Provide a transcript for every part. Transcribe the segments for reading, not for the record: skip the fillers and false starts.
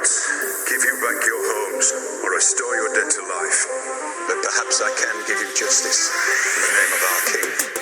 cannot give you back your homes or restore your dead to life, but perhaps I can give you justice in the name of our King.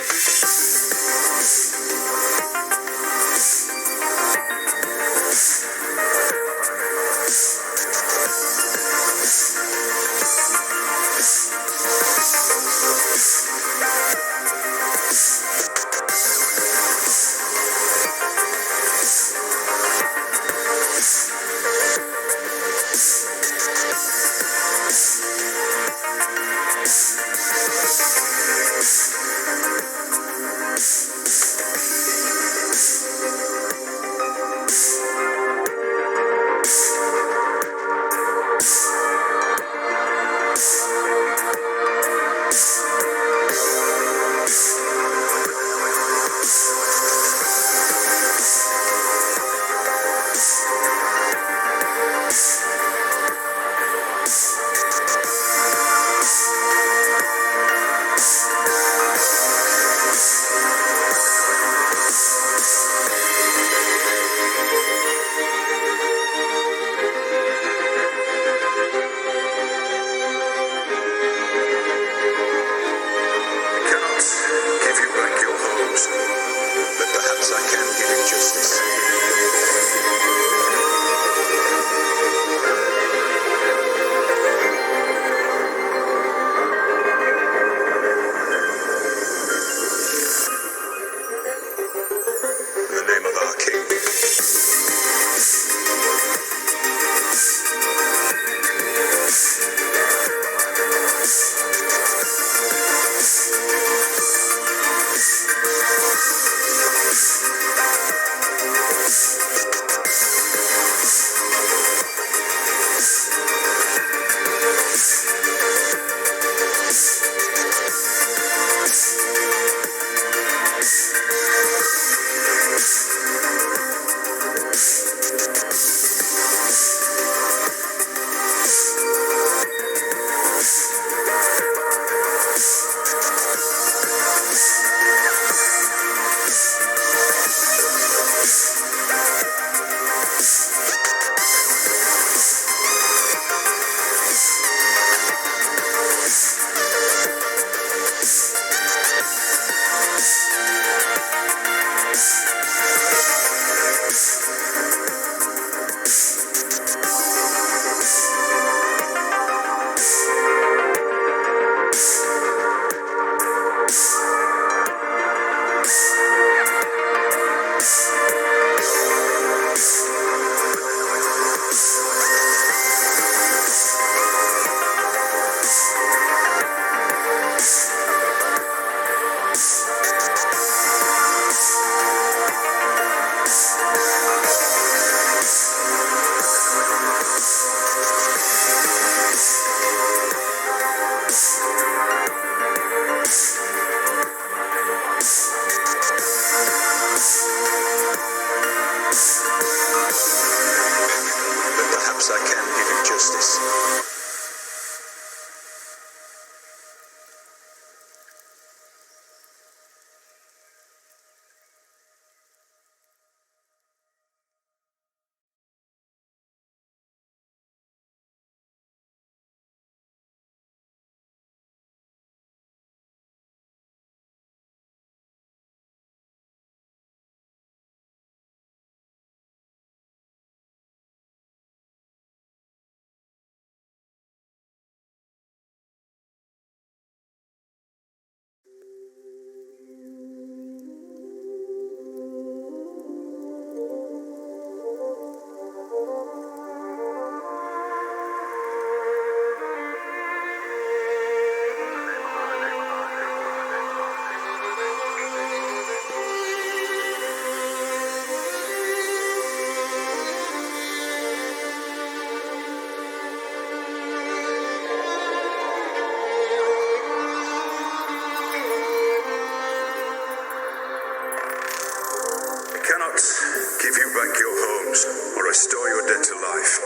Restore your dead to life,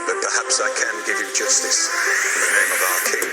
but perhaps I can give you justice in the name of our King.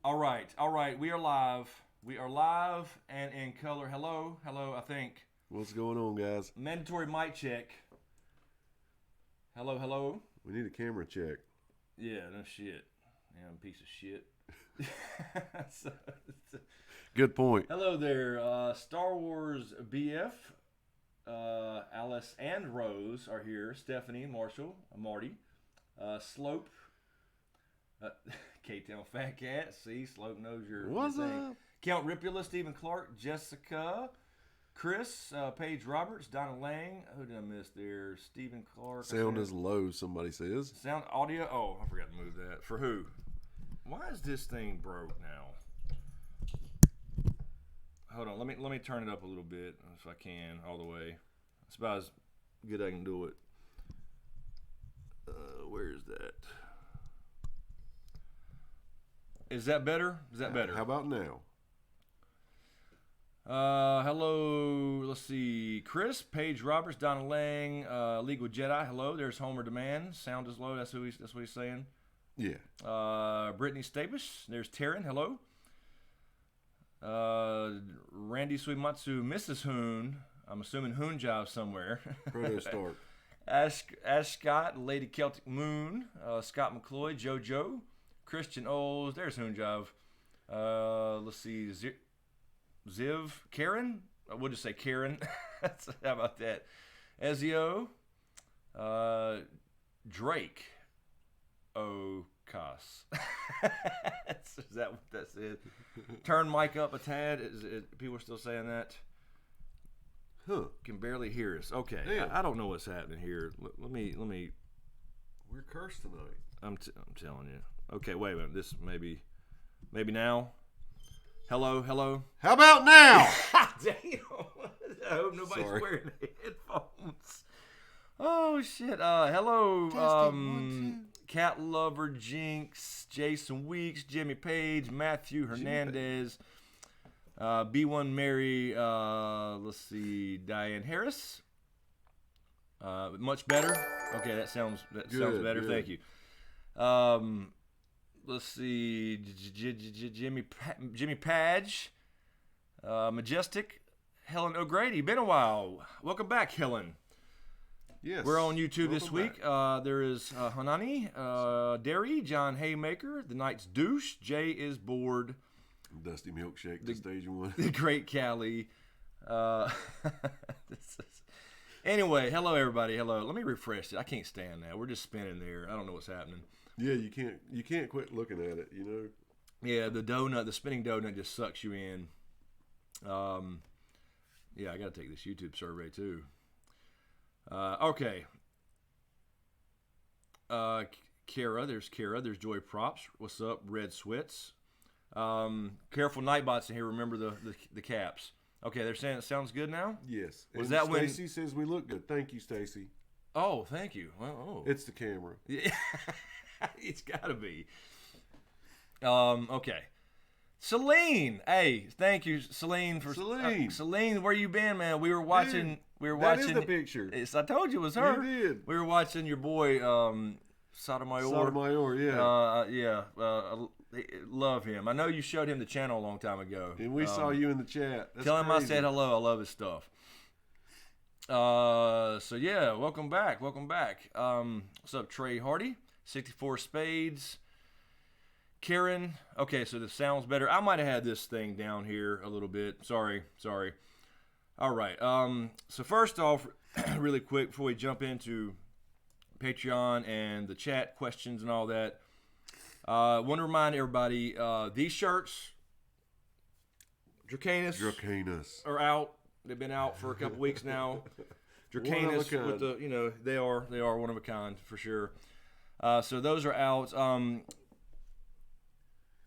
All right. We are live. We are live and in color. Hello, I think. What's going on, guys? Mandatory mic check. Hello. We need a camera check. Yeah, no shit. Damn piece of shit. Good point. Hello there, Star Wars BF. Alice and Rose are here. Stephanie, Marshall, Marty, Slope. K-Town Fat Cat. See, Slope knows your What's thing. up? Count Ripula, Stephen Clark, Jessica, Chris, Paige Roberts, Donna Lang. Who did I miss there? Stephen Clark. Sound is low, somebody says. Sound audio. Oh, I forgot to move that. For who? Why is this thing broke now? Hold on. Let me turn it up a little bit if I can, all the way. It's about as good as I can do it. Where is that? Is that better? Is that better? How about now? Hello. Let's see. Chris, Paige Roberts, Donna Lang, Legal Jedi. Hello. There's Homer Demand. Sound is low. That's what he's saying. Yeah. Brittany Stabish. There's Taryn. Hello. Randy Suimatsu, Mrs. Hoon. I'm assuming Hoon Jive somewhere. Proto Stark. Ash Scott, Lady Celtic Moon, Scott McCloy, JoJo, Christian Oles. There's Hoon Jive. Let's see. Ziv, Karen. We'll just say Karen. How about that? Ezio, Drake, Ocas. Is that what that said? Turn mic up a tad. People are still saying that. Huh. Can barely hear us. Okay. I don't know what's happening here. Let me. We're cursed tonight. I'm telling you. Okay, wait a minute. This maybe now. Hello. How about now? Damn. I hope nobody's wearing headphones. Oh shit. Hello. Cat Lover, Jinx, Jason Weeks, Jimmy Page, Matthew Hernandez, B1 Mary. Let's see, Diane Harris. Much better. Okay, that sounds better. Good. Thank you. Let's see, Jimmy Padge, Majestic, Helen O'Grady. Been a while. Welcome back, Helen. Yes. We're on YouTube this week. There is Hanani, Derry, John Haymaker, The Knight's Douche, Jay is Bored, Dusty Milkshake to stage one. The Great Callie. Anyway, hello everybody. Hello. Let me refresh it. I can't stand that. We're just spinning there. I don't know what's happening. Yeah, you can't quit looking at it, you know. Yeah, the spinning donut just sucks you in. Yeah, I got to take this YouTube survey too. Okay. Kara, there's Joy Props. What's up, Red Sweats? Careful Nightbots in here. Remember the caps. Okay, they're saying it sounds good now. Yes. Was and that when Stacy says we look good? Thank you, Stacy. Oh, thank you. Well, it's the camera. Yeah, it's got to be. Okay. Celine, hey, thank you, Celine, for Celine. Where you been, man? We were watching. That is the picture. I told you it was her. You did. We were watching your boy, Sotomayor. Sotomayor, yeah. Love him. I know you showed him the channel a long time ago. And we saw you in the chat. That's tell him crazy. I said hello. I love his stuff. So yeah, welcome back. What's up, Trey Hardy? 64 Spades. Karen, okay, so the sound's better. I might have had this thing down here a little bit. Sorry. All right. So first off, really quick before we jump into Patreon and the chat questions and all that, want to remind everybody these shirts, Dracanus, are out. They've been out for a couple weeks now. Dracanus with the, they are one of a kind for sure. So those are out.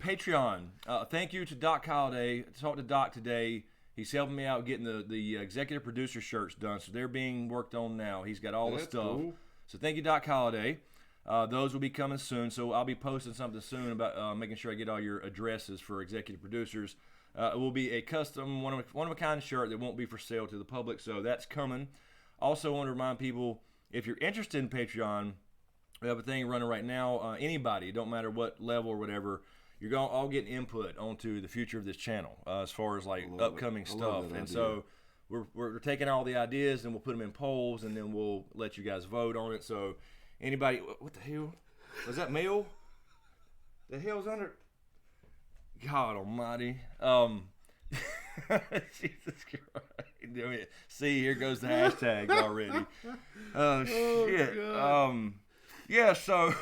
Patreon. Thank you to Doc Holliday. Talked to Doc today. He's helping me out getting the executive producer shirts done. So they're being worked on now. He's got all the stuff. Cool. So thank you, Doc Holliday. Those will be coming soon. So I'll be posting something soon about making sure I get all your addresses for executive producers. It will be a custom, one of a kind shirt that won't be for sale to the public. So that's coming. Also want to remind people, if you're interested in Patreon, we have a thing running right now. Anybody, don't matter what level or whatever, you're going all getting input onto the future of this channel as far as like upcoming stuff. And so we're taking all the ideas and we'll put them in polls and then we'll let you guys vote on it. So anybody, what the hell? Was that mail? The hell's under? God almighty. Jesus Christ. See, here goes the hashtag already. Oh, shit. Yeah, so.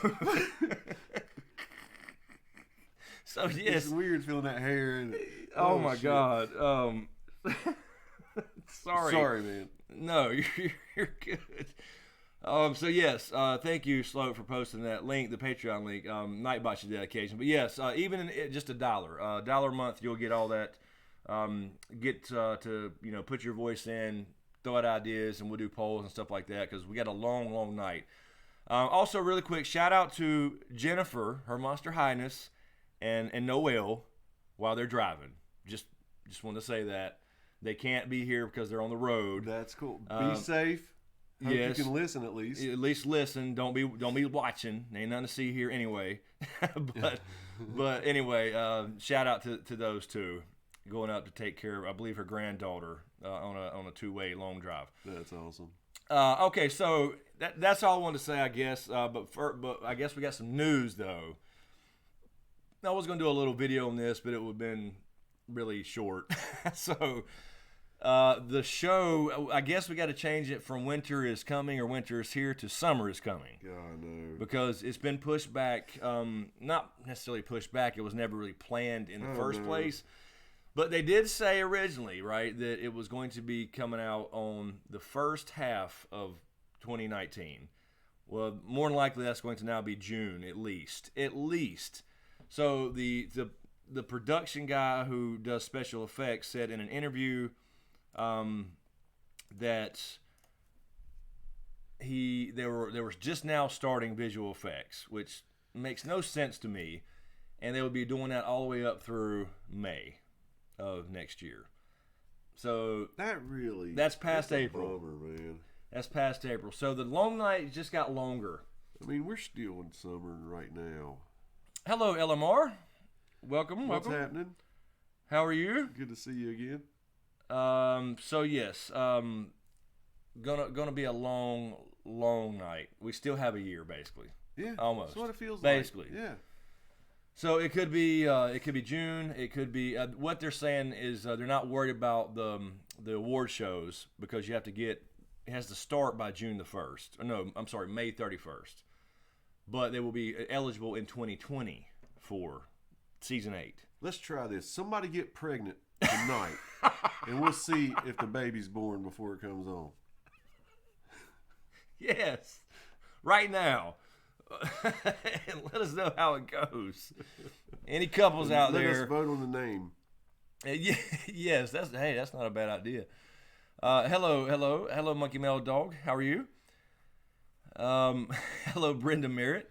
So, yes. It's weird feeling that hair. And, oh my shit. God. Sorry, man. No, you're good. So yes, thank you, Sloat, for posting that link, the Patreon link, Nightbot's dedication. But yes, even in just $1 a month, you'll get all that. Get to put your voice in, throw out ideas, and we'll do polls and stuff like that because we got a long night. Also, really quick, shout out to Jennifer, Her Monster Highness, and Noel while they're driving. Just want to say that they can't be here because they're on the road. That's cool. Be safe. Hope yes, you can listen at least. At least listen. Don't be watching. Ain't nothing to see here anyway. but anyway, shout out to those two going up to take care of, I believe, her granddaughter on a 2-way long drive. That's awesome. Okay, so that's all I wanted to say, I guess. But I guess we got some news though. I was going to do a little video on this, but it would have been really short. So the show, I guess we got to change it from winter is coming or winter is here to summer is coming. God, no. Because it's been pushed back, not necessarily pushed back, it was never really planned in the first place. But they did say originally, right, that it was going to be coming out on the first half of 2019. Well, more than likely that's going to now be June at least. At least. So the production guy who does special effects said in an interview that they were just now starting visual effects, which makes no sense to me, and they would be doing that all the way up through May of next year. So that's past April. Bummer, man. That's past April. So the long night just got longer. I mean, we're still in summer right now. Hello, LMR. Welcome. What's happening? How are you? Good to see you again. So yes, gonna be a long night. We still have a year, basically. Yeah, almost. That's what it feels basically. Like. Yeah. So it could be June. It could be what they're saying is they're not worried about the award shows because you have to it has to start by June the 1st. No, I'm sorry, May 31st. But they will be eligible in 2020 for season 8. Let's try this. Somebody get pregnant tonight, and we'll see if the baby's born before it comes on. Yes, right now. And let us know how it goes. Any couples out there? Let us vote on the name. Yes, that's not a bad idea. Hello, Monkey Male Dog. How are you? Hello, Brenda Merritt.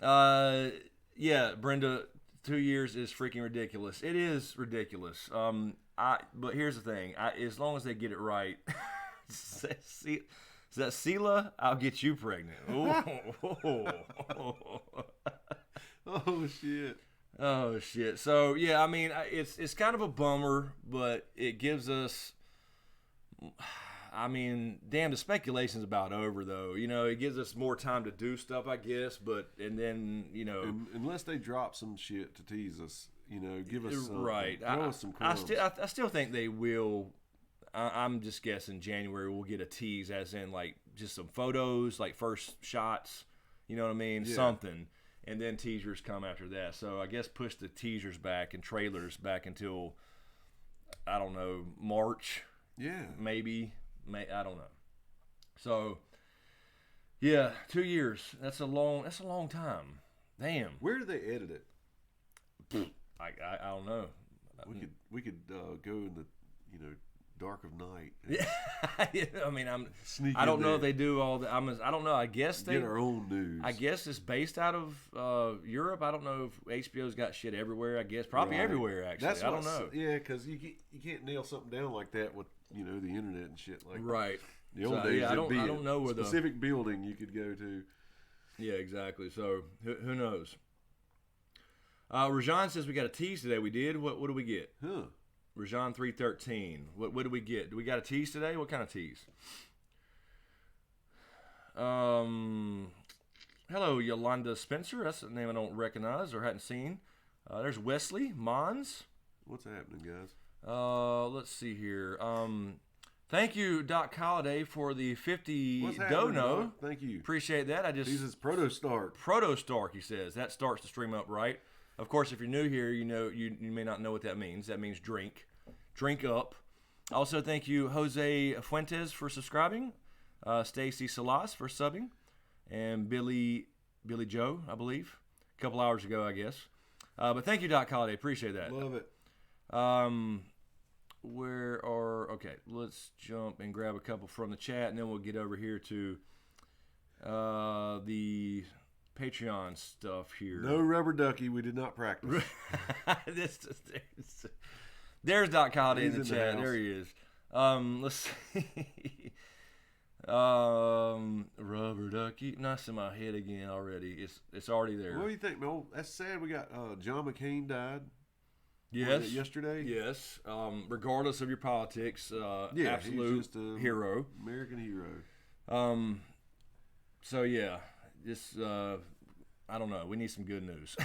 Yeah, Brenda, 2 years is freaking ridiculous. It is ridiculous. But here's the thing. As long as they get it right, is that Sela? I'll get you pregnant. Oh shit. Oh shit. So yeah, I mean, it's kind of a bummer, but it gives us. I mean, damn, the speculation's about over, though. It gives us more time to do stuff, I guess. And then, unless they drop some shit to tease us, give us something. Right. Throw us some crumbs. I still think they will. I'm just guessing January we'll get a tease, as in like just some photos, like first shots. You know what I mean? Yeah. Something, and then teasers come after that. So I guess push the teasers back and trailers back until I don't know, March. Yeah. Maybe. I don't know. So, yeah, 2 years. That's a long time. Damn. Where do they edit it? I don't know. We could go in the dark of night. Yeah. I mean, I don't know if they do all that. I don't know. I guess they get our own news. I guess it's based out of Europe. I don't know if HBO's got shit everywhere. I guess probably everywhere. Actually, I don't know. Yeah, because you can't nail something down like that with the internet and shit like that. Right. The old days, I don't know where specific building you could go to. Yeah, exactly. So who knows? Rajan says we got a tease today. We did. What do we get? Huh. Rajan 313. What did we get? Do we got a tease today? What kind of tease? Hello, Yolanda Spencer. That's a name I don't recognize or hadn't seen. There's Wesley Mons. What's happening, guys? Let's see here. Thank you, Doc Holliday, for the 50 What's happening, dono. Doc? Thank you. Appreciate that. He's his Proto Stark. Proto Stark, he says. That starts the stream up right. Of course, if you're new here, you may not know what that means. That means drink. Drink up. Also, thank you, Jose Fuentes, for subscribing. Stacy Salas for subbing. And Billy Joe, I believe. A couple hours ago, I guess. But thank you, Doc Holliday. Appreciate that. Love it. Okay, let's jump and grab a couple from the chat, and then we'll get over here to the Patreon stuff here. No rubber ducky. We did not practice. There's Doc Holliday in the He's chat. the There he is. Let's see. Rubber ducky. That's in my head again already. It's already there. What do you think, man? That's sad. We got John McCain died. Yes. Yesterday? Yes. Regardless of your politics, Yeah, absolute he's just a hero. American hero. So yeah, just I don't know. We need some good news.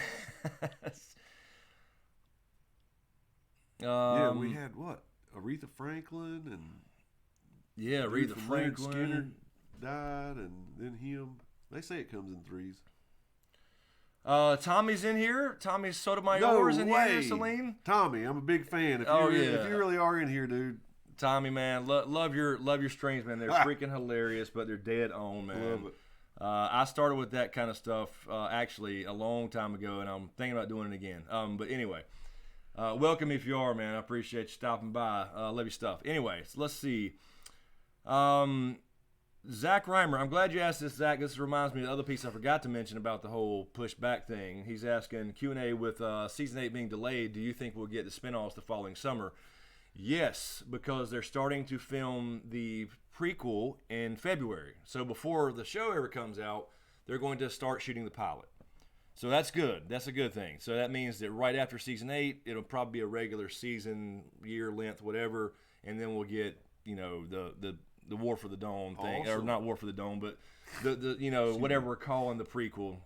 Yeah, we had what? Aretha Franklin and yeah, dude Aretha from Leonard Franklin Skinner died, and then him. They say it comes in threes. Tommy's in here. Tommy Sotomayor's in here. Celine. Tommy, I'm a big fan. If you really are in here, dude. Tommy, man, love your streams, man. They're freaking hilarious, but they're dead on, man. Love it. I started with that kind of stuff actually a long time ago, and I'm thinking about doing it again. But anyway, welcome if you are, man. I appreciate you stopping by. Love your stuff. Anyways, let's see. Zach Reimer, I'm glad you asked this, Zach. This reminds me of the other piece I forgot to mention about the whole pushback thing. He's asking, Q&A with Season 8 being delayed, do you think we'll get the spinoffs the following summer? Yes, because they're starting to film the prequel in February. So before the show ever comes out, they're going to start shooting the pilot. So that's good. That's a good thing. So that means that right after Season 8, it'll probably be a regular season, year length, whatever, and then we'll get, the War for the Dome thing, awesome. Or not War for the Dome, but the whatever we're calling the prequel,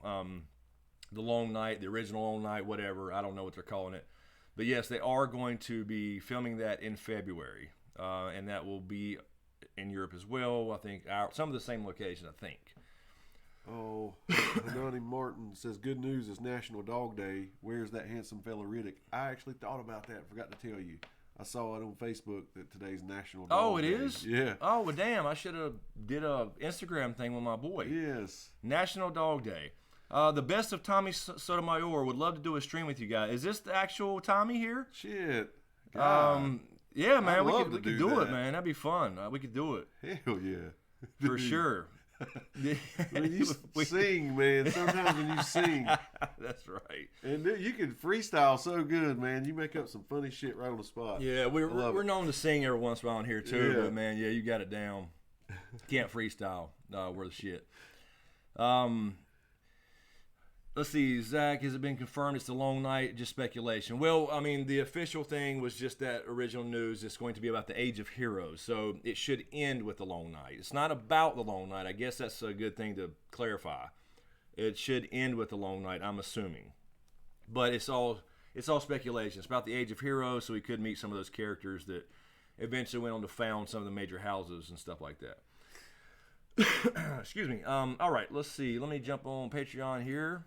the Long Night, the original Long Night, whatever. I don't know what they're calling it, but yes, they are going to be filming that in February, and that will be in Europe as well. I think some of the same locations. I think. Oh, Hanani Martin says, good news, it's National Dog Day. Where's that handsome fella Riddick? I actually thought about that. Forgot to tell you. I saw it on Facebook that today's National Dog Day. Oh, it is? Yeah. Oh, well, damn. I should have did a Instagram thing with my boy. Yes. National Dog Day. The best of Tommy Sotomayor. Would love to do a stream with you guys. Is this the actual Tommy here? Shit. God. Yeah, man. We love could to do do it, that. man. That'd be fun. We could do it. Hell yeah. For sure. When you sing, man, sometimes when you sing. That's right. And dude, you can freestyle so good, man. You make up some funny shit right on the spot. Yeah, we're known to sing every once in a while on here too, Yeah. but man, yeah, you got it down. Can't freestyle. We're the shit. Let's see, Zach, has it been confirmed it's the Long Night? Just speculation. Well, I mean, the official thing was just that original news. It's going to be about the Age of Heroes, so it should end with the Long Night. It's not about the Long Night. I guess that's a good thing to clarify. It should end with the Long Night, I'm assuming. But it's all speculation. It's about the Age of Heroes, so we could meet some of those characters that eventually went on to found some of the major houses and stuff like that. Excuse me. All right, let's see. Let me jump on Patreon here.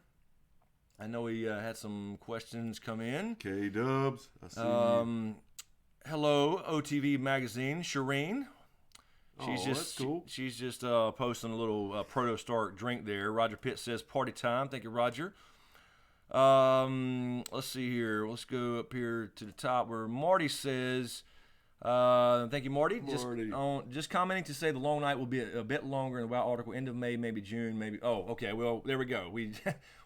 I know we had some questions come in. K-Dubs, I see you. Hello, OTV Magazine. Shireen. That's cool. She's just posting a little Proto Stark drink there. Roger Pitt says, party time. Thank you, Roger. Let's see here. Let's go up here to the top where Marty says, thank you, Marty. Just commenting to say the Long Night will be a bit longer in the WoW article, end of May, maybe June, maybe. Oh, okay. Well, there we go.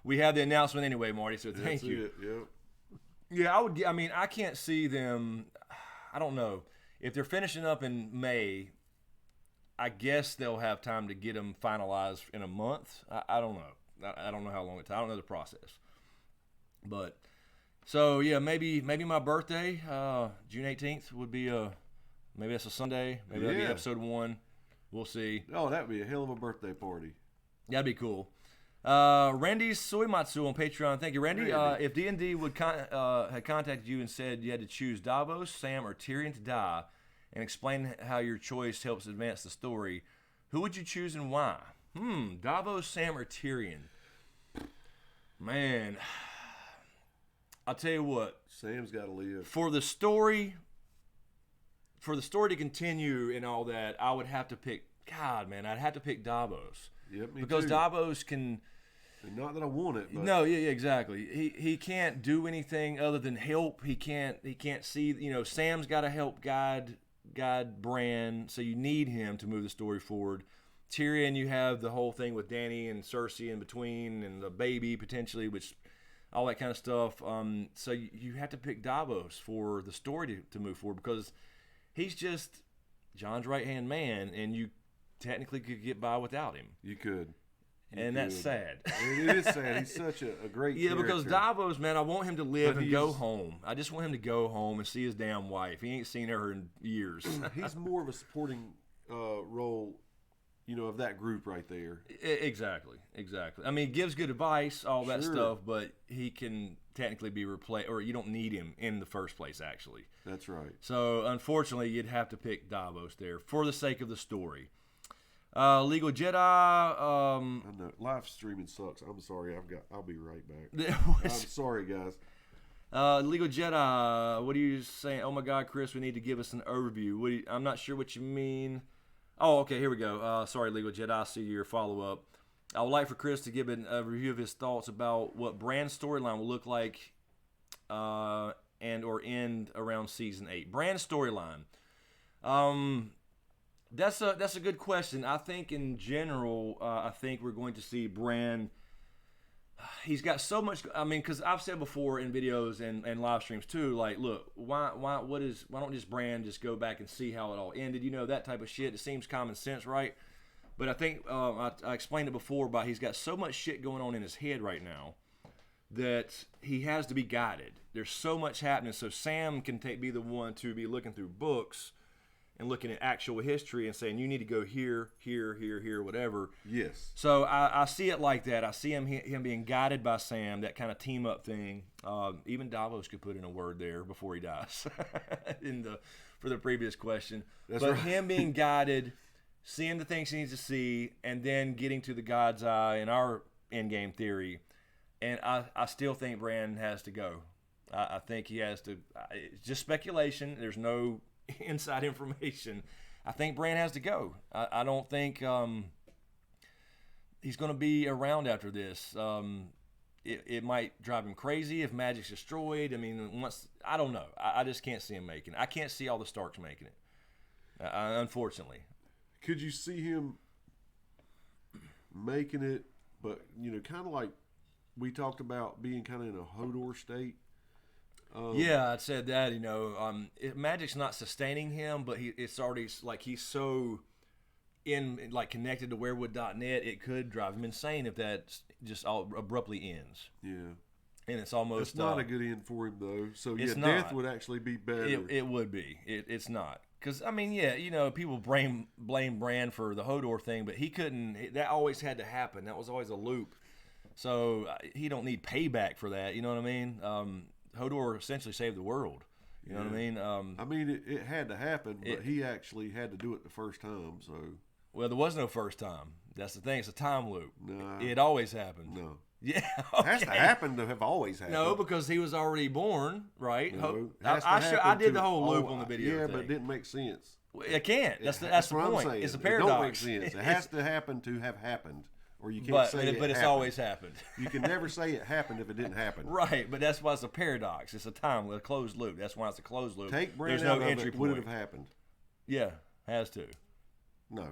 We have the announcement anyway, Marty. So thank you. Yep. Yeah, I can't see them. I don't know if they're finishing up in May. I guess they'll have time to get them finalized in a month. I don't know. I don't know how long it takes. I don't know the process. But So yeah, maybe my birthday, June 18th would be maybe that's a Sunday. Maybe that'd be episode 1. We'll see. Oh, that'd be a hell of a birthday party. That'd be cool. Randy Suimatsu on Patreon. Thank you, Randy. If D&D would had contacted you and said you had to choose Davos, Sam, or Tyrion to die, and explain how your choice helps advance the story, who would you choose and why? Davos, Sam, or Tyrion? Man, I'll tell you what. Sam's got to live. For the story to continue and all that, I would have to pick. God, man, I'd have to pick Davos. Yep, me because too. Davos can. And not that I want it, but No, yeah, exactly. He can't do anything other than help. He can't see. Sam's got to help guide Bran, so you need him to move the story forward. Tyrion, you have the whole thing with Dany and Cersei in between, and the baby potentially, which all that kind of stuff. So you have to pick Davos for the story to move forward, because he's just Jon's right-hand man, and you technically could get by without him. You could. And that's sad. It is sad. He's such a great character. Because Davos, man, I want him to live and go home. I just want him to go home and see his damn wife. He ain't seen her in years. He's more of a supporting role, of that group right there. Exactly. I mean, he gives good advice, all that stuff, but he can technically be replaced, or you don't need him in the first place, actually. That's right. So, unfortunately, you'd have to pick Davos there for the sake of the story. Legal Jedi. I know live streaming sucks. I'm sorry. I'll be right back. I'm sorry, guys. Legal Jedi. What are you saying? Oh my God, Chris, we need to give us an overview. I'm not sure what you mean. Oh, okay, here we go. Sorry, Legal Jedi. I see your follow up. I would like for Chris to give a review of his thoughts about what Bran's storyline will look like, and or end around season 8. Bran's storyline. That's a good question. I think in general, I think we're going to see Bran. He's got so much. I mean, because I've said before in videos and live streams too. Like, look, why don't just Bran just go back and see how it all ended? That type of shit. It seems common sense, right? But I think I explained it before. But he's got so much shit going on in his head right now that he has to be guided. There's so much happening. So Sam can be the one to be looking through books and looking at actual history and saying, you need to go here, whatever. Yes. So I see it like that. I see him being guided by Sam, that kind of team-up thing. Even Davos could put in a word there before he dies for the previous question. But right. Him being guided, seeing the things he needs to see, and then getting to the God's Eye in our endgame theory. And I still think Bran has to go. I think he has to. It's just speculation. There's no inside information. I think Bran has to go. I don't think he's going to be around after this. It might drive him crazy if Magic's destroyed. I mean, I don't know. I just can't see him making it. I can't see all the Starks making it, unfortunately. Could you see him making it, but, kind of like we talked about being kind of in a Hodor state? Yeah, I said that. Magic's not sustaining him, but it's already like he's so connected to werewood.net, it could drive him insane if that just all abruptly ends. Yeah, and it's almost it's not a good end for him though. So yeah, death would actually be better. It would be. It's not, because I mean, people blame Bran for the Hodor thing, but he couldn't. That always had to happen. That was always a loop. So he don't need payback for that. You know what I mean? Hodor essentially saved the world. You know what I mean? It had to happen, but he actually had to do it the first time. So, well, there was no first time. That's the thing. It's a time loop. No, it always happened. No. Yeah, okay. It has to happen to have always happened. No, because he was already born, right? No, I did the whole loop on the video. Yeah, thing. But it didn't make sense. It can't. That's the point. It's a paradox. It don't make sense. It has to happen to have happened. Or you can't but it's always happened. You can never say it happened if it didn't happen. Right, but that's why it's a paradox. It's a closed loop. That's why it's a closed loop. Take Bran There's no out entry of it, point. would it have happened? Yeah, has to. No.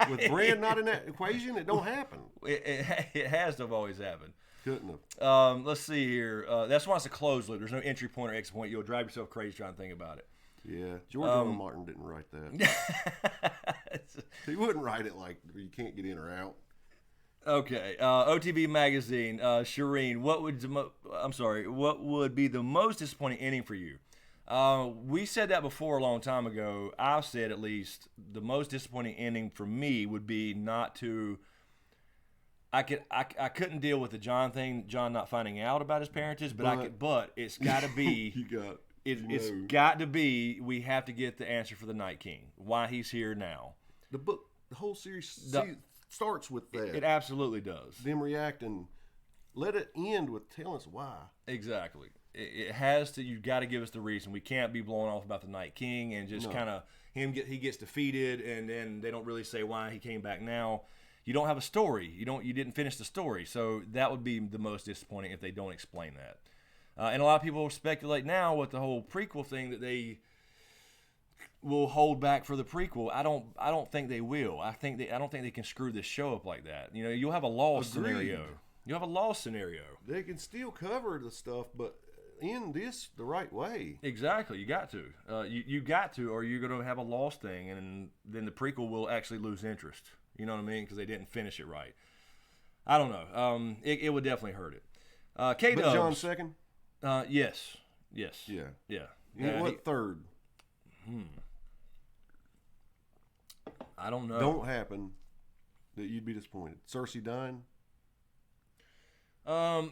With Bran not in that equation, it don't happen. It has to have always happened. Couldn't have. Let's see here. That's why it's a closed loop. There's no entry point or exit point. You'll drive yourself crazy trying to think about it. Yeah, George R. R. Martin didn't write that. He wouldn't write it like you can't get in or out. Okay, OTB Magazine, Shireen, what would be the most disappointing ending for you? We said that before a long time ago. I've said at least the most disappointing ending for me would be not to. I couldn't deal with the John thing, John not finding out about his parentage, but it's got to be. It's got to be. We have to get the answer for the Night King. Why he's here now. The whole series starts with that. It absolutely does. Them reacting. Let it end with telling us why. Exactly. It has to. You got to give us the reason. We can't be blowing off about the Night King and just kind of he gets defeated and then they don't really say why he came back now. You don't have a story. You didn't finish the story. So that would be the most disappointing if they don't explain that. And a lot of people speculate now with the whole prequel thing that they will hold back for the prequel. I don't think they will. I don't think they can screw this show up like that. You know, you'll have a lost scenario. You have a lost scenario. They can still cover the stuff, but end this the right way. Exactly. You got to. You got to, or you're going to have a lost thing, and then the prequel will actually lose interest. You know what I mean? Because they didn't finish it right. I don't know. It would definitely hurt it. K-Dubs. But John second? Yes. Yeah. What third? I don't know. Don't happen that you'd be disappointed. Cersei dying?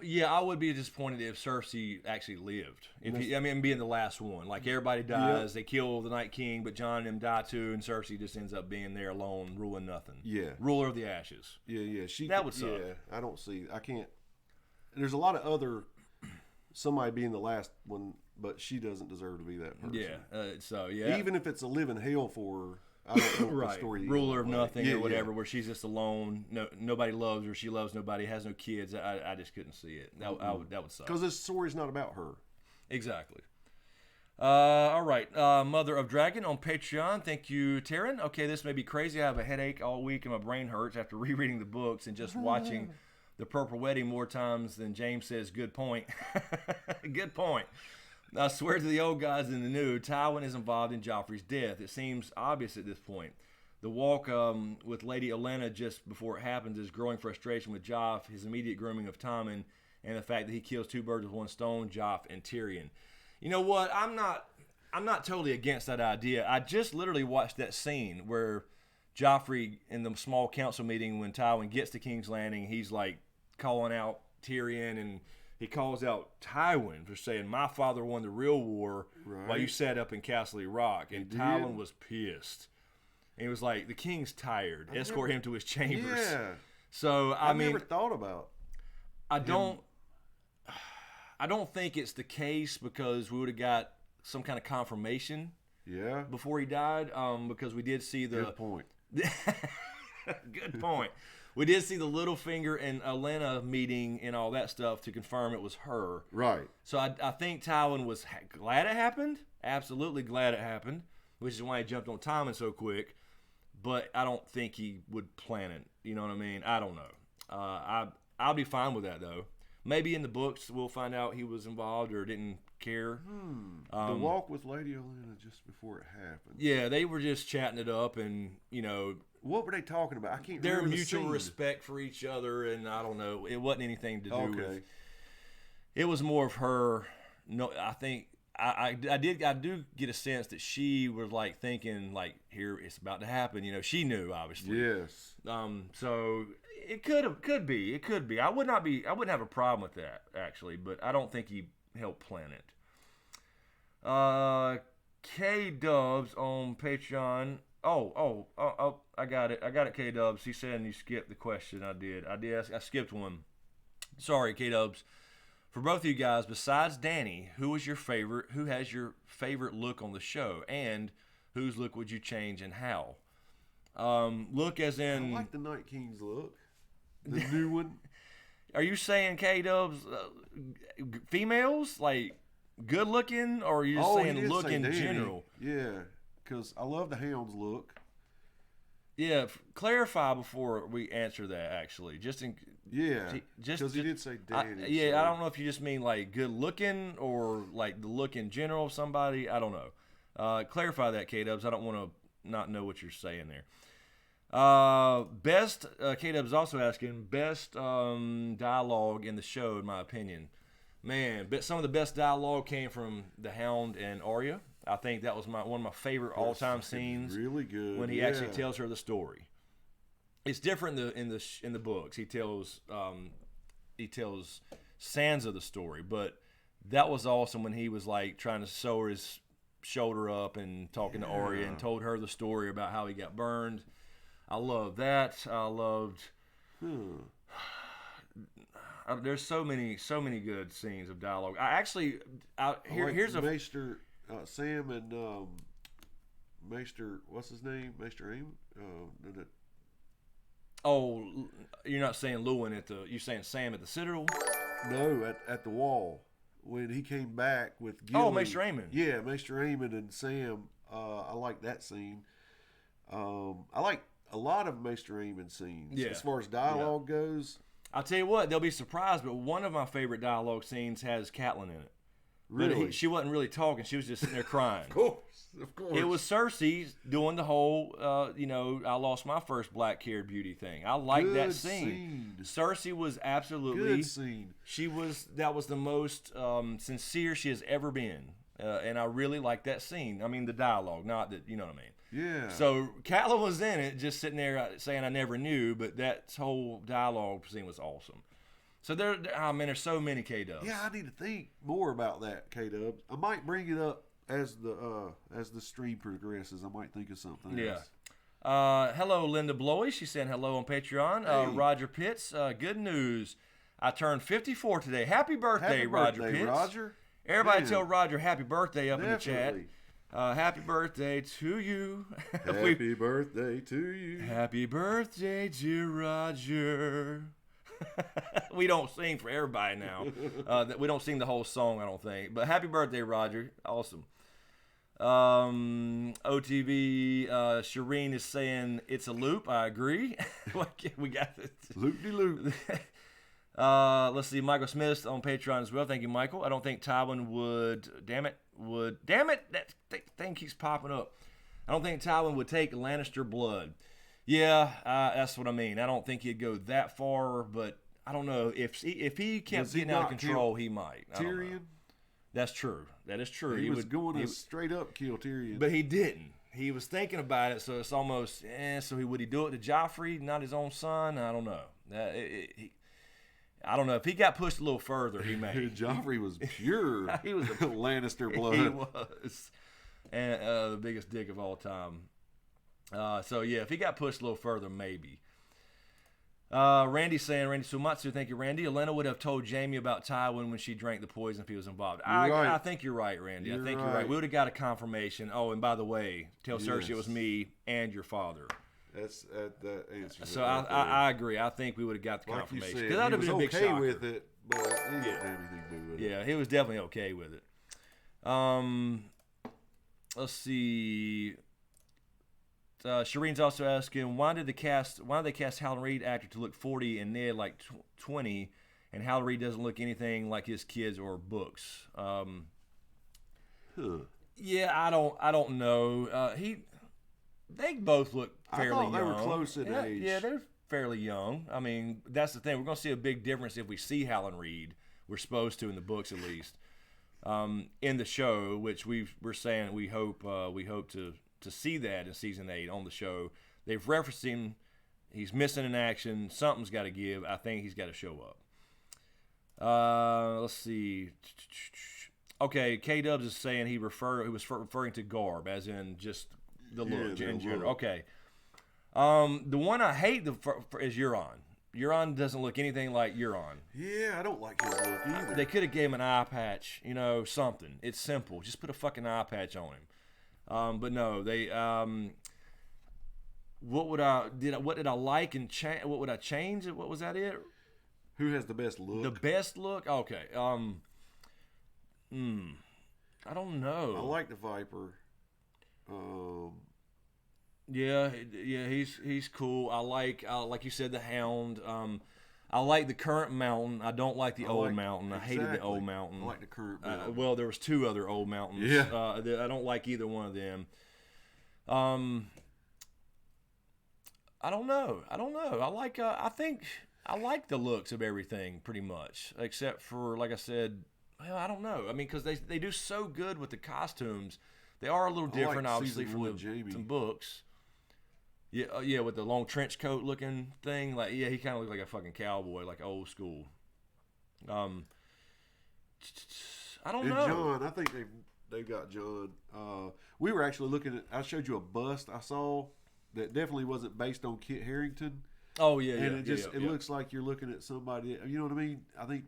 Yeah, I would be disappointed if Cersei actually lived. Being the last one. Like, everybody dies, they kill the Night King, but Jon and them die too, and Cersei just ends up being there alone, ruling nothing. Yeah. Ruler of the Ashes. Yeah. That would suck. Yeah, I can't. There's a lot of other, somebody being the last one, but she doesn't deserve to be that person. Yeah. Even if it's a living hell for her, I don't know what the story ruler of nothing or whatever, where she's just alone. No, nobody loves her. She loves nobody. Has no kids. I just couldn't see it. That would suck. Because this story's not about her. Exactly. All right. Mother of Dragon on Patreon. Thank you, Taryn. Okay, this may be crazy. I have a headache all week and my brain hurts after rereading the books and just watching The Purple Wedding more times than James says. Good point. Good point. I swear to the old guys in the new, Tywin is involved in Joffrey's death. It seems obvious at this point. The walk with Lady Olenna just before it happens is growing frustration with Joff, his immediate grooming of Tommen, and the fact that he kills two birds with one stone, Joff and Tyrion. You know what? I'm not totally against that idea. I just literally watched that scene where Joffrey in the small council meeting when Tywin gets to King's Landing, he's like calling out Tyrion and he calls out Tywin for saying, "My father won the real war while you sat up in Castle Rock." And Tywin was pissed. And he was like, "The king's tired. Escort him to his chambers." Yeah. So, I mean, never thought about I don't think it's the case because we would have got some kind of confirmation before he died because we did see the... Good point. Good point. We did see the Littlefinger and Olenna meeting and all that stuff to confirm it was her. Right. So I think Tywin was glad it happened. Absolutely glad it happened, which is why he jumped on Tommen so quick. But I don't think he would plan it. You know what I mean? I don't know. I'll be fine with that, though. Maybe in the books we'll find out he was involved or didn't care. The walk with Lady Olenna just before it happened. Yeah, they were just chatting it up and, you know... What were they talking about? I can't remember. Their the mutual scene. respect for each other, and I don't know. It wasn't anything to do with... It was more of her... No, I think... I do get a sense that she was like thinking like, here, it's about to happen. You know, she knew, obviously. Yes. So it could be. I wouldn't have a problem with that, actually, but I don't think he helped plan it. K-Dubs on Patreon. Oh, I got it, K-Dubs. He said you skipped the question. I did. I skipped one. Sorry, K-Dubs. For both of you guys, besides Danny, who has your favorite look on the show? And whose look would you change and how? Look as in... I like the Night King's look. The new one. Are you saying, K-Dubs, females? Like, good looking? Or are you saying look in general? Yeah, because I love the Hound's look. Yeah, clarify before we answer that, actually. Just in... Yeah, because he did say Danny. I don't know if you just mean like good looking or like the look in general of somebody. I don't know. Clarify that, K-Dubs. I don't want to not know what you're saying there. Best, K-Dub's also asking, best dialogue in the show, in my opinion. Man, some of the best dialogue came from the Hound and Arya. I think that was one of my favorite all-time scenes. Really good. When he actually tells her the story. It's different in the books. He tells Sansa the story, but that was awesome when he was like trying to sew his shoulder up and talking to Arya and told her the story about how he got burned. I love that. I loved. There's so many good scenes of dialogue. Here's a Maester Sam and Maester. What's his name? Maester Aim. Oh, you're not saying Lewin you're saying Sam at the Citadel? No, at the wall when he came back with Gilly. Oh, Maester Aemon. Yeah, Maester Aemon and Sam. I like that scene. I like a lot of Maester Aemon scenes. Yeah. As far as dialogue goes. I'll tell you what, they'll be surprised, but one of my favorite dialogue scenes has Catelyn in it. Really? She wasn't really talking. She was just sitting there crying. Of course. It was Cersei doing the whole, I lost my first black-haired beauty thing. I like that scene. Cersei was absolutely... Good scene. That was the most sincere she has ever been. And I really like that scene. I mean, the dialogue, not that, you know what I mean. Yeah. So Catelyn was in it, just sitting there saying I never knew, but that whole dialogue scene was awesome. So there's so many K-Dubs. Yeah, I need to think more about that, K-Dubs. I might bring it up as the stream progresses. I might think of something else. Hello, Linda Blowy. She's saying hello on Patreon. Hey. Roger Pitts. Good news. I turned 54 today. Happy birthday, Roger Pitts. Roger. Everybody tell Roger happy birthday up Definitely. in the chat. Happy birthday to you. Happy birthday to you. Happy birthday, dear Roger. We don't sing for everybody now. We don't sing the whole song, I don't think. But happy birthday, Roger. Awesome. OTV, Shireen is saying it's a loop. I agree. We got it. Loop-de-loop. Let's see. Michael Smith on Patreon as well. Thank you, Michael. I don't think Tywin would. Damn it. That thing keeps popping up. I don't think Tywin would take Lannister blood. Yeah, that's what I mean. I don't think he'd go that far, but I don't know. If he kept getting out of control, he might. Tyrion? That's true. That is true. He was going to straight up kill Tyrion. But he didn't. He was thinking about it, so it's almost, so would he do it to Joffrey, not his own son? I don't know. I don't know. If he got pushed a little further, he may. Joffrey was pure he was Lannister blood. He was. And the biggest dick of all time. So, yeah, if he got pushed a little further, maybe. Randy Sumatsu, thank you, Randy. Elena would have told Jamie about Tywin when she drank the poison if he was involved. I think you're right, Randy. I think you're right. We would have got a confirmation. Oh, and by the way, tell Cersei it was me and your father. That answers. So I agree. I think we would have got the confirmation. Because that would have been a big shocker. With it, but he didn't have anything to do with it. Yeah, he was definitely okay with it. Let's see. Shireen's also asking, why did they cast Howland Reed actor to look 40 and Ned like 20, and Howland Reed doesn't look anything like his kids or books? Yeah, I don't know. They both look fairly young. They were close in age. Yeah, they're fairly young. I mean, that's the thing. We're going to see a big difference if we see Howland Reed. We're supposed to in the books at least. In the show, which we're saying we hope to see that in season 8 on the show. They've referenced him. He's missing in action. Something's got to give. I think he's got to show up. Let's see. Okay, K-Dubs is saying he was referring to garb, as in just the look in general. Okay. The one I hate is Euron. Euron doesn't look anything like Euron. Yeah, I don't like his look either. They could have gave him an eye patch, something. It's simple. Just put a fucking eye patch on him. But no, they. What did I like and change? What would I change? What was that? It. Who has the best look? The best look. Okay. I don't know. I like the Viper. Yeah, he's cool. I like you said, the Hound. I like the current Mountain. I don't like the old Mountain. I hated the old Mountain. I like the current Mountain. Well, there was 2 other old Mountains. Yeah. I don't like either one of them. I don't know. I think I like the looks of everything pretty much, except for, like I said, well, I don't know. I mean, because they do so good with the costumes. They are a little different, obviously, from some books. Yeah, yeah, with the long trench coat looking thing. Like, yeah, he kind of looked like a fucking cowboy, like old school. I don't know. John, I think they've got John. We were actually looking at. I showed you a bust I saw that definitely wasn't based on Kit Harington. Oh yeah, and it looks like you're looking at somebody. You know what I mean? I think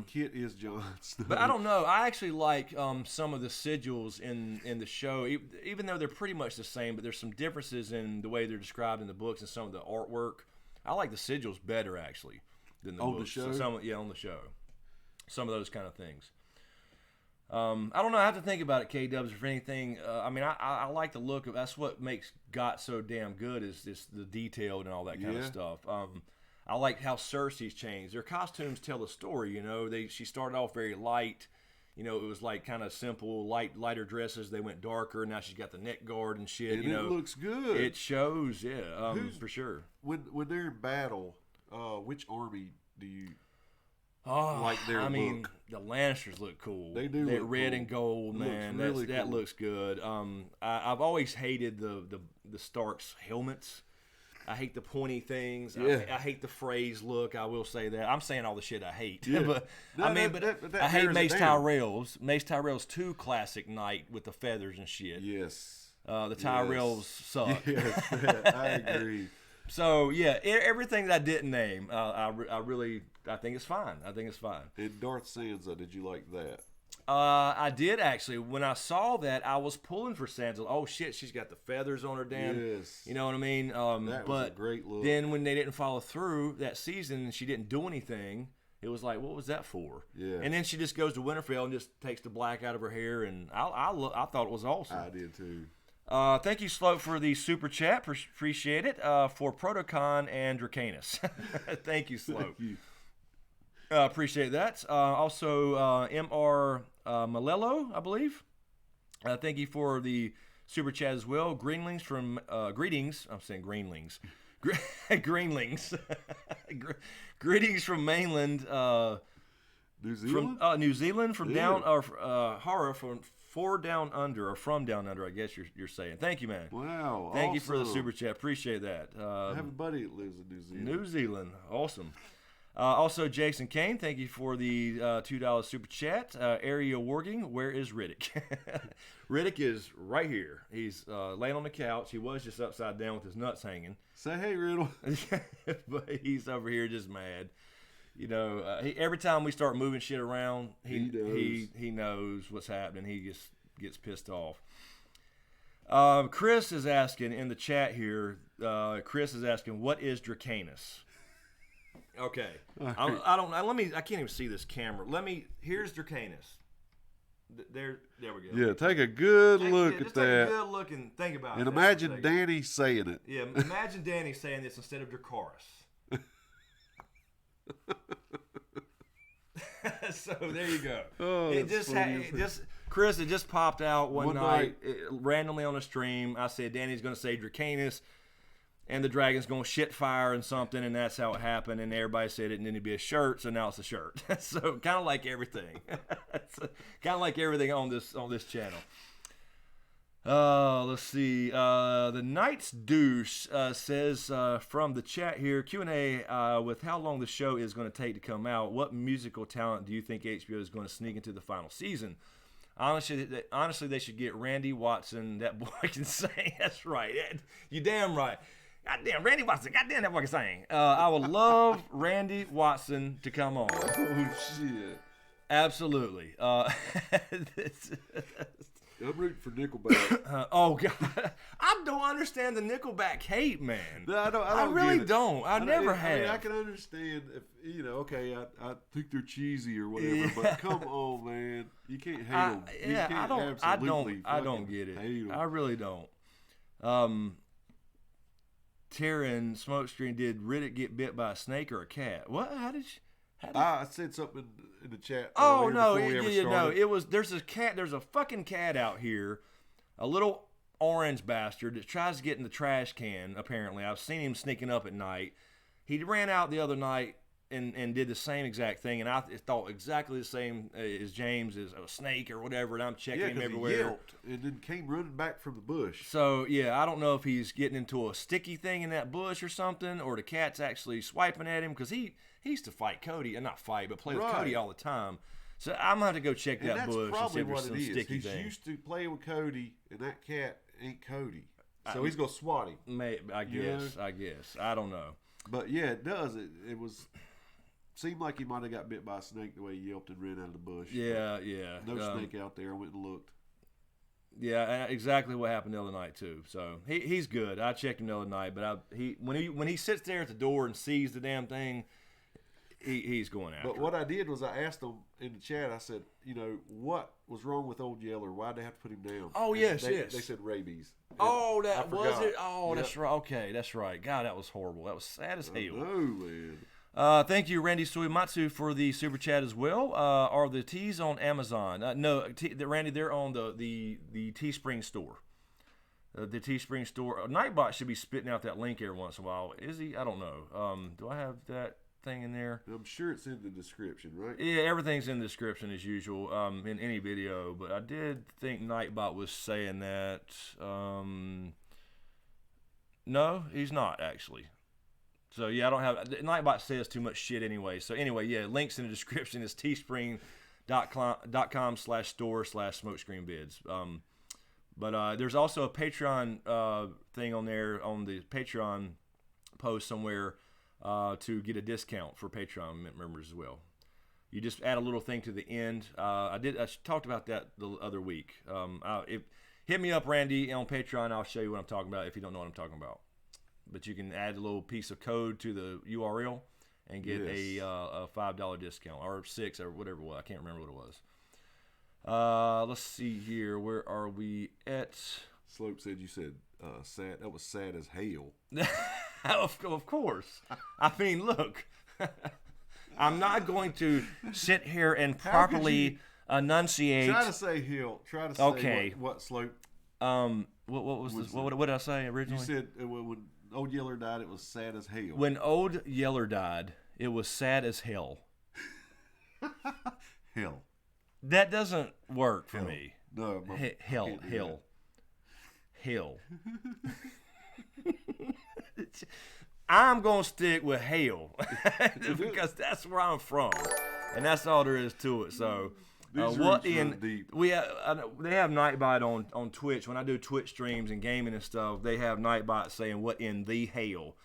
Kit is Jon Snow. But I don't know. I actually like some of the sigils in the show, even though they're pretty much the same. But there's some differences in the way they're described in the books and some of the artwork. I like the sigils better actually than the books. The show. So on the show. Some of those kind of things. I don't know. I have to think about it, K-Dubs, or anything. I mean, I like the look of. That's what makes GOT so damn good is the detailed and all that kind of stuff. I like how Cersei's changed. Their costumes tell the story. You know, she started off very light. You know, it was like kind of simple, lighter dresses. They went darker. Now she's got the neck guard and shit. And it looks good. It shows, yeah, for sure. When they're in battle, which army do you? Like their I mean, the Lannisters look cool. They do. They're look red cool. and gold, man. That looks good. I've always hated the Starks helmets. I hate the pointy things. Yeah. I hate the phrase look. I will say that. I'm saying all the shit I hate. Yeah. but No, I mean, that I hate bears it Mace down. Tyrell's. Mace Tyrell's too classic knight with the feathers and shit. Yes. The Tyrells suck. Yes, I agree. So yeah, everything that I didn't name, I think it's fine. And Darth Sansa, did you like that? I did actually. When I saw that, I was pulling for Sansa. Oh shit, she's got the feathers on her damn. Yes. You know what I mean? That was a great look. Then when they didn't follow through that season and she didn't do anything, it was like, what was that for? Yeah. And then she just goes to Winterfell and just takes the black out of her hair, and I thought it was awesome. I did too. Thank you, Slope, for the super chat. Appreciate it. For Protocon and Dracanus. Thank you, Slope. Thank you. Appreciate that. Also, Mr. Malello, I believe. Thank you for the super chat as well. Greenlings from greetings. I'm saying greenlings. Greenlings. Greetings from mainland. New Zealand. From New Zealand. From Yeah. down horror from. Down under, or from down under, I guess you're saying. Thank you, man. Wow. Thank you for the super chat. Appreciate that. I have a buddy that lives in New Zealand. New Zealand. Awesome. Also, Jason Kane, thank you for the $2 super chat. Area Warging, where is Riddick? Riddick is right here. He's laying on the couch. He was just upside down with his nuts hanging. Say hey, Riddle. But he's over here just mad. You know, every time we start moving shit around, he knows what's happening. He just gets pissed off. Chris is asking in the chat here. Chris is asking, what is Dracanus? Okay, I don't. I can't even see this camera. Here's Dracanus. There we go. Yeah, take a good look at Take that. a good look and think about it. And imagine Danny saying it. Yeah, imagine Danny saying this instead of Dracarys. So there you go. Oh, it Chris, it just popped out one night randomly on a stream. I said Danny's going to say Dracanus, and the dragon's going to shit fire and something, and that's how it happened. And everybody said it, and then it'd be a shirt. So now it's a shirt. So kind of like everything. Kind of like everything on this channel. Let's see. The Knight's Douche says from the chat here, Q&A, with how long the show is going to take to come out, what musical talent do you think HBO is going to sneak into the final season? Honestly, they should get Randy Watson. That boy can sing. That's right. You damn right. Goddamn, Randy Watson. Goddamn, that boy can sing. I would love Randy Watson to come on. Oh, shit. Absolutely. I'm rooting for Nickelback. Oh God, I don't understand the Nickelback hate, man. No, I don't. I really don't. I never have. I mean, I can understand if okay, I think they're cheesy or whatever, but come on, man, you can't hate them. Yeah, I don't get it. Hate 'em. I really don't. Taryn Smokescreen, did Riddick get bit by a snake or a cat? What? How did I said something in the chat. Oh no, before we ever started. no, it was there's a fucking cat out here, a little orange bastard that tries to get in the trash can. Apparently, I've seen him sneaking up at night. He ran out the other night and did the same exact thing, and I thought exactly the same as James, as a snake or whatever, and I'm checking him everywhere. He yelped and then came running back from the bush. So, yeah, I don't know if he's getting into a sticky thing in that bush or something, or the cat's actually swiping at him, because he used to fight Cody, not fight, but play with Cody all the time. So I'm going to have to go check that bush and see if there's some sticky thing. He's used to playing with Cody, and that cat ain't Cody. So he's going to swat him. I guess. I don't know. But, yeah, it does. It seemed like he might have got bit by a snake the way he yelped and ran out of the bush. Yeah. No snake out there. I went and looked. Yeah, exactly what happened the other night too. So he's good. I checked him the other night, but when he sits there at the door and sees the damn thing, he's going after. But what I did was I asked them in the chat. I said, what was wrong with Old Yeller? Why'd they have to put him down? Oh, yes. They said rabies. Oh, that was it. Oh, yep. That's right. Okay, that's right. God, that was horrible. That was sad as hell. No, man. Thank you, Randy Suimatsu, for the super chat as well. Are the teas on Amazon? No, Randy, they're on the Teespring store. The Teespring store. Nightbot should be spitting out that link every once in a while. Is he? I don't know. Do I have that thing in there? I'm sure it's in the description, right? Yeah, everything's in the description as usual in any video. But I did think Nightbot was saying that. No, he's not actually. So, yeah, I don't have – Nightbot says too much shit anyway. So, anyway, yeah, links in the description is teespring.com/store/smokescreenbids. But there's also a Patreon thing on there on the Patreon post somewhere to get a discount for Patreon members as well. You just add a little thing to the end. I talked about that the other week. Hit me up, Randy, on Patreon. I'll show you what I'm talking about if you don't know what I'm talking about. But you can add a little piece of code to the URL and get a $5 discount, or $6 or whatever it was. I can't remember what it was. Let's see here. Where are we at? Slope said you said sad. That was sad as hell. Of course. I mean, look. I'm not going to sit here and properly enunciate. Try to say hell. Try to say what Slope. What was this? What did I say originally? You said when Old Yeller died, it was sad as hell. When Old Yeller died, it was sad as hell. Hell. That doesn't work for me. No. Hell. I'm going to stick with hell because that's where I'm from. And that's all there is to it. So, they have Nightbot on Twitch. When I do Twitch streams and gaming and stuff, they have Nightbot saying "What in the hell?"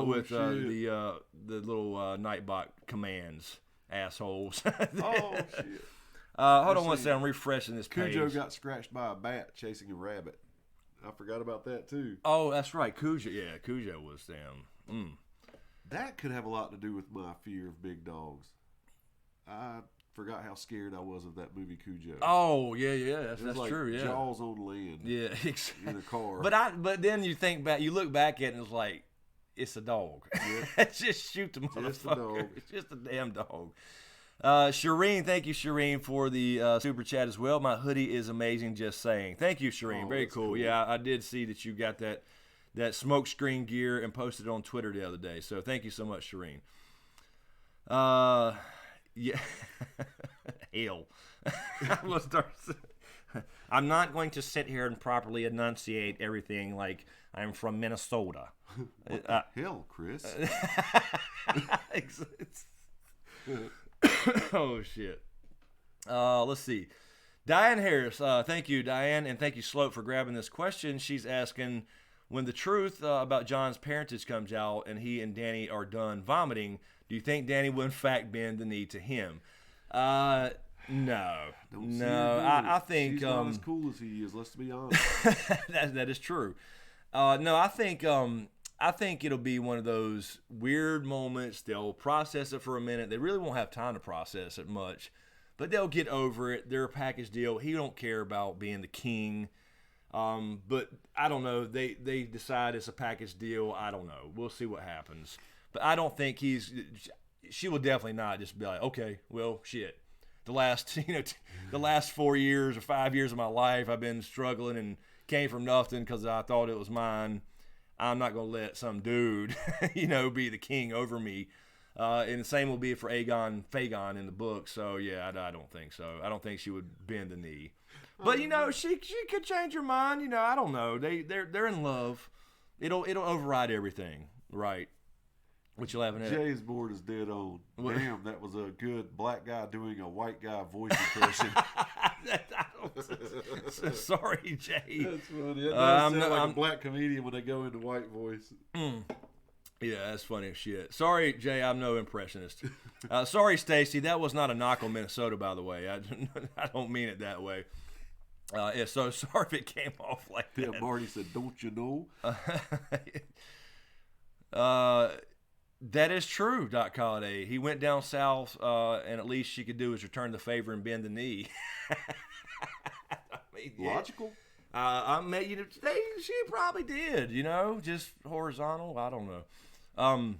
with the little Nightbot commands, assholes. Oh shit! Hold on one second. I'm refreshing this page. Cujo got scratched by a bat chasing a rabbit. I forgot about that too. Oh, that's right. Cujo. Yeah, Cujo was damn. That could have a lot to do with my fear of big dogs. I forgot how scared I was of that movie Cujo. Oh yeah, that's like true. Yeah, Jaws on land. Yeah, in a car. But then you think back, you look back at it and it's like it's a dog. Yeah. Just shoot the motherfucker. Just a dog. It's just a damn dog. Shireen, thank you, Shireen, for the super chat as well. My hoodie is amazing. Just saying. Thank you, Shireen. Very cool. Yeah, I did see that you got that smoke screen gear and posted it on Twitter the other day. So thank you so much, Shireen. Yeah. Hell. I'm not going to sit here and properly enunciate everything like I'm from Minnesota. What the hell, Chris? Oh, shit. Let's see. Diane Harris. Thank you, Diane, and thank you, Slope, for grabbing this question. She's asking, when the truth about John's parentage comes out and he and Danny are done vomiting, do you think Danny will in fact bend the knee to him? No. I think she's not as cool as he is. Let's be honest. that is true. No, I think it'll be one of those weird moments. They'll process it for a minute. They really won't have time to process it much, but they'll get over it. They're a package deal. He don't care about being the king. But I don't know. They decide it's a package deal. I don't know. We'll see what happens. But I don't think she will definitely not just be like, okay, well, shit. The last 4 years or 5 years of my life, I've been struggling and came from nothing because I thought it was mine. I'm not going to let some dude, be the king over me. And the same will be for Fagon in the book. So, yeah, I don't think so. I don't think she would bend the knee. But, she could change her mind. I don't know. They're in love. It'll override everything, right? What you laughing at? Jay's board is dead on. Damn, that was a good black guy doing a white guy voice impression. Sorry, Jay. That's funny. It does sound like a black comedian when they go into white voice. Yeah, that's funny as shit. Sorry, Jay, I'm no impressionist. Sorry, Stacy, that was not a knock on Minnesota, by the way. I don't mean it that way. Yeah, so sorry if it came off like that. Yeah, Marty said, "Don't you know?" That is true, Doc Holliday. He went down south, and at least she could do is return the favor and bend the knee. Logical. She probably did. Just horizontal. I don't know.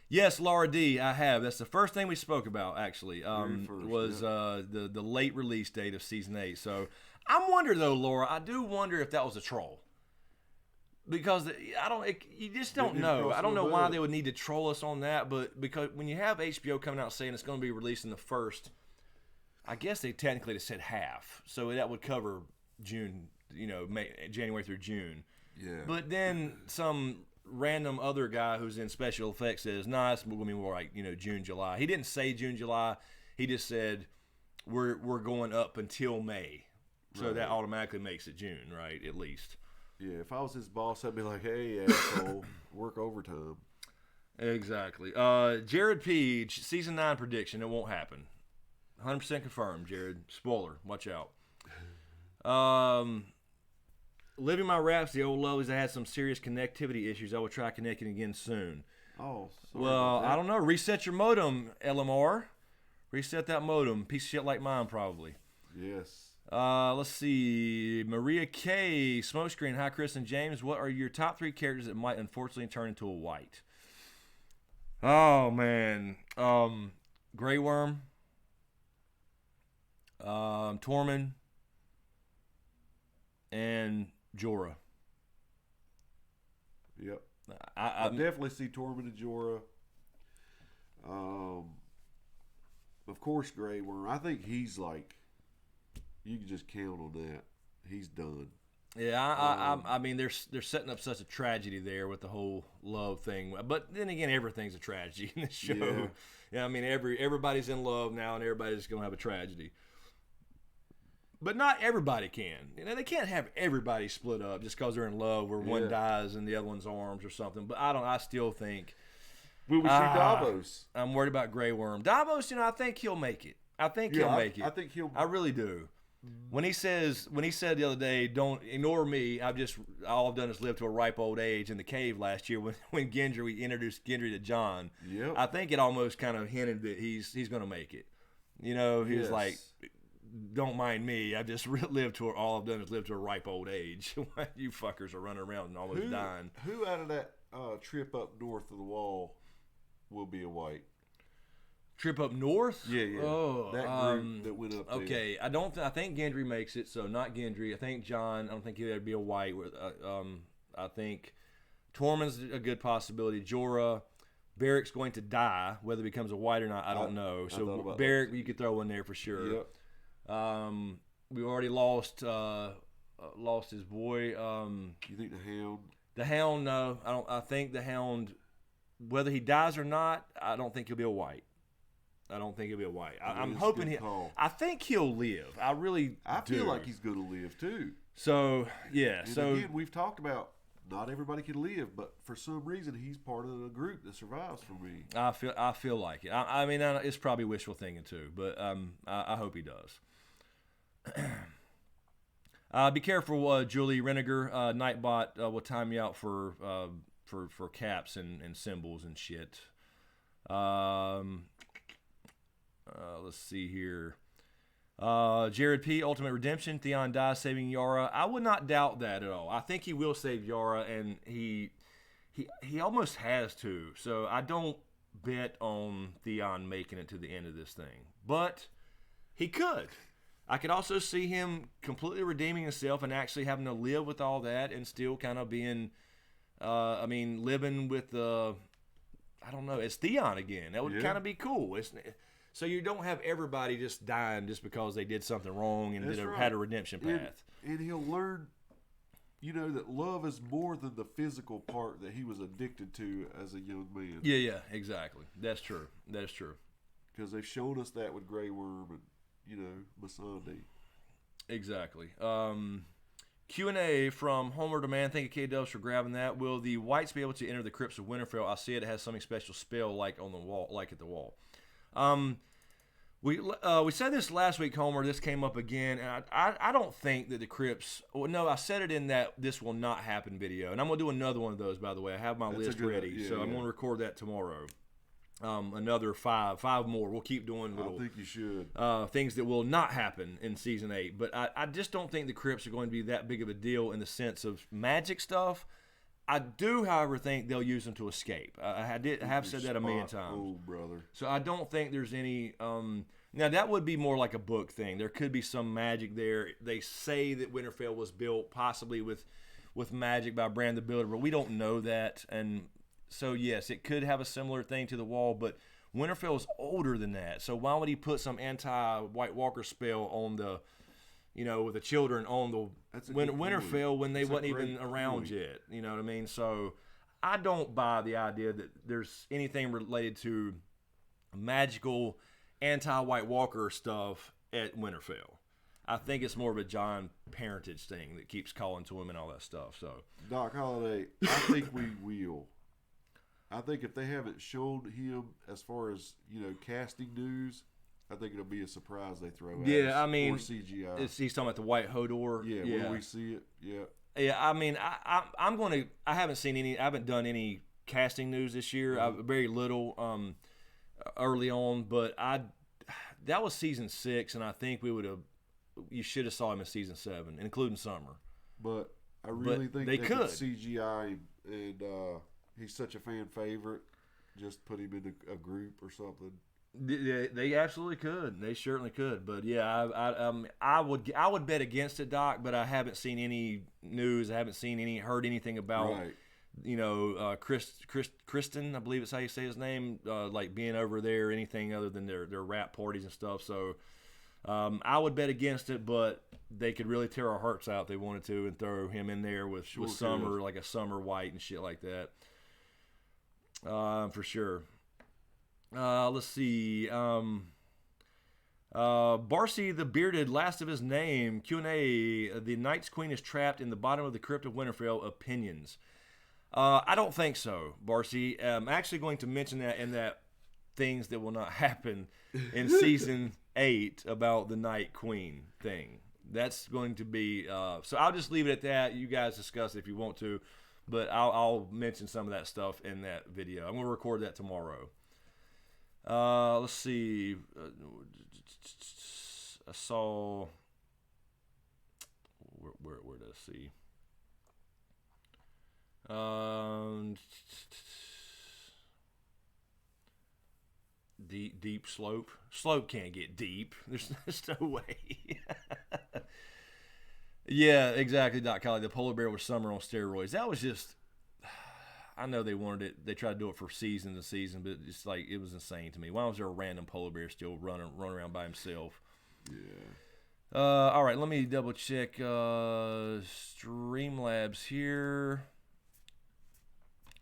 Yes, Laura D. I have. That's the first thing we spoke about. Actually, the late release date of season 8. So I'm wondering though, Laura. I do wonder if that was a troll. Because you just don't know. I don't know why they would need to troll us on that, but because when you have HBO coming out saying it's going to be released in the first, I guess they technically said half, so that would cover June, January through June. Yeah. But then some random other guy who's in special effects says, "Nah, it's going to be more like June, July." He didn't say June, July. He just said we're going up until May, so that automatically makes it June, right? At least. Yeah, if I was his boss, I'd be like, "Hey, asshole, work overtime." Exactly. Jared Peach, season 9 prediction. It won't happen. 100% confirmed, Jared. Spoiler. Watch out. Living My Raps, the old lovies. I had some serious connectivity issues. I will try connecting again soon. Oh, well, I don't know. Reset your modem, LMR. Reset that modem. Piece of shit like mine, probably. Yes. Let's see. Maria K. Smokescreen. Hi, Chris and James. What are your top 3 characters that might unfortunately turn into a white? Oh, man. Grey Worm. Tormund. And Jorah. Yep. I definitely see Tormund and Jorah. Of course, Grey Worm. I think he's like, you can just count on that. He's done. Yeah, I mean, they're setting up such a tragedy there with the whole love thing. But then again, everything's a tragedy in this show. Yeah, I mean, everybody's in love now, and everybody's going to have a tragedy. But not everybody can. They can't have everybody split up just because they're in love, where one dies in the other one's arms or something. But I still think. Will we see Davos? I'm worried about Grey Worm. Davos, I think he'll make it. I think he'll make it. I think he'll. I really do. When he said the other day, "Don't ignore me," all I've done is live to a ripe old age in the cave last year when we introduced Gendry to Jon. Yep. I think it almost kind of hinted that he's going to make it. He was like, "Don't mind me. I just all I've done is live to a ripe old age." You fuckers are running around and almost dying. Who out of that trip up north of the wall will be a white? Trip up north? Yeah. Oh, that group that went up. Okay, there. I think Gendry makes it, so not Gendry. I think Jon. I don't think he'd be a white. I think Tormund's a good possibility. Jorah, Beric's going to die. Whether he becomes a white or not, I don't know. So Beric, you could throw in there for sure. Yep. We already lost his boy. You think the Hound? The Hound? No, I don't. I think the Hound, whether he dies or not, I don't think he'll be a white. I'm hoping I think he'll live. I feel like he's going to live too. So yeah. And again, we've talked about not everybody can live, but for some reason he's part of the group that survives for me. I feel like it. I mean, it's probably wishful thinking too, but I hope he does. Be careful, Julie Reniger. Nightbot will time you out for caps and symbols and shit. Let's see here. Jared P. Ultimate Redemption. Theon dies saving Yara. I would not doubt that at all. I think he will save Yara, and he almost has to. So I don't bet on Theon making it to the end of this thing, but he could. I could also see him completely redeeming himself and actually having to live with all that and still kind of being, living with I don't know, it's Theon again. That would kind of be cool. So you don't have everybody just dying just because they did something wrong and had a redemption path. And he'll learn, that love is more than the physical part that he was addicted to as a young man. Yeah, exactly. That's true. Because they've shown us that with Grey Worm and, Missandei. Exactly. Q&A from Homer Demand. Thank you, K-Dubs, for grabbing that. Will the Whites be able to enter the crypts of Winterfell? I see it has something special spell like on the wall, like at the wall. We said this last week, Homer. This came up again, and I don't think that the crypts. Well, no, I said it in that this will not happen video, and I'm gonna do another one of those. By the way, I have my list ready, so I'm gonna record that tomorrow. Another five more. We'll keep doing little. I think you should. Things that will not happen in season 8, but I just don't think the crypts are going to be that big of a deal in the sense of magic stuff. I do, however, think they'll use them to escape. I have said that a million times. Oh, brother. So I don't think there's any. Now that would be more like a book thing. There could be some magic there. They say that Winterfell was built possibly with magic by Bran the Builder, but we don't know that. And so yes, it could have a similar thing to the wall, but Winterfell is older than that. So why would he put some anti-White Walker spell on the, with the children on the Winterfell when they wasn't even around yet? You know what I mean? So I don't buy the idea that there's anything related to magical anti-White Walker stuff at Winterfell. I think it's more of a John parentage thing that keeps calling to him and all that stuff. So Doc Holliday, I think we will. I think if they haven't shown him as far as, casting news, I think it'll be a surprise they throw at us. Yeah, I mean, or CGI. He's talking about the White Hodor. Yeah, when we see it, yeah. Yeah, I mean, I'm going to, I haven't done any casting news this year. Very little early on, but that was season 6, and I think you should have saw him in season 7, including Summer. But I really think they could CGI and he's such a fan favorite. Just put him in a group or something. They absolutely could. They certainly could. But yeah, I would bet against it, Doc. But I haven't seen any news. I haven't heard anything about Kristen. I believe it's how you say his name. Like being over there, anything other than their rap parties and stuff. So I would bet against it. But they could really tear our hearts out if they wanted to and throw him in there with Summer, like a Summer White and shit like that. For sure. Let's see. Barcy the Bearded, last of his name. Q&A. The Night's Queen is trapped in the bottom of the crypt of Winterfell. Opinions. I don't think so, Barcy. I'm actually going to mention that in that things that will not happen in season 8 about the Night Queen thing. That's going to be. So I'll just leave it at that. You guys discuss it if you want to. But I'll mention some of that stuff in that video. I'm going to record that tomorrow. Let's see. I saw. Where did I see? Deep slope. Slope can't get deep. There's no way. Yeah, exactly, Doc Colley. The polar bear was Summer on steroids. That was just. I know they wanted it. They tried to do it for seasons and seasons, but it's like it was insane to me. Why was there a random polar bear still running around by himself? Yeah. All right, let me double check Streamlabs here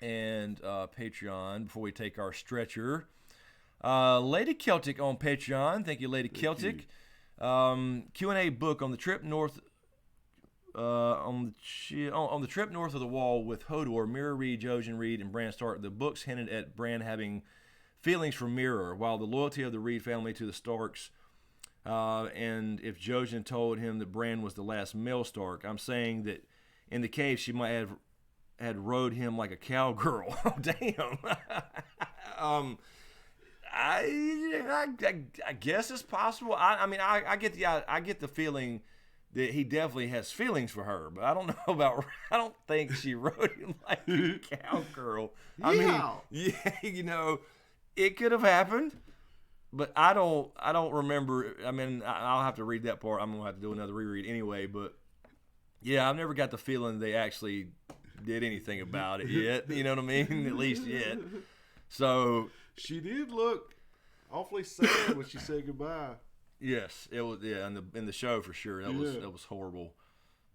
and Patreon before we take our stretcher. Lady Celtic on Patreon. Thank you, Lady Celtic. Q&A book on the trip north. On the trip north of the wall with Hodor, Mira Reed, Jojen Reed, and Bran Stark, the books hinted at Bran having feelings for Mira, while the loyalty of the Reed family to the Starks, and if Jojen told him that Bran was the last male Stark, I'm saying that in the cave she might have had rode him like a cowgirl. Oh, damn. I guess it's possible. I get the feeling that he definitely has feelings for her, but I don't know I don't think she rode him like a cowgirl. I mean, yeah, it could have happened. but I don't remember. I mean, I'll have to read that part. I'm gonna have to do another reread anyway. But yeah, I've never got the feeling they actually did anything about it yet. You know what I mean? At least yet. So she did look awfully sad when she said goodbye. Yes, it was. Yeah, in the show for sure. That was horrible.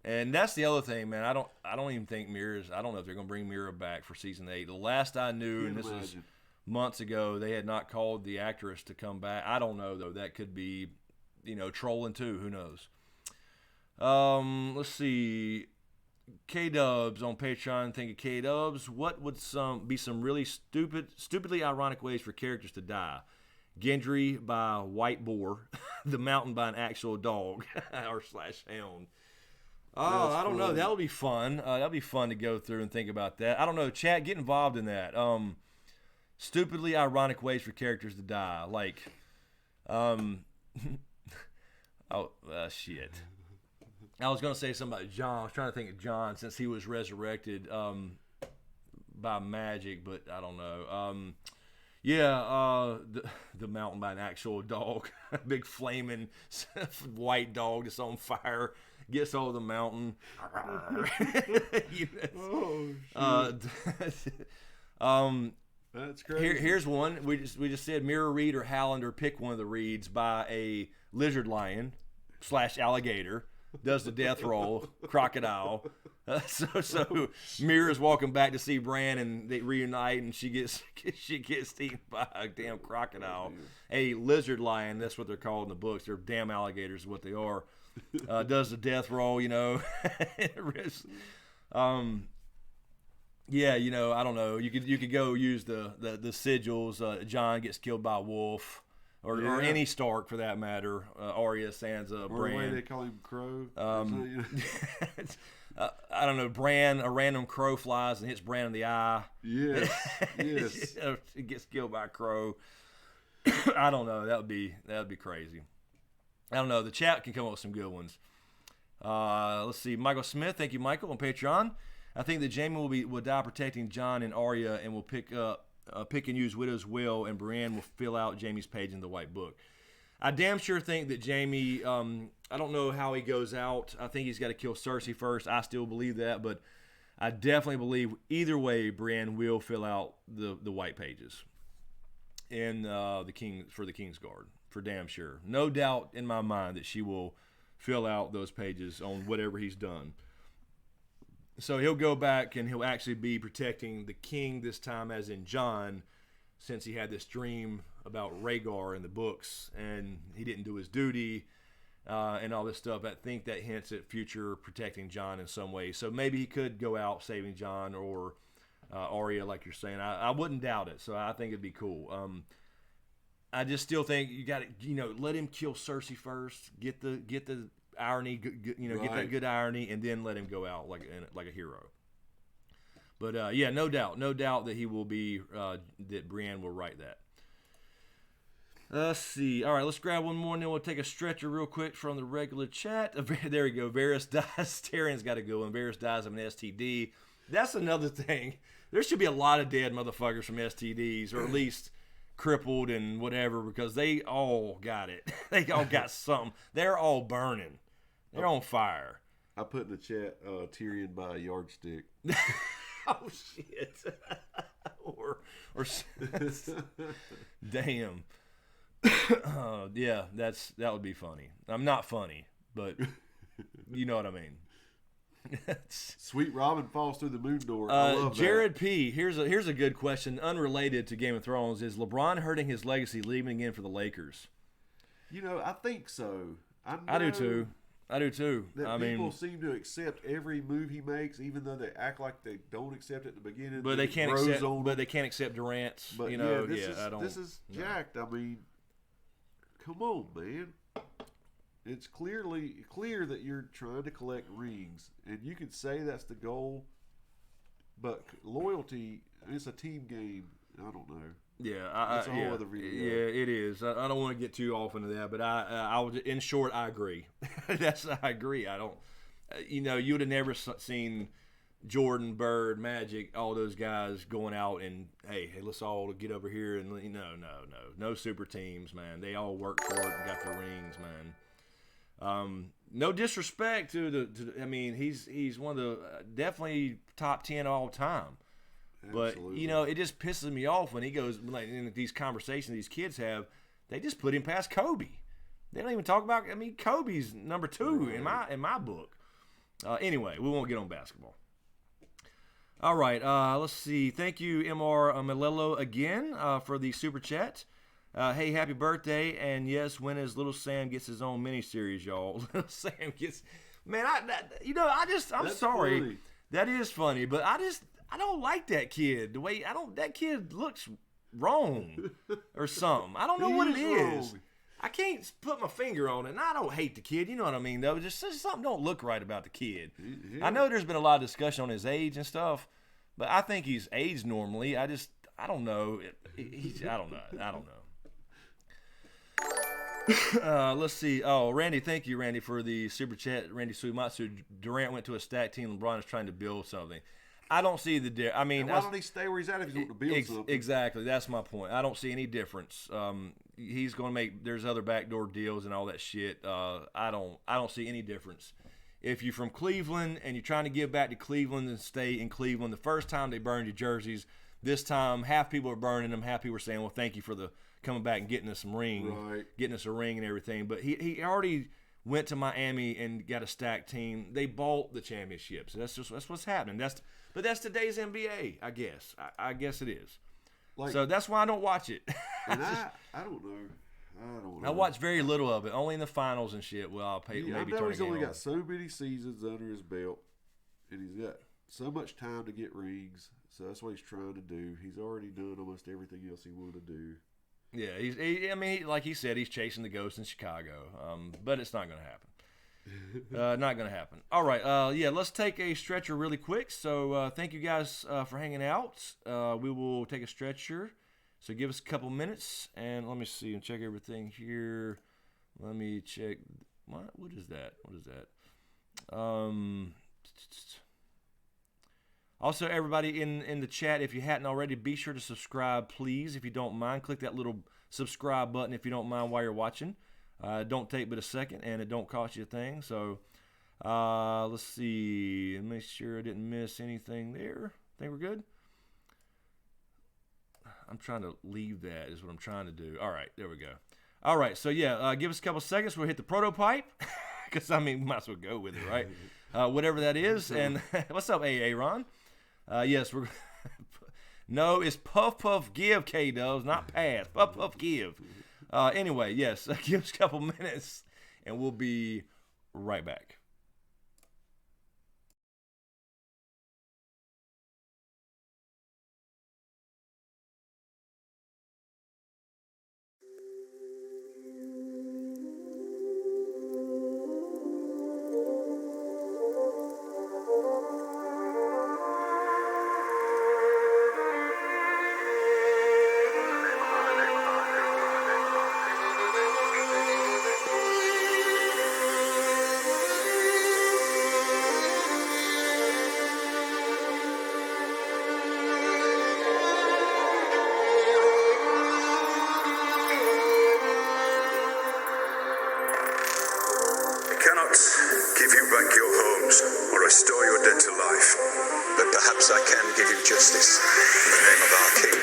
And that's the other thing, man. I don't even think Mira's. I don't know if they're gonna bring Mira back for season 8. The last I knew, and this was months ago, they had not called the actress to come back. I don't know though. That could be, trolling too. Who knows? Let's see. K-Dubs on Patreon. Thank you, K-Dubs. What would be some really stupidly ironic ways for characters to die? Gendry by a white boar, the mountain by an actual dog or /hound. Oh, I don't know. That would be fun. That'd be fun to go through and think about that. I don't know. Chat, get involved in that. Stupidly ironic ways for characters to die. Like, shit. I was going to say something about John. I was trying to think of John since he was resurrected by magic, but I don't know. The mountain by an actual dog. A big flaming white dog that's on fire. Gets over the mountain. That's crazy. Here's one. We just said Mira Reed or Highlander. Pick one of the Reeds by a lizard lion / alligator. Does the death roll. Crocodile. So Mira's walking back to see Bran and they reunite and she gets eaten by a damn crocodile. A lizard lion. That's what they're called in the books. They're damn alligators is what they are. Does the death roll, I don't know. You could go use the sigils. Jon gets killed by a wolf, or any Stark for that matter. Arya, Sansa, Bran. Or the way they call him Crow. I don't know. Bran, a random crow flies and hits Bran in the eye. Yes. He gets killed by a crow. I don't know. That would be crazy. I don't know. The chat can come up with some good ones. Let's see. Michael Smith. Thank you, Michael, on Patreon. I think that Jaime will die protecting Jon and Arya and will pick and use Widow's Will, and Brienne will fill out Jaime's page in the White Book. I damn sure think that Jaime, I don't know how he goes out. I think he's got to kill Cersei first. I still believe that, but I definitely believe either way Brienne will fill out the White Pages in the King's Guard. For damn sure. No doubt in my mind that she will fill out those pages on whatever he's done. So he'll go back and he'll actually be protecting the king this time, as in Jon, since he had this dream about Rhaegar in the books and he didn't do his duty and all this stuff. I think that hints at future protecting Jon in some way. So maybe he could go out saving Jon or Arya, like you're saying. I wouldn't doubt it. So I think it'd be cool. I just still think you got to, let him kill Cersei first, get the irony, get that good irony, and then let him go out like a hero. But no doubt that he will be that Brienne will write that. Let's see. All right, let's grab one more, and then we'll take a stretcher real quick from the regular chat. There we go. Varys dies. Tyrion's got to go, and Varys dies of an STD. That's another thing. There should be a lot of dead motherfuckers from STDs, or at least crippled and whatever, because they all got it. They all got something. They're all burning. They're on fire. I put in the chat Tyrion by a yardstick. Oh shit. or damn. Yeah, that would be funny. I'm not funny, but you know what I mean. Sweet Robin falls through the moon door. I love Jared that. P. Here's a good question, unrelated to Game of Thrones. Is LeBron hurting his legacy leaving again for the Lakers? I think so. I do too. People seem to accept every move he makes, even though they act like they don't accept it at the beginning. But they can't accept Durant's. But this is jacked. I mean, come on, man. It's clear that you're trying to collect rings, and you can say that's the goal, but loyalty, it's a team game. I don't know. Yeah, that's a whole other video. Yeah, it is. I don't want to get too off into that, but I would, in short, I agree. I agree. I don't. You would have never seen Jordan, Bird, Magic, all those guys going out and hey, let's all get over here and no super teams, man. They all worked for it and got their rings, man. No disrespect to I mean, he's one of the definitely top 10 all time. Absolutely. But it just pisses me off when he goes like in these conversations these kids have. They just put him past Kobe. They don't even talk about. I mean, Kobe's number 2 in my book. Anyway, we won't get on basketball. All right, let's see. Thank you, Mr. Malello, again for the super chat. Hey, happy birthday! And yes, when is Little Sam gets his own miniseries, y'all? Little Sam gets, man. I'm That's sorry. funny. That is funny, but I don't like that kid. The way that kid looks wrong or something. I don't know what it is. Wrong. I can't put my finger on it, and I don't hate the kid. You know what I mean, though. Just something don't look right about the kid. Yeah. I know there's been a lot of discussion on his age and stuff, but I think he's aged normally. I don't know. I don't know. Let's see. Oh, Randy, thank you, Randy, for the super chat. Randy Suimatsu. Durant went to a stack team. LeBron is trying to build something. I don't see the difference. I mean, why don't he stay where he's at if he's going to build something? Exactly. That's my point. I don't see any difference. He's going to make. There's other backdoor deals and all that shit. I don't see any difference. If you're from Cleveland and you're trying to give back to Cleveland and stay in Cleveland, the first time they burned your jerseys, this time half people are burning them, half people are saying, "Well, thank you for the coming back and getting us some rings, getting us a ring and everything." But he already went to Miami and got a stacked team. They bought the championships. That's what's happening. But that's today's NBA, I guess. I guess it is. So that's why I don't watch it. And I don't know. I watch very little of it, only in the finals and shit. Well, I'll maybe I know turn he's it on. only got so many seasons under his belt, and he's got so much time to get rings. So that's what he's trying to do. He's already done almost everything else he wanted to do. Yeah, like he said, he's chasing the ghost in Chicago. But it's not going to happen. Not going to happen. All right. Let's take a stretcher really quick. So thank you guys for hanging out. We will take a stretcher. So give us a couple minutes, and let me see and check everything here. Let me check. What is that? Also, everybody in the chat, if you hadn't already, be sure to subscribe, please, if you don't mind. Click that little subscribe button if you don't mind while you're watching. Don't take but a second, and it don't cost you a thing. So let's see. Make sure I didn't miss anything there. Think we're good? I'm trying to leave that is what I'm trying to do. All right, there we go. All right, so give us a couple seconds. We'll hit the prototype because, we might as well go with it, right? Whatever that is. And what's up, AA Ron? Yes, we're no, it's puff puff give, K-Dubs, not pass. Puff puff give. Anyway, yes, give us a couple minutes, and we'll be right back. Restore your dead to life, but perhaps I can give you justice in the name of our king.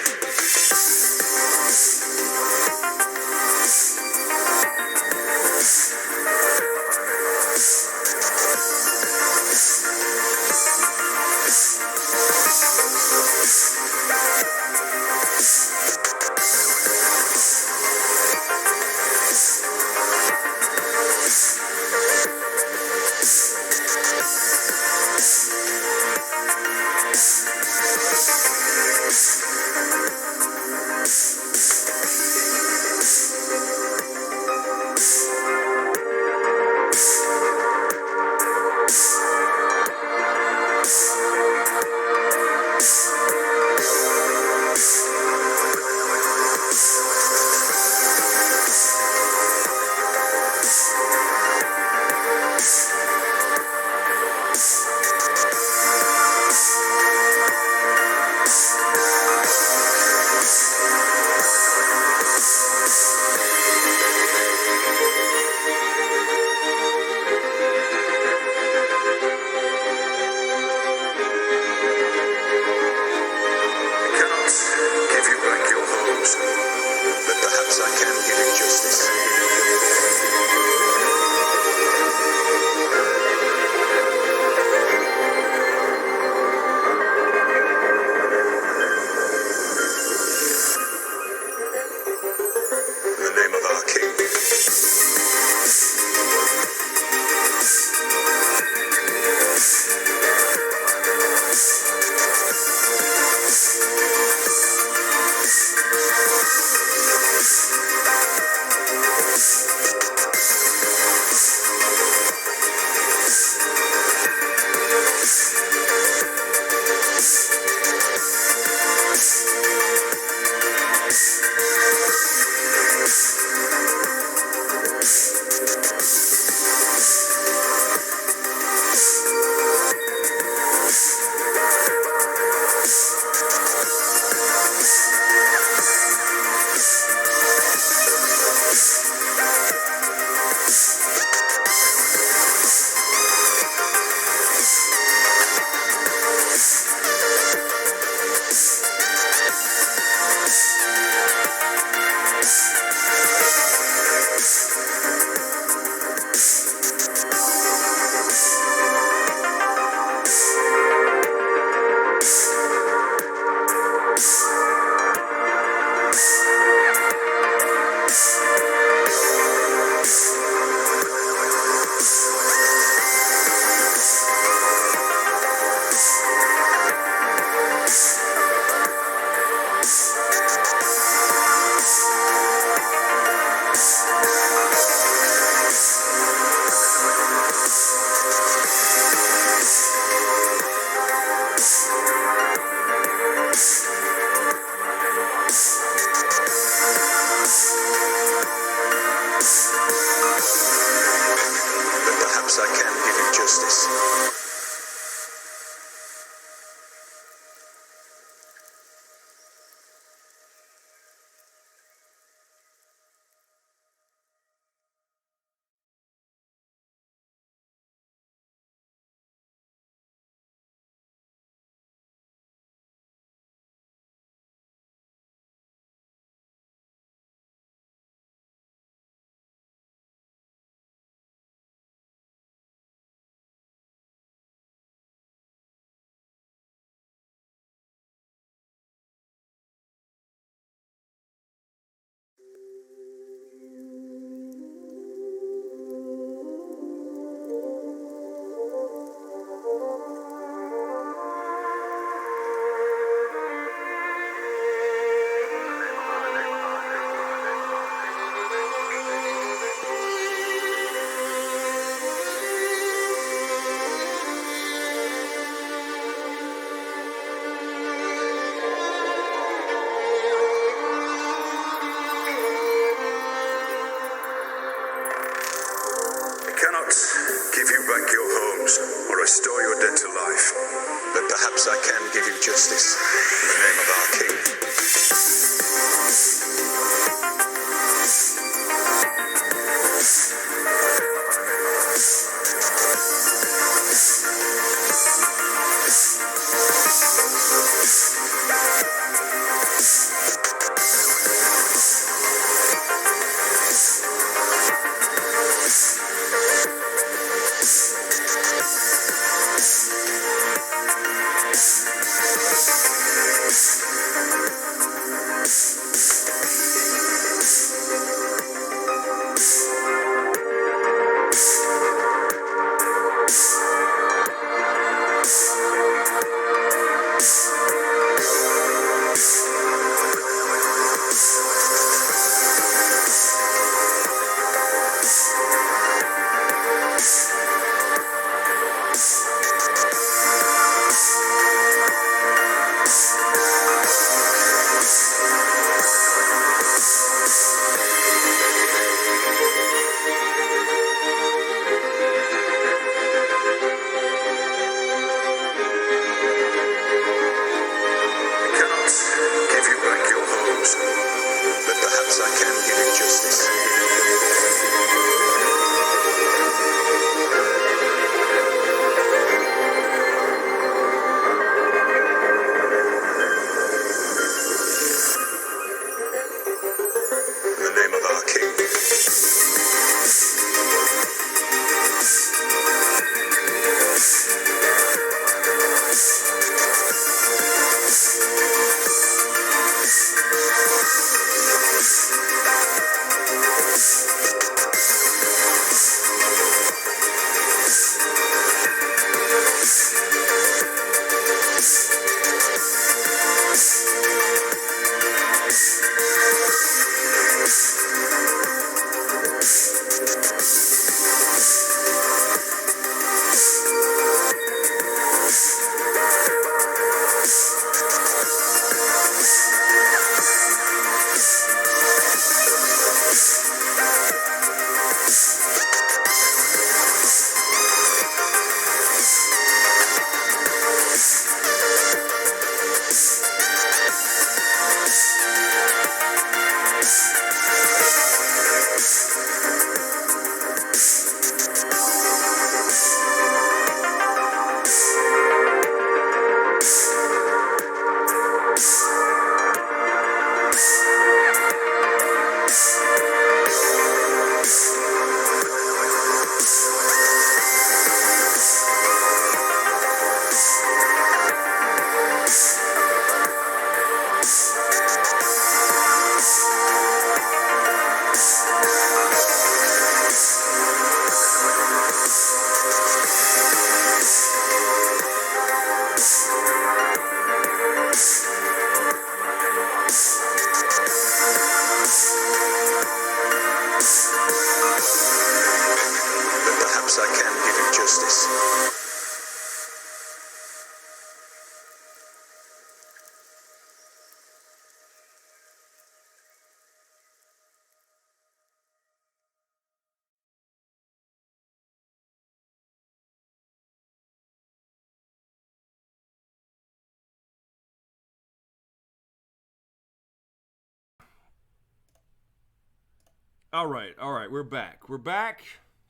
All right. We're back.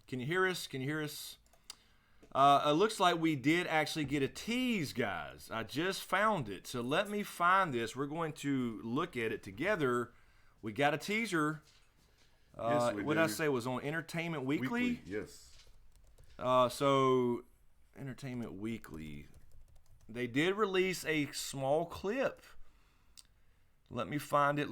Can you hear us? It looks like we did actually get a tease, guys. I just found it. So let me find this. We're going to look at it together. We got a teaser. Yes, we what do. did I say? It was on Entertainment Weekly? Yes. So Entertainment Weekly. They did release a small clip. Let me find it.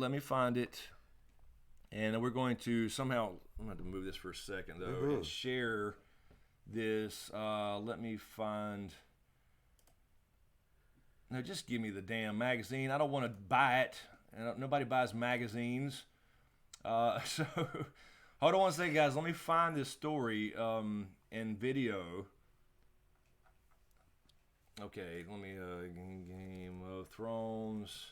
And we're going to somehow, I'm going to have to move this for a second, though, and share this. Let me find. No, just give me the damn magazine. I don't want to buy it. Nobody buys magazines. So, hold on one second, guys. Let me find this story in video. Okay, let me, Game of Thrones.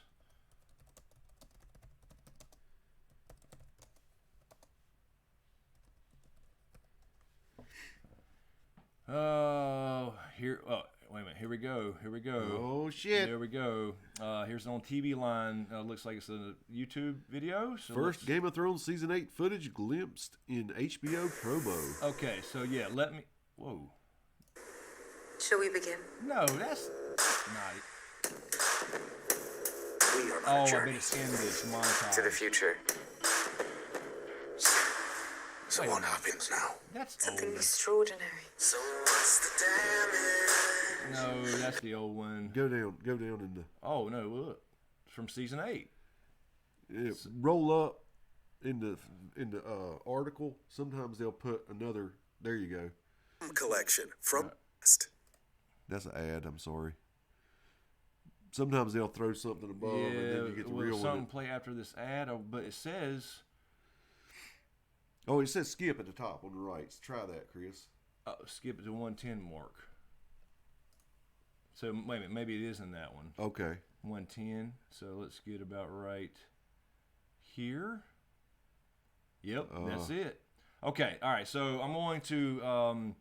Here. Oh, wait a minute. Here we go. Oh shit! There we go. Here's on TV line. Looks like it's a YouTube video. So First Game of Thrones season 8 footage glimpsed in HBO promo. Okay, so yeah, let me. Whoa. Shall we begin? No, that's not. We are on Oh, a I journey bet it's in this montage. to the future. So what happens now? That's Something old. extraordinary. So what's the damage? No, that's the old one. Go down in the. Oh no, look, it's from season 8. Yeah, roll up in the article. Sometimes they'll put another. There you go. Collection from past. That's an ad. I'm sorry. Sometimes they'll throw something above, and then you get the will real something one. play after this ad? Oh, but it says. Oh, it says skip at the top on the right. So try that, Chris. Skip it to 110 mark. So wait a minute, maybe it is in that one. Okay. 110. So let's get about right here. Yep, that's it. Okay, all right. So I'm going to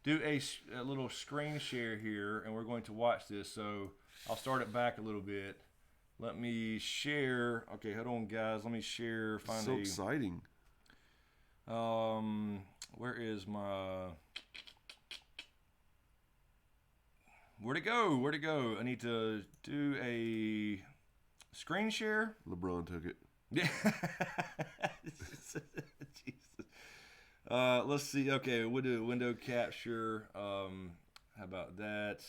do a little screen share here, and we're going to watch this. So I'll start it back a little bit. Let me share. Okay, hold on, guys. Let me share. Find So exciting. where is my? Where'd it go? I need to do a screen share. LeBron took it. Yeah. Jesus. Let's see. Okay, we'll do window capture. How about that?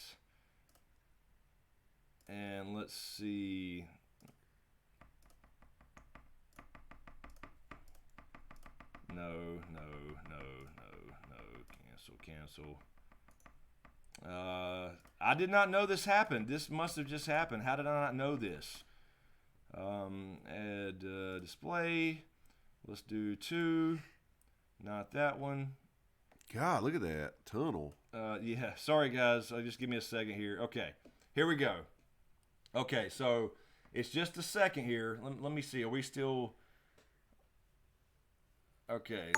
And let's see. No. Cancel. I did not know this happened. This must have just happened. How did I not know this? Add display. Let's do 2. Not that one. God, look at that tunnel. Yeah. Sorry, guys. Just give me a second here. Okay. Here we go. Okay, so it's just a second here. Let me see. Are we still? Okay.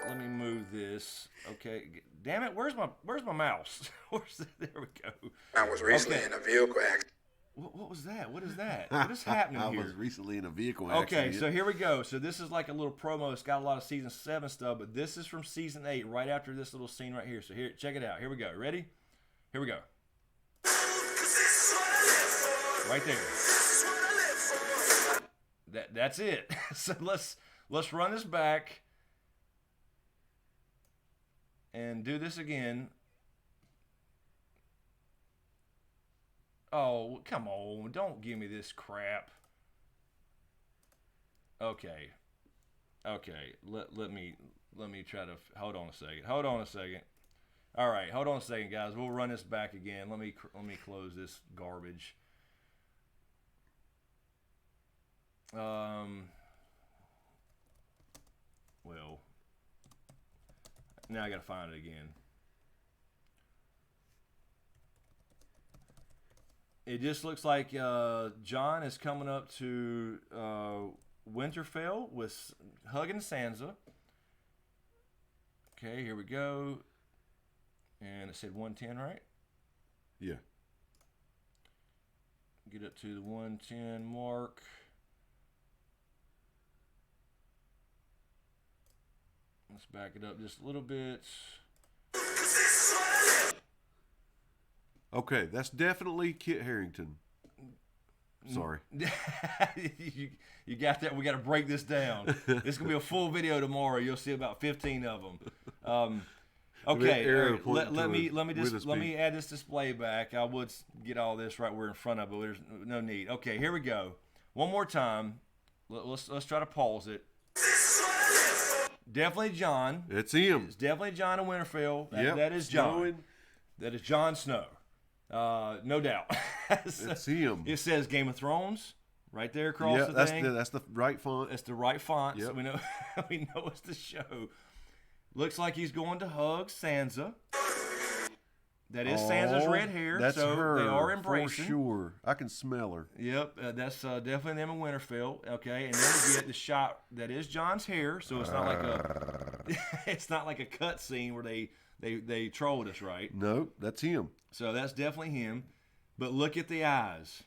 Let me move this. Okay. Damn it. Where's my mouse? There we go. I was recently in a vehicle accident. What was that? What is that? What is happening I here? was recently in a vehicle accident. Okay, so here we go. So this is like a little promo. It's got a lot of season 7 stuff, but this is from season 8, right after this little scene right here. So here, check it out. Here we go. Ready? Here we go. Right there. That's it. So let's run this back and do this again. Oh, come on. Don't give me this crap. Okay. Let me try to hold on a second. All right, hold on a second, guys. We'll run this back again. Let me close this garbage. Well, now I got to find it again. It just looks like John is coming up to Winterfell with hugging Sansa. Okay, here we go. And it said 110, right? Yeah. Get up to the 110 mark. Let's back it up just a little bit. Okay, that's definitely Kit Harington. Sorry. you got that? We got to break this down. It's gonna be a full video tomorrow. You'll see about 15 of them. Okay, Eric, let me add this display back. I would get all this right. We're in front of it. But there's no need. Okay, here we go. One more time. Let's try to pause it. Definitely John. It's him. It's definitely John in Winterfell. Yep. That is John. Snowing. That is Jon Snow. No doubt. It's him. It says Game of Thrones right there across the thing. That's the right font. It's the right font. Yep. So we know we know it's the show. Looks like he's going to hug Sansa. That is Sansa's red hair. That's so her. They are embracing. For sure. I can smell her. Yep, that's definitely them in Winterfell. Okay, and then we get the shot that is Jon's hair. So it's not like it's not like a cut scene where they trolled us, right? No, that's him. So that's definitely him. But look at the eyes.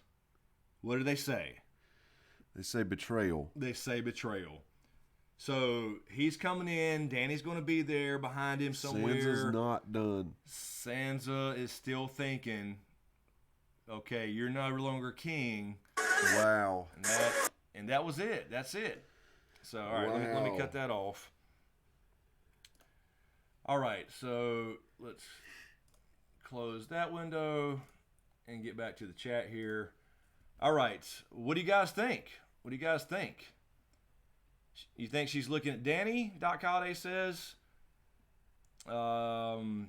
What do they say? They say betrayal. They say betrayal. So he's coming in. Dany's going to be there behind him somewhere. Sansa's not done. Sansa is still thinking, okay, you're no longer king. Wow. And that was it. That's it. So, all right, let me cut that off. All right, so let's close that window and get back to the chat here. All right, what do you guys think? What do you guys think? You think she's looking at Dany? Doc Holliday says. Possible.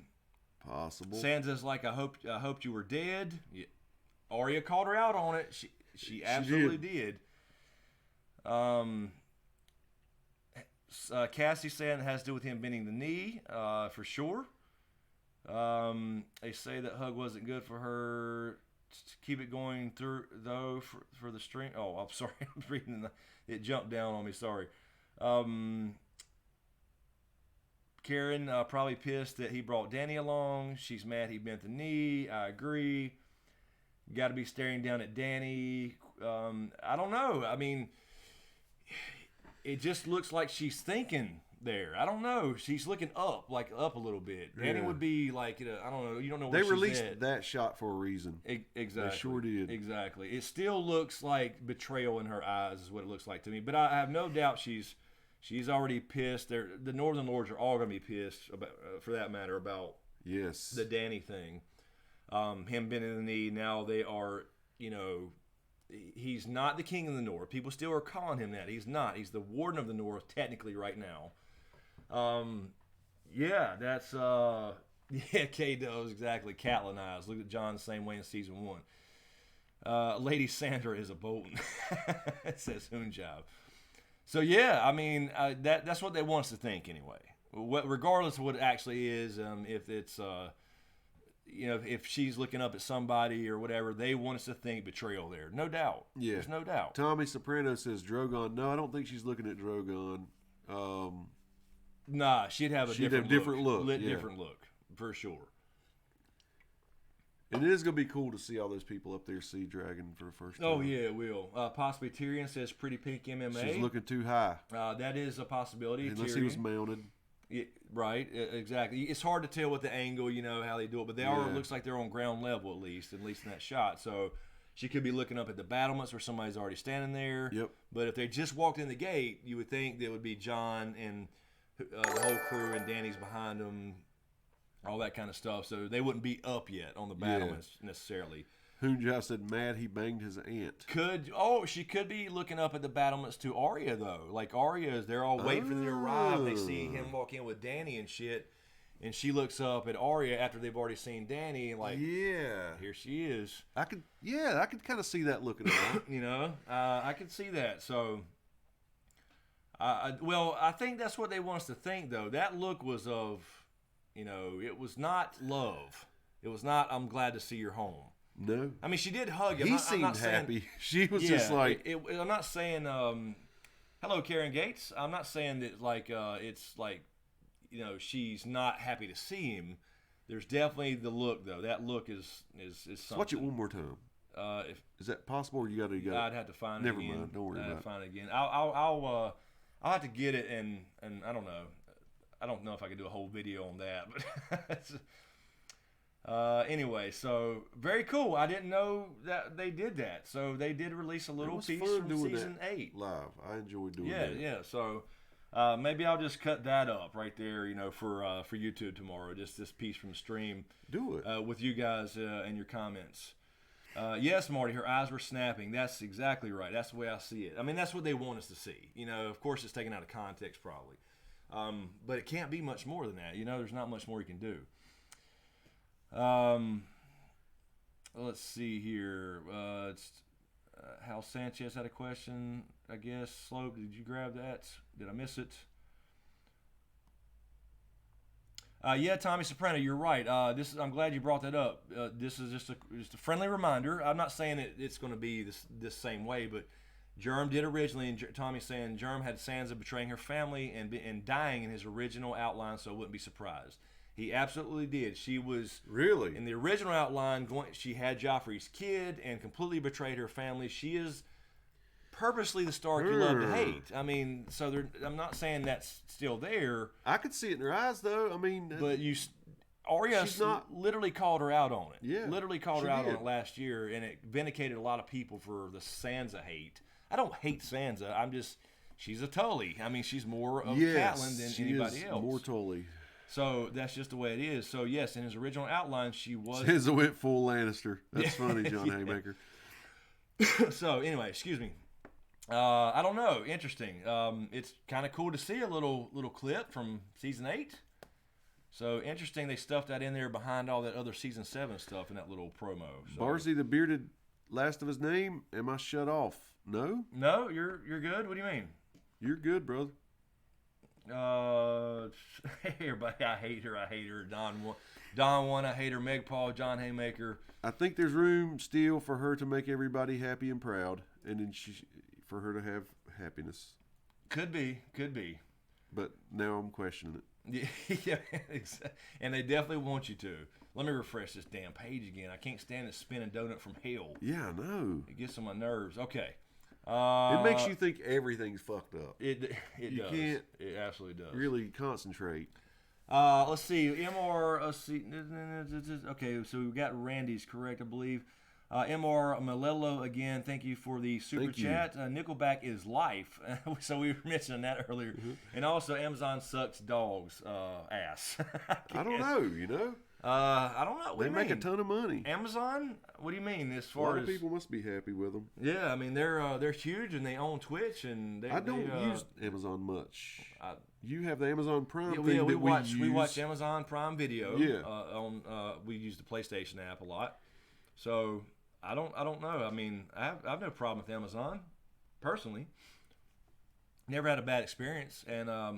Sansa's like, I hoped you were dead. Yeah. Arya called her out on it. She absolutely did. Cassie saying it has to do with him bending the knee, for sure. They say that hug wasn't good for her. Keep it going through though for the stream. Oh, I'm sorry. I'm reading it jumped down on me. Sorry. Karen probably pissed that he brought Dany along. She's mad he bent the knee. I agree. Got to be staring down at Dany. I don't know. I mean, it just looks like she's thinking there. I don't know. She's looking up, like up a little bit. Dany would be like, I don't know. You don't know where they she's released at. that shot for a reason. Exactly. They sure did. Exactly. It still looks like betrayal in her eyes is what it looks like to me. But I have no doubt she's already pissed. The Northern Lords are all going to be pissed about, for that matter, about the Dany thing. Him bending the knee. Now they are, he's not the king of the North. People still are calling him that. He's not. He's the Warden of the North technically right now. That's K-Do's exactly. Catelyn eyes. Look at John the same way in season 1. Lady Sandra is a Bolton. It says Hoonjob. So yeah, I mean that's what they want us to think anyway. Regardless of what it actually is, if it's if she's looking up at somebody or whatever, they want us to think betrayal there. No doubt. Yeah, there's no doubt. Tommy Soprano says Drogon. No, I don't think she's looking at Drogon. Nah, she'd have a different look. Different look, for sure. And it is going to be cool to see all those people up there see Dragon for the first time. Oh, yeah, it will. Possibly Tyrion says pretty pink MMA. She's looking too high. That is a possibility. Unless Tyrion. He was mounted. Yeah, right, exactly. It's hard to tell with the angle, how they do it. But they are, it looks like they're on ground level at least in that shot. So she could be looking up at the battlements where somebody's already standing there. Yep. But if they just walked in the gate, you would think that it would be Jon and the whole crew and Dany's behind them, all that kind of stuff. So they wouldn't be up yet on the battlements necessarily. Hoonjob said mad he banged his aunt. She could be looking up at the battlements to Arya though. Like Arya, they're all waiting for them to arrive. They see him walk in with Dany and shit, and she looks up at Arya after they've already seen Dany and like, here she is. I could kind of see that looking around. I could see that. So, I think that's what they want us to think though. That look was of, it was not love. It was not, I'm glad to see you're home. No. I mean, she did hug him. He seemed happy. She was just like... I'm not saying... hello, Karen Gates. I'm not saying that, it's like, she's not happy to see him. There's definitely the look, though. That look is something. Watch it one more time. Is that possible, or you got to... I'd have to find it again. Never mind. Don't worry about it. I'd have to find it again. I'll have to get it, and I don't know. I don't know if I could do a whole video on that, but anyway, so very cool. I didn't know that they did that. So they did release a little piece from season 8 live. I enjoyed doing that. Yeah. So maybe I'll just cut that up right there, for YouTube tomorrow. Just this piece from the stream. Do it with you guys and your comments. Yes, Marty, her eyes were snapping. That's exactly right. That's the way I see it. I mean, that's what they want us to see. Of course, it's taken out of context probably. But it can't be much more than that. There's not much more you can do. Let's see here. Hal Sanchez had a question, I guess. Slope, did you grab that? Did I miss it? Yeah, Tommy Soprano, you're right. I'm glad you brought that up. This is just a friendly reminder. I'm not saying it's going to be this same way, but Germ did originally, and Tommy's saying Germ had Sansa betraying her family and dying in his original outline, so I wouldn't be surprised. He absolutely did. She was really in the original outline. She had Joffrey's kid and completely betrayed her family. She is purposely the Stark you love to hate. I mean, I'm not saying that's still there. I could see it in her eyes, though. I mean, but Arya literally called her out on it. Yeah, literally called her out on it last year, and it vindicated a lot of people for the Sansa hate. I don't hate Sansa. She's a Tully. I mean, she's more of Catelyn than anybody else. More Tully. So that's just the way it is. So yes, in his original outline, she was. Sansa went full Lannister. That's funny, John Haymaker. So anyway, excuse me. I don't know. Interesting. It's kind of cool to see a little clip from season 8. So interesting. They stuffed that in there behind all that other season 7 stuff in that little promo. So. Barzy the bearded last of his name. Am I shut off? No. No, you're good. What do you mean? You're good, brother. Everybody, I hate her. Don one, I hate her. Meg Paul, John Haymaker. I think there's room still for her to make everybody happy and proud, and then for her to have happiness. Could be. But now I'm questioning it. Yeah, and they definitely want you to. Let me refresh this damn page again. I can't stand this spinning donut from hell. Yeah, I know. It gets on my nerves. Okay. It makes you think everything's fucked up. It does. You can't. It absolutely does. Really concentrate. Let's see. MR. Let's see. Okay, so we got Randy's correct, I believe. MR Malello again. Thank you for the super chat. Nickelback is life. So we were mentioning that earlier. Mm-hmm. And also Amazon sucks dogs ass. I don't know. I don't know. What they make a ton of money. Amazon? What do you mean? As far a lot of people must be happy with them. Yeah, I mean they're huge and they own Twitch and I don't use Amazon much. You have the Amazon Prime thing that we watch Amazon Prime Video. Yeah. We use the PlayStation app a lot. So I don't know. I mean I have no problem with Amazon personally. Never had a bad experience, and I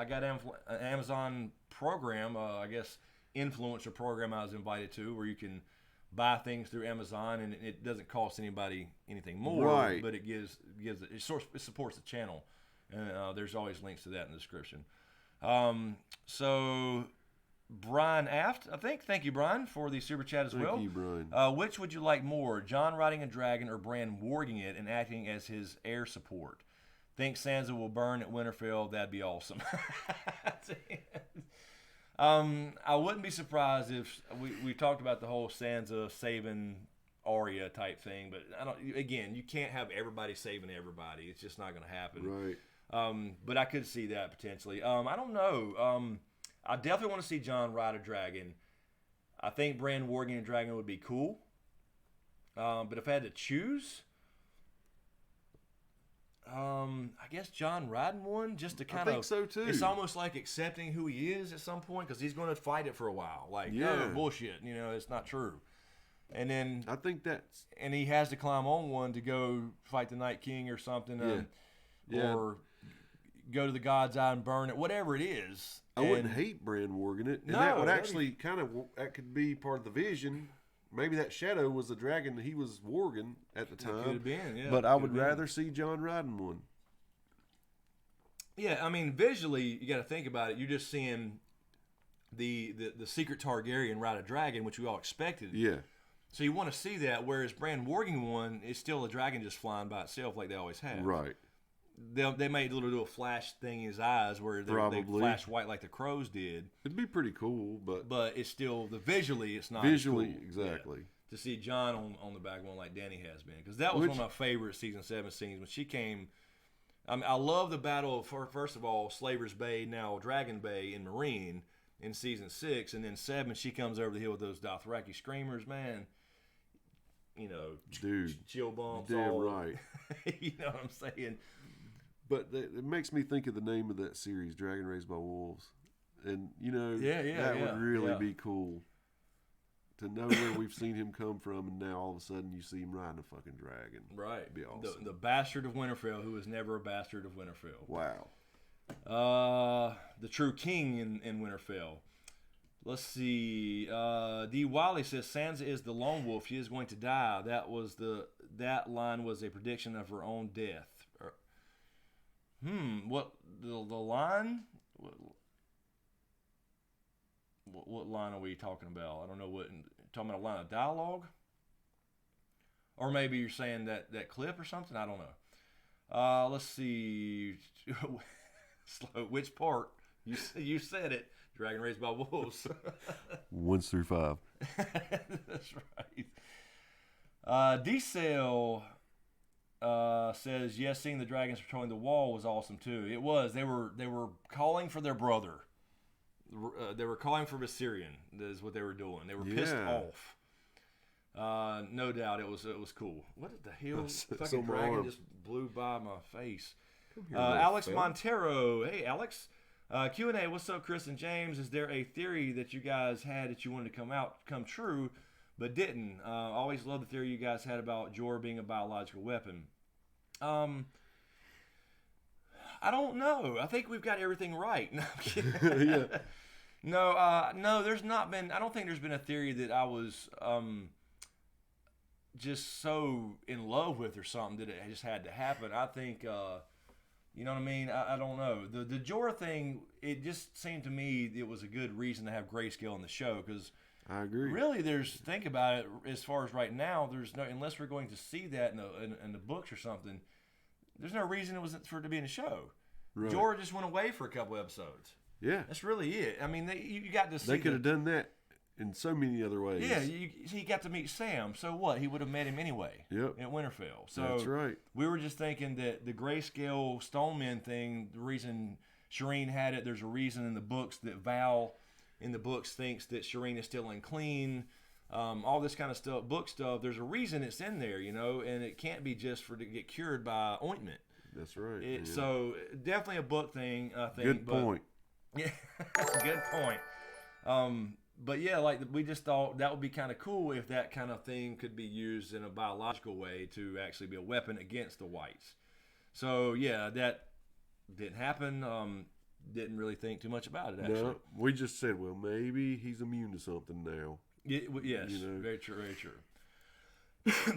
got an Amazon program. I guess. Influencer program I was invited to where you can buy things through Amazon and it doesn't cost anybody anything more, right. But it supports the channel, and there's always links to that in the description. So Brian Aft, I think. Thank you, Brian, for the super chat as well. Thank you, Brian. Which would you like more, Jon riding a dragon or Bran warging it and acting as his air support? Think Sansa will burn at Winterfell? That'd be awesome. I wouldn't be surprised if we talked about the whole Sansa saving Arya type thing, but you can't have everybody saving everybody. It's just not going to happen. Right. But I could see that potentially. I don't know. I definitely want to see Jon ride a dragon. I think Bran warging a dragon would be cool. But if I had to choose, I guess Jon riding one just to kind of. I think so too. It's almost like accepting who he is at some point because he's going to fight it for a while. Like, no bullshit. It's not true. And then I think that's. And he has to climb on one to go fight the Night King or something, or go to the God's Eye and burn it, whatever it is. I wouldn't hate Bran warging it, and that would actually that could be part of the vision. Maybe that shadow was the dragon that he was warging at the time. It could have been, yeah. But I would rather see Jon riding one. Yeah, I mean, visually, you got to think about it. You're just seeing the secret Targaryen ride a dragon, which we all expected. Yeah. So you want to see that, whereas Bran warging one is still a dragon just flying by itself like they always have. Right. they may do a flash thing in his eyes where they flash white like the crows did. It'd be pretty cool, but it's still visually it's not visually as cool. exactly. Yeah, to see John on the backbone like Danny has been, because that was one of my favorite season 7 scenes when she came. I mean, I love the battle for first of all Slaver's Bay, now Dragon Bay in Marine in season 6, and then 7 she comes over the hill with those Dothraki screamers, man. You know, dude, chill bumps. Damn all, right. You know what I'm saying? But it makes me think of the name of that series, Dragon Raised by Wolves, and you know, that would really be cool to know where we've seen him come from, and now all of a sudden you see him riding a fucking dragon. Right. It'd be awesome. The bastard of Winterfell, who was never a bastard of Winterfell. Wow. The true king in Winterfell. Let's see. D. Wiley says Sansa is the lone wolf. She is going to die. That line was a prediction of her own death. What the line? What line are we talking about? I don't know. Talking about a line of dialogue, or maybe you're saying that clip or something. I don't know. Let's see. Which part? You said it. Dragon Raised by Wolves. 1 through 5. That's right. D-Cell says, yes, seeing the dragons patrolling the wall was awesome too. It was. They were calling for their brother. They were calling for Viserion. Is what they were doing. They were pissed off. No doubt it was cool. What the hell? Fucking dragon just blew by my face. Alex Montero. Hey, Alex. Q&A, what's up, Chris and James? Is there a theory that you guys had that you wanted to come true, but didn't? Always loved the theory you guys had about Jor being a biological weapon. I don't know. I think we've got everything right. No, I'm kidding. Yeah. No, there's not been. I don't think there's been a theory that I was just so in love with or something that it just had to happen. I think. You know what I mean? I don't know. The Jorah thing, it just seemed to me it was a good reason to have grayscale in the show, because I agree. Really, think about it, as far as right now, there's no, unless we're going to see that in the books or something, there's no reason for it to be in the show. Right. Jorah just went away for a couple episodes. Yeah. That's really it. I mean, you got to see. They could have done that in so many other ways. Yeah, he got to meet Sam. So what? He would have met him anyway. Yep. In Winterfell. So that's right. We were just thinking that the grayscale Stoneman thing, the reason Shireen had it, there's a reason in the books that Val in the books thinks that Shireen is still unclean. All this kind of stuff, book stuff. There's a reason it's in there, you know, and it can't be just to get cured by ointment. That's right. So definitely a book thing. I think. Good point. Yeah, good point. But yeah, like we just thought that would be kind of cool if that kind of thing could be used in a biological way to actually be a weapon against the whites. So yeah, that didn't happen. Didn't really think too much about it, actually. No, we just said, well, maybe he's immune to something now. Yes, you know? Very true, very true.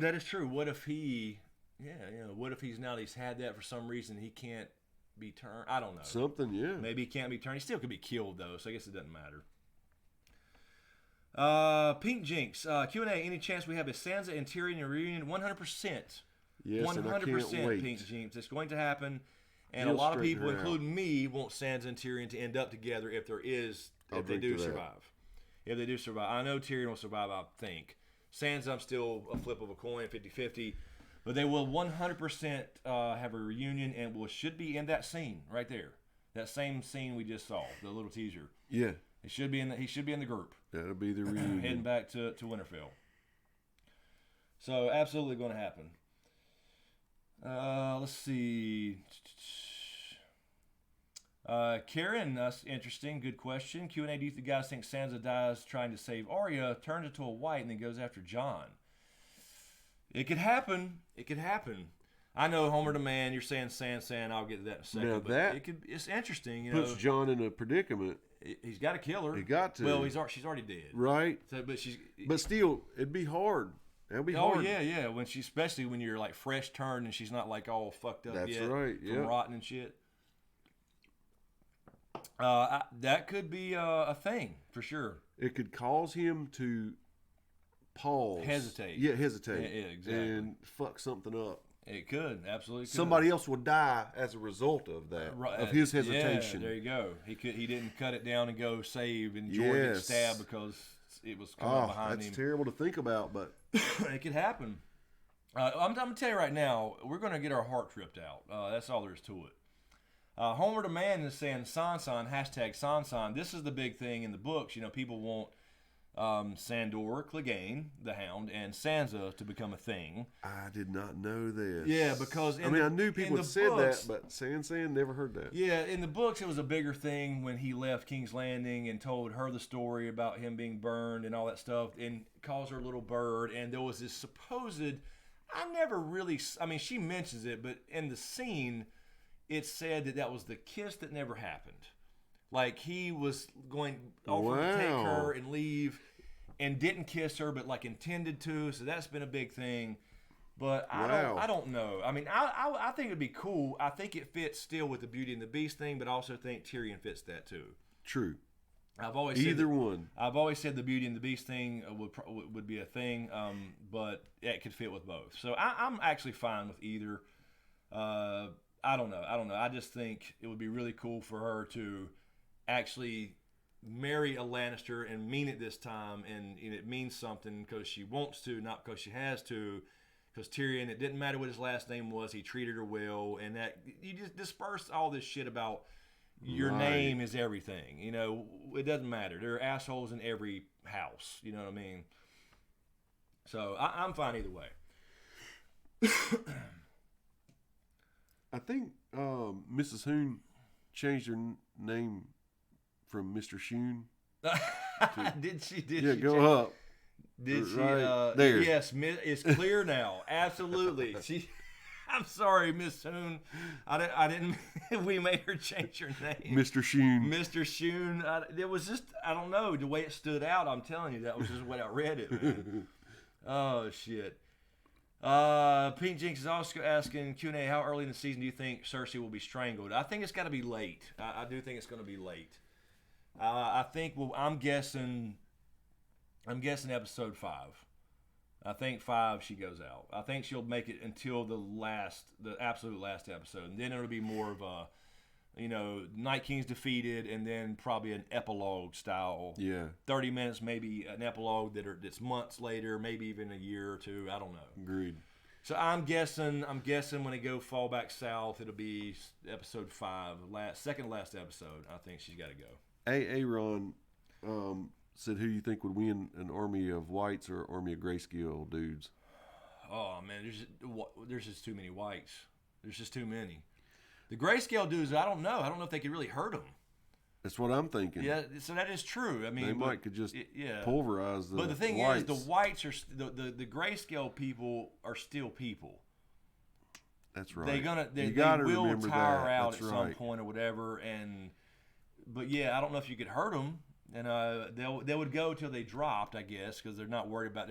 That is true. What if what if he's had that for some reason he can't be turned? I don't know. Something, yeah. Maybe he can't be turned. He still could be killed, though, so I guess it doesn't matter. Pink Jinx, Q&A, any chance we have a Sansa and Tyrion reunion? 100%. Yes, 100% Pink Jinx. It's going to happen. And a lot of people, including me, want Sansa and Tyrion to end up together if they do survive. If they do survive. I know Tyrion will survive, I think. Sansa, I'm still a flip of a coin, 50-50. But they will 100% have a reunion, and should be in that scene right there. That same scene we just saw, the little teaser. Yeah. He should be in the group. That'll be the reunion. Heading back to Winterfell. So absolutely going to happen. Let's see. Karen, that's interesting. Good question. Q&A, do you guys think Sansa dies trying to save Arya, turns into a white, and then goes after Jon? It could happen. It could happen. I know Homer the Man, you're saying Sansa, I'll get to that in a second. Now but it's interesting. You puts Jon in a predicament. He's got to kill her. He got to. Well, she's already dead. Right. So, but still, it'd be hard. That'd be hard. Oh yeah. Especially when you're like fresh turned and she's not like all fucked up That's yet. right. From rotting and shit. That could be a thing for sure. It could cause him to pause, hesitate. Yeah, hesitate. Yeah, exactly. And fuck something up. It could absolutely. Could. Somebody else would die as a result of that, of his hesitation. Yeah, there you go. He didn't cut it down and go save, and Jordan gets stabbed because it was coming behind him. That's terrible to think about, but it could happen. I'm gonna tell you right now, we're gonna get our heart tripped out. That's all there is to it. Homer the Man is saying Sansan, hashtag Sansan. This is the big thing in the books. You know, people want Sandor Clegane, the Hound, and Sansa to become a thing. I did not know this. Yeah, because I knew people had said that, but Sansan, never heard that. Yeah, in the books, it was a bigger thing when he left King's Landing and told her the story about him being burned and all that stuff, and calls her a little bird. And there was this supposed, I never really, she mentions it, but in the scene, it said that was the kiss that never happened. Like, he was offered to take her and leave and didn't kiss her, but like intended to. So that's been a big thing. But I don't know. I think it'd be cool. I think it fits still with the Beauty and the Beast thing, but I also think Tyrion fits that too. True. I've always said the Beauty and the Beast thing would be a thing, but it could fit with both. So I'm actually fine with either. I don't know. I just think it would be really cool for her to actually marry a Lannister and mean it this time, and it means something because she wants to, not because she has to. Because Tyrion, it didn't matter what his last name was, he treated her well, and that you just disperse all this shit about your name is everything. You know, it doesn't matter. There are assholes in every house. You know what I mean? So I'm fine either way. I think Mrs. Hoon changed her name from Mr. Shoon. Did she? Yeah, go up. Did she? There. Yes, it's clear now. Absolutely. I'm sorry, Miss Hoon. I didn't. We made her change her name. Mr. Shoon. Mr. Shoon. It was just, I don't know, the way it stood out. I'm telling you, that was just the way I read it, man. Oh shit. Pink Jinx is also asking Q&A, how early in the season do you think Cersei will be strangled? I think it's got to be late. I do think it's going to be late. I think I'm guessing episode 5. I think 5 she goes out. I think she'll make it until the absolute last episode, and then it'll be more of a, Night King's defeated, and then probably an epilogue style. Yeah. 30 minutes, maybe an epilogue that's months later, maybe even a year or two. I don't know. Agreed. So I'm guessing when they go fall back south, it'll be episode 5, second to last episode. I think she's got to go. Aaron said, who you think would win, an army of whites or army of grayscale dudes? Oh man, there's just too many whites. There's just too many. The grayscale dudes, I don't know. I don't know if they could really hurt them. That's what I'm thinking. Yeah, so that is true. I mean, they could just pulverize the whites. But the thing is, the whites are the grayscale people are still people. That's right. They will tire out at some point or whatever. But yeah, I don't know if you could hurt them. And they would go till they dropped, I guess, because they're not worried about.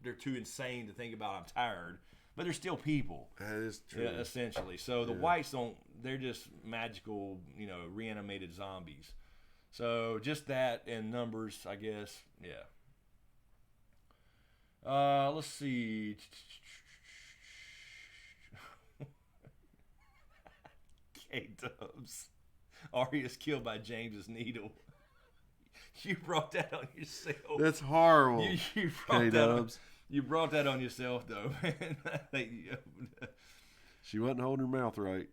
They're too insane to think about. I'm tired, but they're still people. That is true. Yeah, essentially. So the whites don't. They're just magical, reanimated zombies. So just that and numbers, I guess. Yeah. Let's see. K-Dubs. Arya's killed by James's needle. You brought that on yourself. That's horrible. You brought that on yourself, though, man. She wasn't holding her mouth right.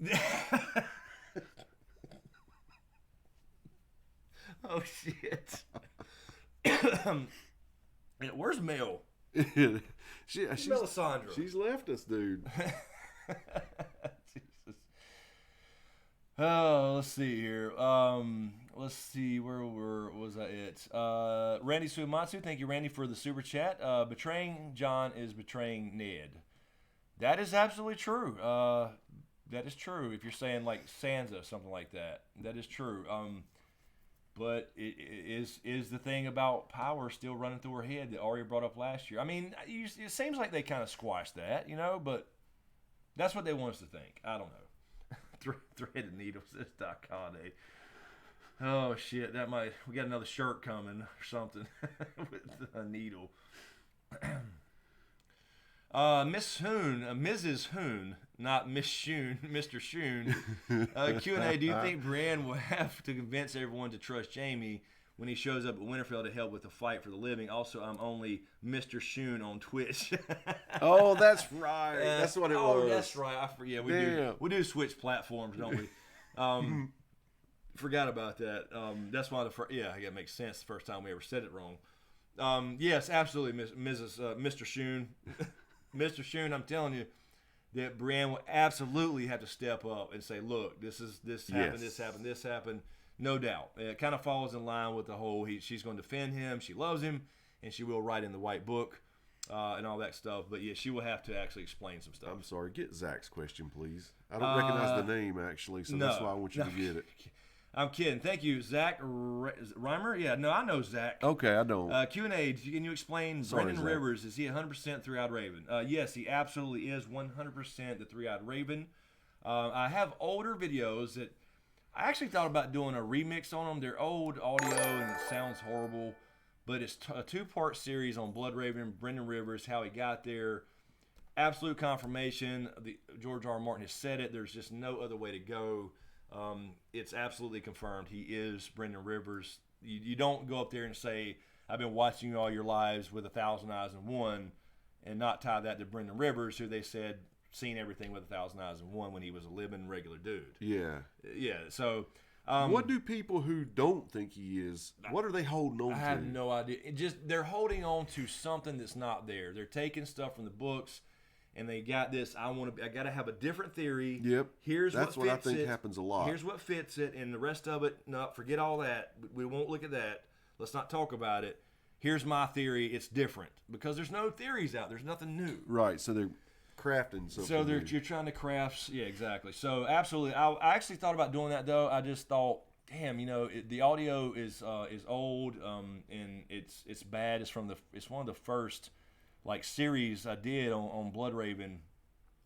Oh shit! Where's Mel? Melisandre. She's left us, dude. Jesus. Oh, let's see here. Let's see, where was that it? Randy Suimatsu, thank you, Randy, for the super chat. Betraying Jon is betraying Ned. That is absolutely true. That is true. If you're saying like Sansa, something like that, that is true. But it is the thing about power still running through her head that Arya brought up last year. I mean, it seems like they kind of squashed that, but that's what they want us to think. I don't know. Threaded needles, this Dakade. Oh shit! We got another shirt coming or something with a needle. Miss Hoon, Mrs. Hoon, not Miss Shoon, Mr. Shoon. Q&A, do you think Brienne will have to convince everyone to trust Jamie when he shows up at Winterfell to help with the fight for the living? Also, I'm only Mr. Shoon on Twitch. Oh, that's right. That's what it was. Oh, that's right. I forget. We do switch platforms, don't we? Forgot about that. That's why it makes sense the first time we ever said it wrong. Yes, absolutely, Mr. Shoon. Mr. Shoon, I'm telling you that Brienne will absolutely have to step up and say, look, this happened, this happened. No doubt. It kind of falls in line with the whole, she's going to defend him, she loves him, and she will write in the white book and all that stuff. But yeah, she will have to actually explain some stuff. I'm sorry, get Zach's question, please. I don't recognize the name, actually, so that's why I want you to get it. I'm kidding. Thank you, Zach Reimer. Yeah, no, I know Zach. Okay, I don't. Q&A, can you explain Brendan Rivers? Is he 100% Three-Eyed Raven? Yes, he absolutely is 100% the Three-Eyed Raven. I have older videos that I actually thought about doing a remix on them. They're old audio and it sounds horrible, but it's a 2-part series on Blood Raven, Brendan Rivers, how he got there. Absolute confirmation. George R. R. Martin has said it. There's just no other way to go. It's absolutely confirmed. He is Brendan Rivers. You don't go up there and say, I've been watching you all your lives with 1,000 Eyes and One, and not tie that to Brendan Rivers, who they said seen everything with 1,000 Eyes and One when he was a living regular dude. Yeah. Yeah. So, what do people who don't think he is, what are they holding on to? I have no idea. They're holding on to something that's not there. They're taking stuff from the books. And they got this. I got to have a different theory. Yep. That's what I think happens a lot. Here's what fits it, and the rest of it, no, forget all that. We won't look at that. Let's not talk about it. Here's my theory. It's different because there's no theories out. There's nothing new. Right. So they're crafting something. So you're trying to craft. Yeah, exactly. So absolutely. I actually thought about doing that though. I just thought, damn, the audio is old, and it's bad. It's one of the first series I did on Blood Raven,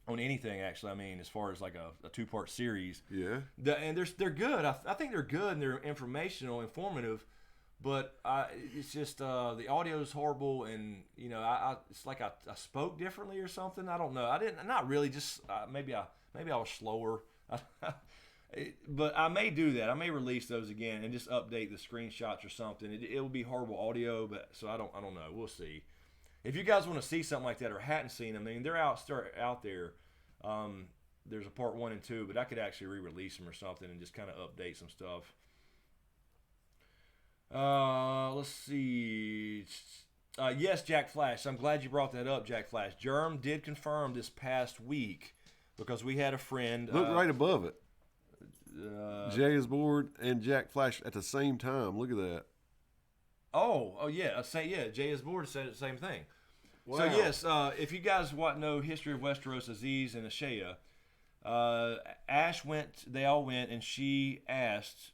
on anything actually. I mean, as far as like a 2-part series. Yeah. And they're good. I think they're good and they're informational, informative. But it's just the audio is horrible, and it's like I spoke differently or something. I don't know. I didn't. Not really. Just maybe I was slower. But I may do that. I may release those again and just update the screenshots or something. It will be horrible audio, but so I don't know. We'll see. If you guys want to see something like that or hadn't seen them, I mean, they're out there. There's a part 1 and 2, but I could actually re-release them or something and just kind of update some stuff. Let's see. Yes, Jack Flash. I'm glad you brought that up, Jack Flash. Germ did confirm this past week because we had a friend. Look right above it. Jay is bored and Jack Flash at the same time. Look at that. Oh yeah. Jay is bored said the same thing. Wow. So yes, if you guys know History of Westeros, Aziz and Ashea, Ash went. They all went, and she asked,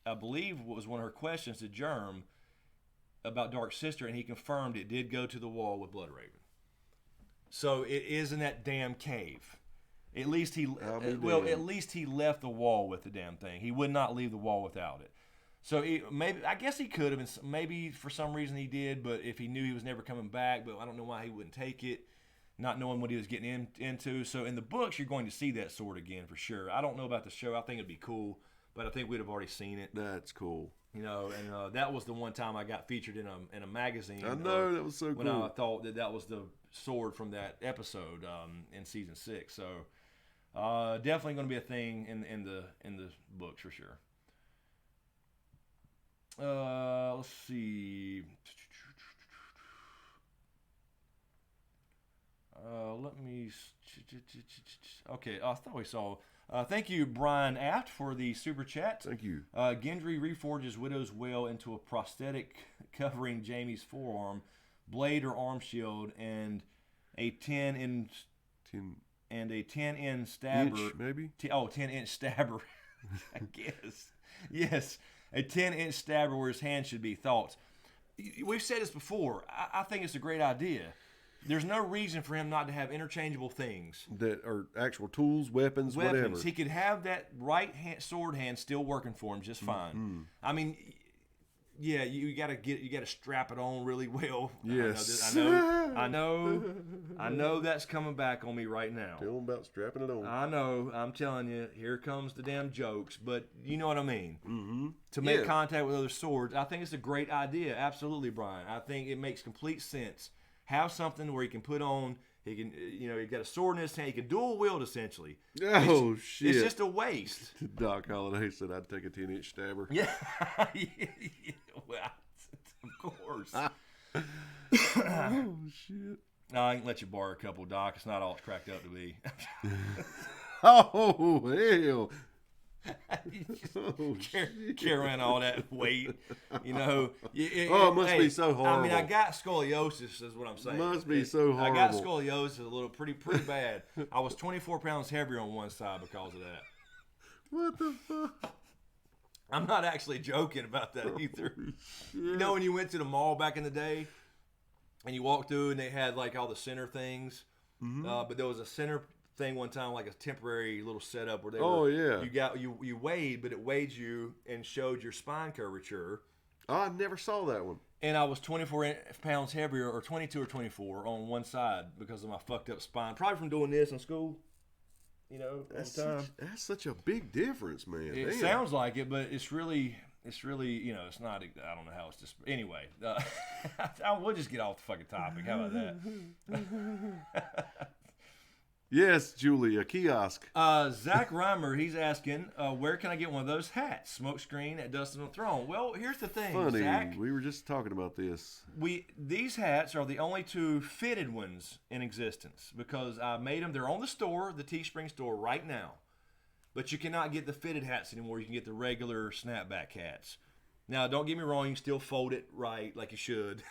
I believe, what was one of her questions to Germ about Dark Sister, and he confirmed it did go to the wall with Bloodraven. So it is in that damn cave. At least he left the wall with the damn thing. He would not leave the wall without it. So I guess he could have, and maybe for some reason he did. But if he knew he was never coming back, but I don't know why he wouldn't take it, not knowing what he was getting into. So in the books, you're going to see that sword again for sure. I don't know about the show. I think it'd be cool, but I think we'd have already seen it. That's cool. And that was the one time I got featured in a magazine. I know, that was so when cool. I thought that was the sword from that episode in season 6. So definitely going to be a thing in the books for sure. Let's see. Okay, I thought we saw. Thank you, Brian Aft, for the super chat. Thank you. Gendry reforges Widow's Wail into a prosthetic covering Jaime's forearm, blade or arm shield, and a 10-inch stabber. Inch, maybe? 10-inch stabber. I guess. Yes. A 10-inch stabber where his hand should be. Thoughts? We've said this before. I think it's a great idea. There's no reason for him not to have interchangeable things. That are actual tools, weapons, whatever. He could have that right sword hand still working for him just fine. I mean, Yeah, you gotta strap it on really well. Yes. I know that's coming back on me right now. Tell them about strapping it on. I know. I'm telling you, here comes the damn jokes, but you know what I mean. Mm-hmm. To make contact with other swords, I think it's a great idea. Absolutely, Brian. I think it makes complete sense. Have something where he can put on. He can, he got a sword in his hand. He can dual wield essentially. Oh, shit. It's just a waste. Doc Holliday said I'd take a 10-inch stabber. Yeah. Well, of course. Oh, shit. No, I can let you borrow a couple, Doc. It's not all it's cracked up to be. Oh, hell. Carry around all that weight, it must be so horrible. I mean, I got scoliosis, is what I'm saying. Must be so horrible. I got scoliosis a little, pretty bad. I was 24 pounds heavier on one side because of that. What the fuck? I'm not actually joking about that either. You know when you went to the mall back in the day, and you walked through and they had like all the center things, but there was a center thing one time, like a temporary little setup where they you weighed, but it weighed you and showed your spine curvature. Oh, I never saw that one. And I was 24 pounds heavier, or 22 or 24 on one side because of my fucked up spine, probably from doing this in school. That's such a big difference, man. It sounds like it, but it's really, it's not. I don't know how it's just. Anyway, we'll just get off the fucking topic. How about that? Yes, Julie, a kiosk. Zach Reimer, he's asking, where can I get one of those hats? Smokescreen at Dustin on the Throne. Well, here's the thing, Funny, Zach. we were just talking about this. These hats are the only two fitted ones in existence because I made them. They're on the store, the Teespring store right now. But you cannot get the fitted hats anymore. You can get the regular snapback hats. Now, don't get me wrong. You can still fold it right like you should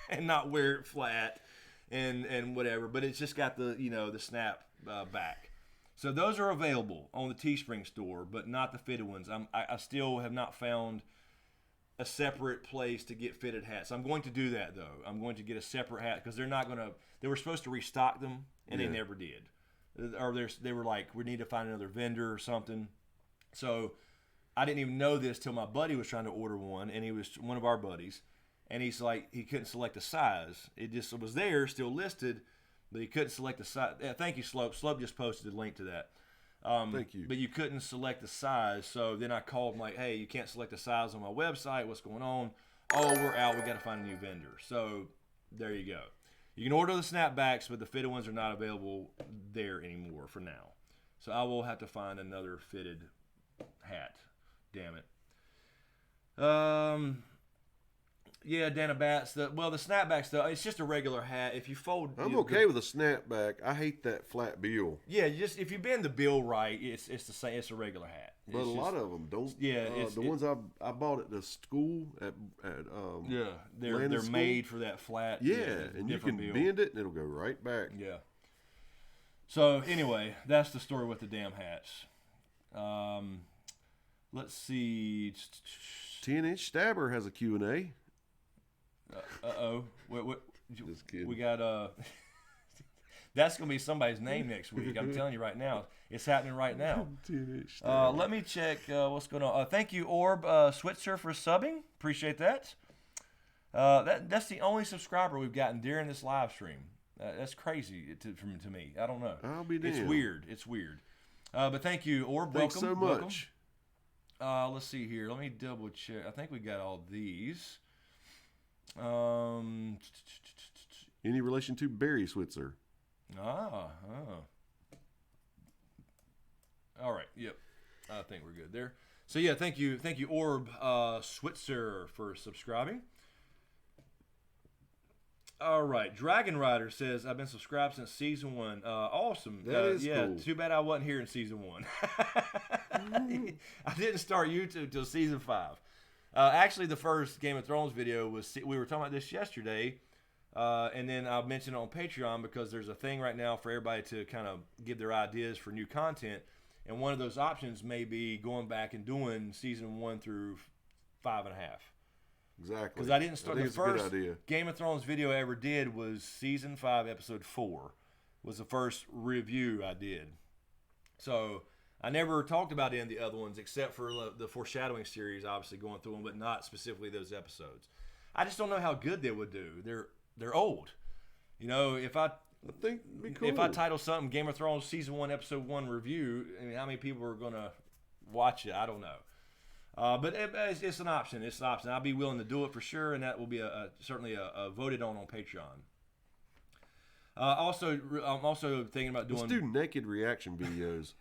and not wear it flat and whatever. But it's just got the, the snap back. So those are available on the Teespring store, but not the fitted ones. I still have not found a separate place to get fitted hats. I'm going to do that, though. I'm going to get a separate hat because they're not going to – they were supposed to restock them, and they never did. Or they were like, we need to find another vendor or something. So I didn't even know this till my buddy was trying to order one, and he was one of our buddies. And he's like, he couldn't select a size. It just was there, still listed, but he couldn't select the size. Thank you, Slope. Slope just posted a link to that. Thank you. But you couldn't select the size, so then I called him like, hey, you can't select the size on my website. What's going on? Oh, we're out. We got to find a new vendor. So there you go. You can order the snapbacks, but the fitted ones are not available there anymore for now. So I will have to find another fitted hat. Damn it. Yeah, Dana Batts. The snapback stuff. It's just a regular hat. If you fold, I'm okay with a snapback. I hate that flat bill. Yeah, if you bend the bill right, it's the same. It's a regular hat. But a lot of them don't. Yeah, the ones I bought at the school at they're made for that flat. Yeah, and you can bend it and it'll go right back. Yeah. So anyway, that's the story with the damn hats. Let's see. 10-inch stabber has a Q&A. What? Just kidding. We got that's gonna be somebody's name next week. I'm telling you right now, it's happening right now. 10-inch stabber. Let me check what's going on. Thank you, Orb Switzer, for subbing. Appreciate that. That's the only subscriber we've gotten during this live stream. That's crazy to me. I don't know. I'll be damned. It's weird. But thank you, Orb. Thanks welcome. so much. Welcome. Let's see here. Let me double check. I think we got all these. Any relation to Barry Switzer? All right. Yep. I think we're good there. So yeah, thank you, Orb Switzer, for subscribing. All right, Dragon Rider says I've been subscribed since season 1. Awesome. That is cool. Too bad I wasn't here in season 1. I didn't start YouTube till season 5. Actually, the first Game of Thrones video was, we were talking about this yesterday, and then I mentioned it on Patreon because there's a thing right now for everybody to kind of give their ideas for new content, and one of those options may be going back and doing season 1 through 5.5. Exactly. Because I didn't start. The first Game of Thrones video I ever did was season 5, episode 4, was the first review I did. So I never talked about any of the other ones except for the foreshadowing series, obviously going through them, but not specifically those episodes. I just don't know how good they would do. They're old. You know, if I think it'd be cool. If I title something Game of Thrones Season 1, Episode 1 review, I mean, how many people are going to watch it? I don't know. But it's an option. It's an option. I'll be willing to do it for sure, and that will be certainly voted on Patreon. I'm also thinking about doing... Let's do naked reaction videos.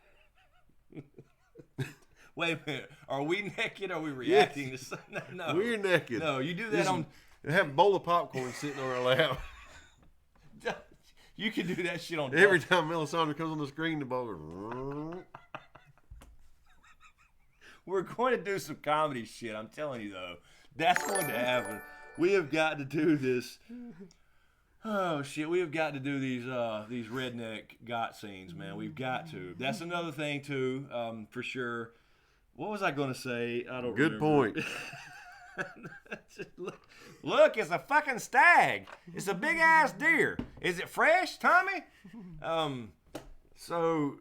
Wait a minute. Are we naked or are we reacting to something? No. We're naked. No, you do that on... Have a bowl of popcorn sitting on our lap. You can do that shit on... Every time Melisandre comes on the screen, the ball goes... We're going to do some comedy shit. I'm telling you, though. That's going to happen. We have got to do this. Oh, shit. We have got to do these redneck got scenes, man. We've got to. That's another thing, too, for sure. What was I going to say? I don't Good remember. point. Look, it's a fucking stag. It's a big-ass deer. Is it fresh, Tommy? So...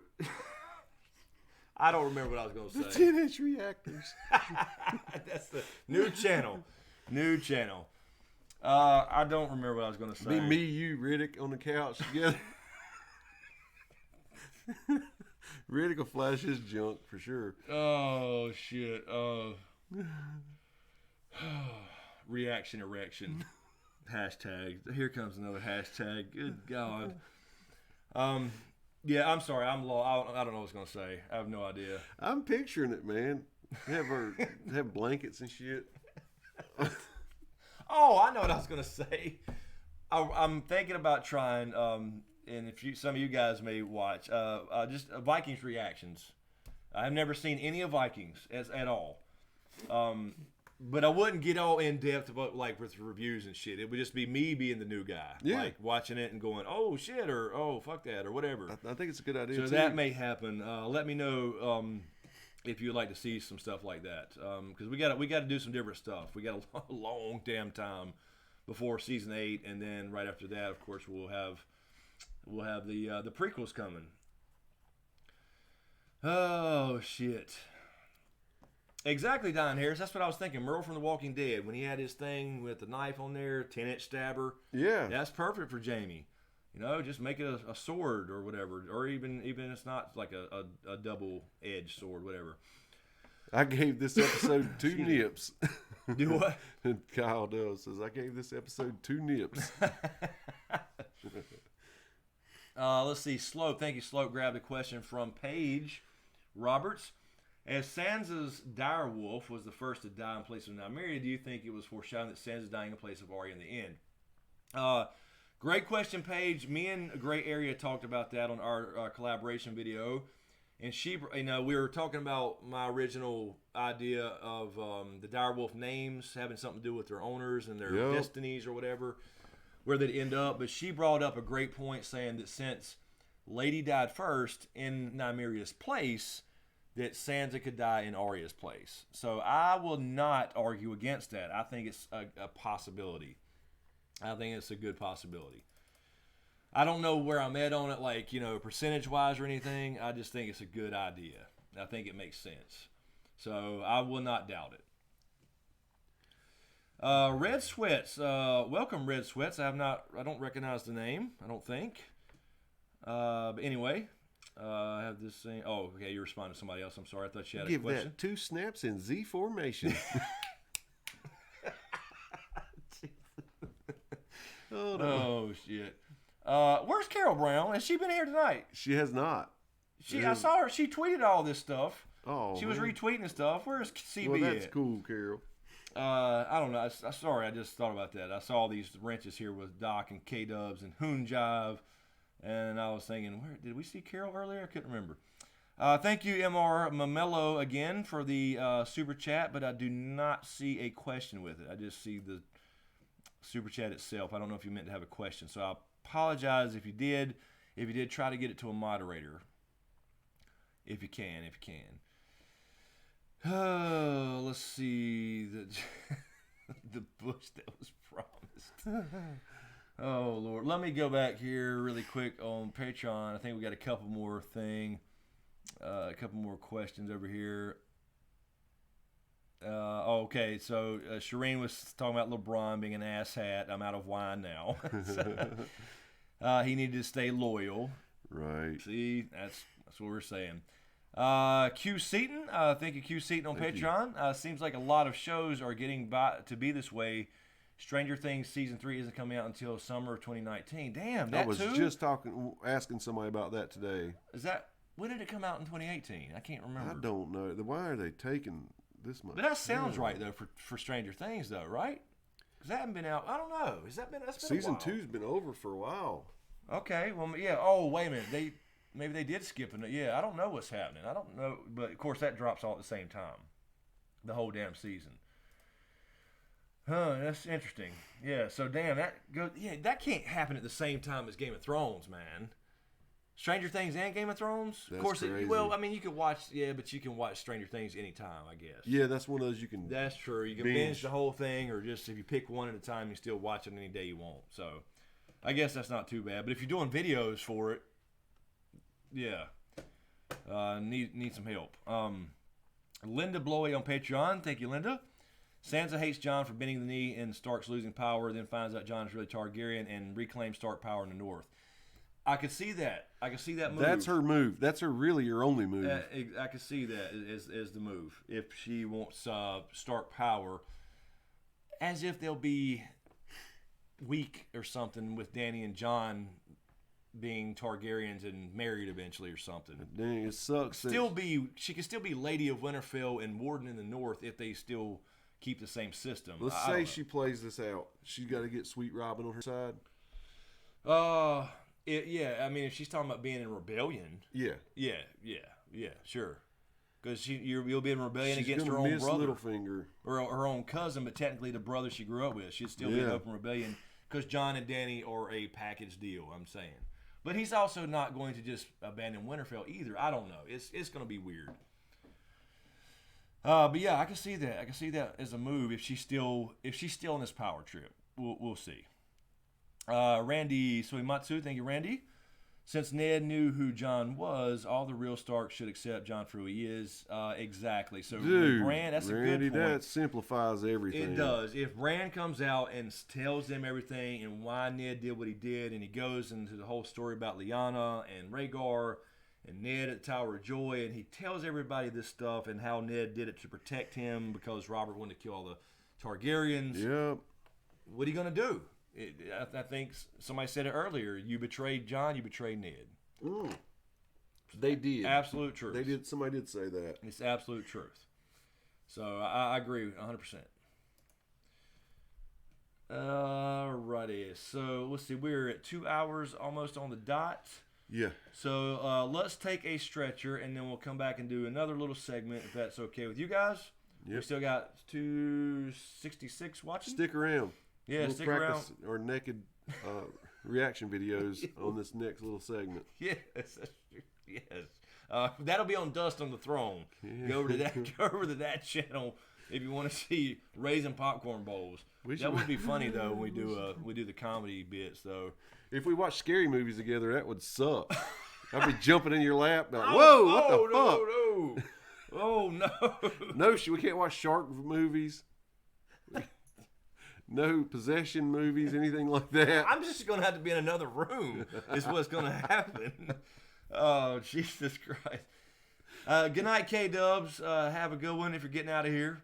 I don't remember what I was going to say. 10-inch reactors. That's the new channel. New channel. I don't remember what I was going to say. Be me, you, Riddick on the couch together. Riddick will flash his junk for sure. Oh, shit. Reaction erection. Hashtag. Here comes another hashtag. Good God. Yeah, I'm sorry. I'm lost. I don't know what I was going to say. I have no idea. I'm picturing it, man. Have blankets and shit. Oh, I know what I was going to say. I'm thinking about trying, and if some of you guys may watch, just Vikings reactions. I've never seen any of Vikings at all. But I wouldn't get all in depth about with reviews and shit. It would just be me being the new guy, like watching it and going, "Oh shit," or "Oh fuck that," or whatever. I think it's a good idea. So too. that may happen. Let me know if you'd like to see some stuff like that, because we got to do some different stuff. We got a long damn time before season 8, and then right after that, of course, we'll have the prequels coming. Oh shit. Exactly, Don Harris. That's what I was thinking. Merle from The Walking Dead, when he had his thing with the knife on there, 10-inch stabber. Yeah. That's perfect for Jamie. You know, just make it a sword or whatever. Or even it's not like a double-edged sword, whatever. I gave this episode 2 nips. Do what? And Kyle Dell says, I gave this episode 2 nips. Let's see. Slope. Thank you, Slope. Grabbed a question from Paige Roberts. As Sansa's dire wolf was the first to die in place of Nymeria, do you think it was foreshadowing that Sansa's dying in place of Arya in the end? Great question, Paige. Me and Gray Area talked about that on our collaboration video, and we were talking about my original idea of the dire wolf names having something to do with their owners and their destinies or whatever, where they'd end up. But she brought up a great point, saying that since Lady died first in Nymeria's place, that Sansa could die in Arya's place. So I will not argue against that. I think it's a possibility. I think it's a good possibility. I don't know where I'm at on it, percentage-wise or anything. I just think it's a good idea. I think it makes sense. So I will not doubt it. Red Sweats. Welcome, Red Sweats. I don't recognize the name, I don't think. But anyway... I have this thing. Oh, okay. You responded to somebody else. I'm sorry. I thought you had a question. Give that 2 snaps in Z formation. Oh shit. Where's Carol Brown? Has she been here tonight? She has not. I saw her. She tweeted all this stuff. Oh, she was retweeting stuff. Where's CB? Well, that's cool, Carol. I don't know. Sorry, I just thought about that. I saw these wrenches here with Doc and K-Dubs and Hoon Jive. And I was thinking, where did we see Carol earlier? I couldn't remember. Thank you, MR Mamelo, again for the super chat, but I do not see a question with it. I just see the super chat itself. I don't know if you meant to have a question, so I apologize if you did. If you did, try to get it to a moderator, if you can. Oh, let's see the bush that was promised. Oh, Lord. Let me go back here really quick on Patreon. I think we got a couple more thing. A couple more questions over here. Okay, so Shireen was talking about LeBron being an asshat. I'm out of wine now. So, he needed to stay loyal. Right. See, that's what we're saying. Q Seaton, thank you, Q Seaton on Thank you. Patreon. Seems like a lot of shows are getting to be this way. Stranger Things season 3 isn't coming out until summer of 2019. Damn, that I was too? just asking somebody about that today. When did it come out in 2018? I can't remember. I don't know. Why are they taking this much? But that sounds right though for Stranger Things though, right? Because that hasn't been out. I don't know. That's been Season a while. 2's been over for a while. Okay, well, yeah. Oh, wait a minute. Maybe they did skip it. Yeah, I don't know what's happening. I don't know, but of course that drops all at the same time, the whole damn season. Huh? That's interesting. Yeah. So damn, that can't happen at the same time as Game of Thrones, man. Stranger Things and Game of Thrones. That's of course. crazy. Well, I mean, you can watch. Yeah, but you can watch Stranger Things anytime, I guess. Yeah, that's one of those you can. That's true. You can binge the whole thing, or just if you pick one at a time, you still watch it any day you want. So, I guess that's not too bad. But if you're doing videos for it, yeah, need some help. Linda Blowy on Patreon. Thank you, Linda. Sansa hates Jon for bending the knee and Stark's losing power, then finds out Jon is really Targaryen and reclaims Stark power in the north. I could see that. I could see that move. That's her move. That's her only move. I could see that as the move. If she wants Stark power, as if they'll be weak or something with Dany and Jon being Targaryens and married eventually or something. Dang, it sucks. She could still be Lady of Winterfell and Warden in the North if they still keep the same system. Let's say she plays this out. She's got to get Sweet Robin on her side. Yeah. I mean, if she's talking about being in rebellion, Yeah, sure. Because you'll be in rebellion she's against her gonna own miss brother Littlefinger. or her own cousin, but technically the brother she grew up with. She'd still be in open rebellion because Jon and Dany are a package deal. I'm saying, but he's also not going to just abandon Winterfell either. I don't know. It's going to be weird. But yeah, I can see that. I can see that as a move if she's still on this power trip. We'll see. Randy Suimatsu, thank you, Randy. Since Ned knew who Jon was, all the real Starks should accept Jon for who he is. Exactly. So, Dude, Bran, that's Randy, a good point. that simplifies everything. It does. If Bran comes out and tells them everything and why Ned did what he did, and he goes into the whole story about Lyanna and Rhaegar and Ned at the Tower of Joy, and he tells everybody this stuff and how Ned did it to protect him because Robert wanted to kill all the Targaryens. Yep. What are you going to do? I think somebody said it earlier. You betrayed Jon, you betrayed Ned. They did. Absolute truth. They did. Somebody did say that. It's absolute truth. So I agree 100%. Alrighty. So let's see. We're at 2 hours almost on the dot. Yeah. So let's take a stretcher and then we'll come back and do another little segment if that's okay with you guys. Yep. We still got 266 watching. Stick around. Yeah, we'll stick practice around. our naked reaction videos on this next little segment. Yes, yes. That'll be on Dust on the Throne. Yeah. Go over to that channel if you want to see raisin popcorn bowls. That would be funny though when we do the comedy bits though. If we watch scary movies together, that would suck. I'd be jumping in your lap. Like, whoa! What the fuck? Oh no! No, we can't watch shark movies. No possession movies, anything like that. I'm just going to have to be in another room is what's going to happen. Oh, Jesus Christ. Good night, K-Dubs. Have a good one if you're getting out of here.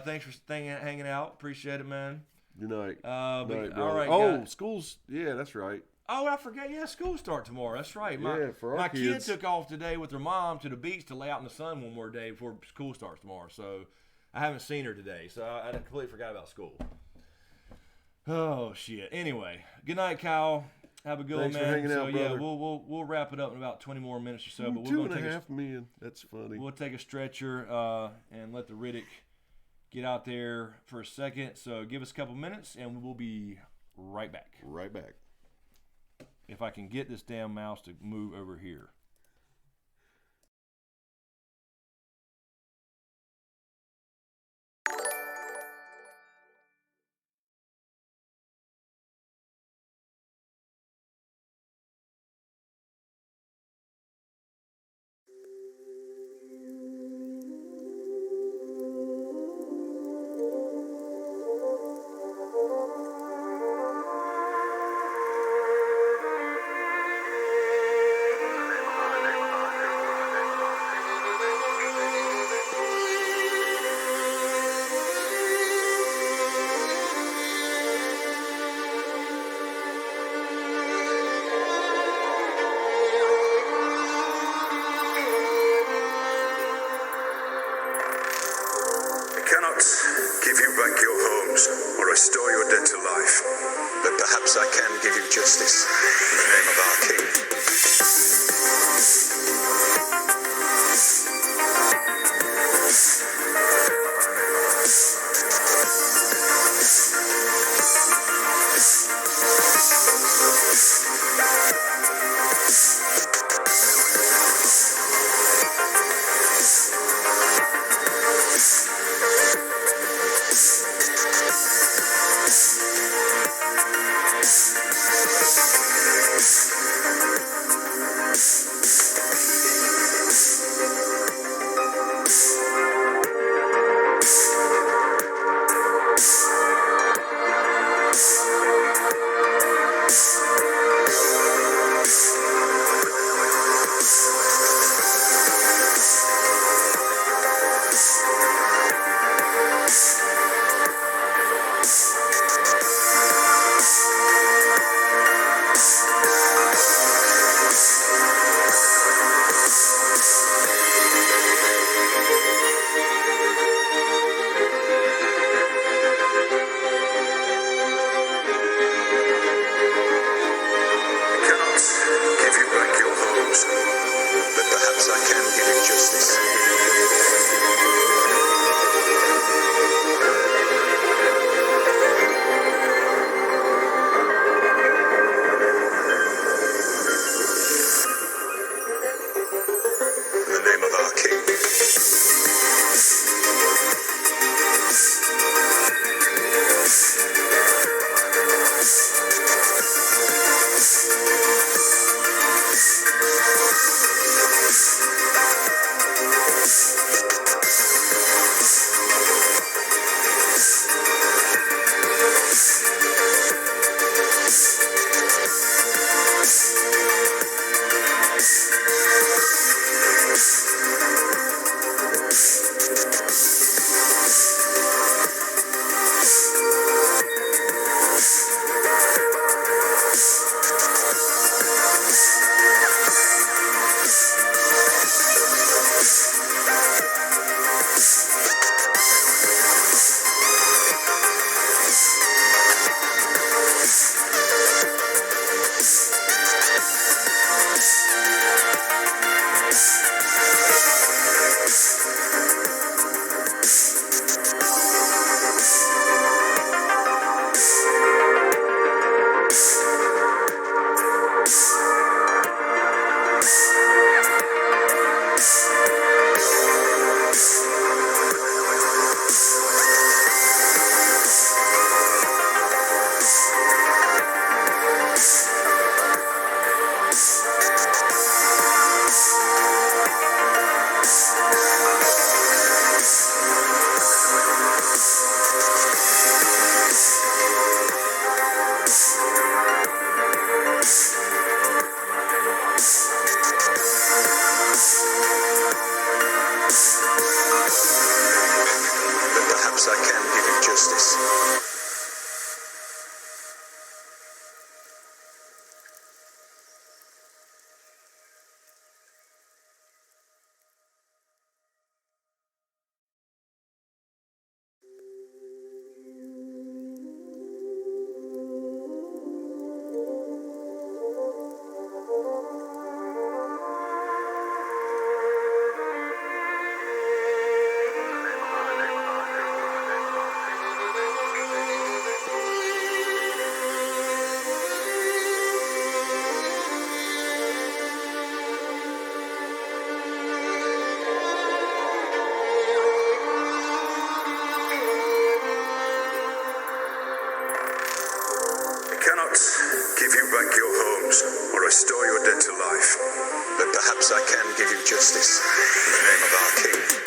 Thanks for hanging out. Appreciate it, man. Good night. All right, guys. School's... Yeah, that's right. Oh, I forgot. Yeah, school start tomorrow. That's right. For our my kids. kid took off today with her mom to the beach to lay out in the sun one more day before school starts tomorrow. So I haven't seen her today. So I completely forgot about school. Oh shit. Anyway, good night, Kyle. Have a good Thanks one, man. for hanging out, brother. We'll wrap it up in about 20 more minutes or so. But we're 2.5 million. That's funny. We'll take a stretcher and let the Riddick get out there for a second. So give us a couple minutes, and we will be right back. Right back. If I can get this damn mouse to move over here. perhaps I can give you justice in the name of our king.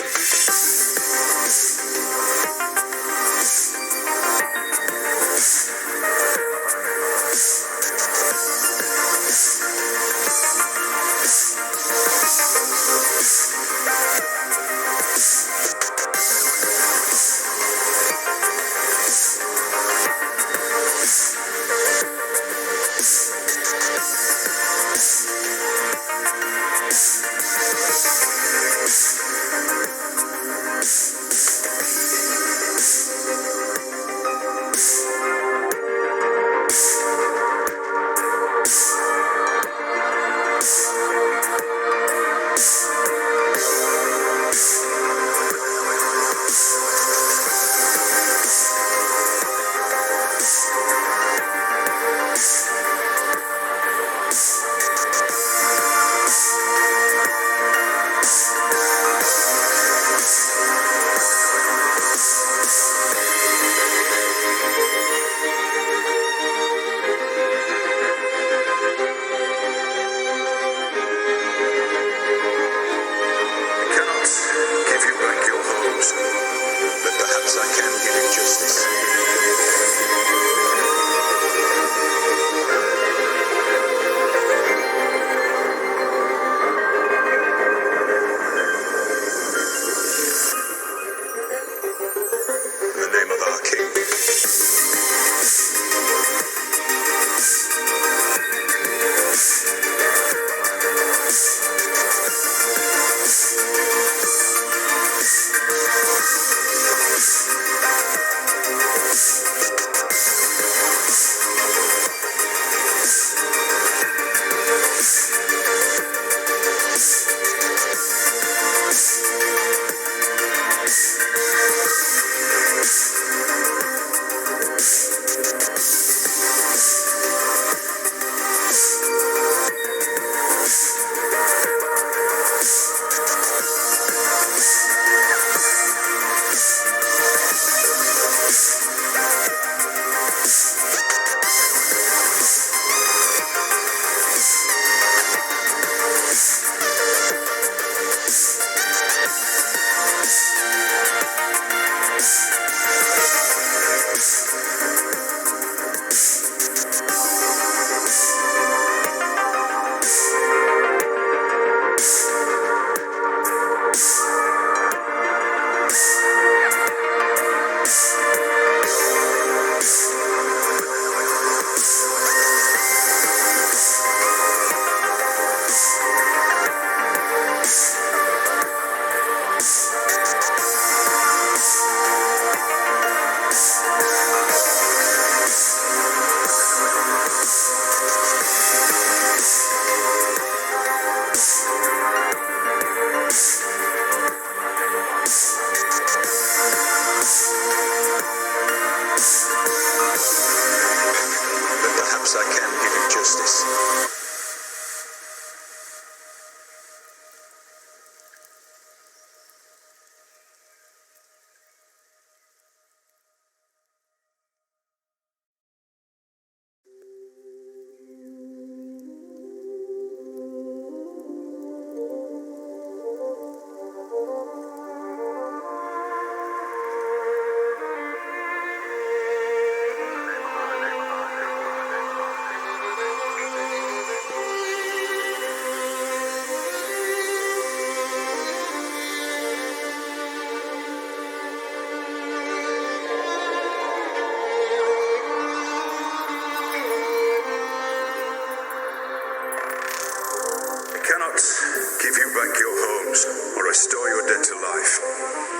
restore your dead to life,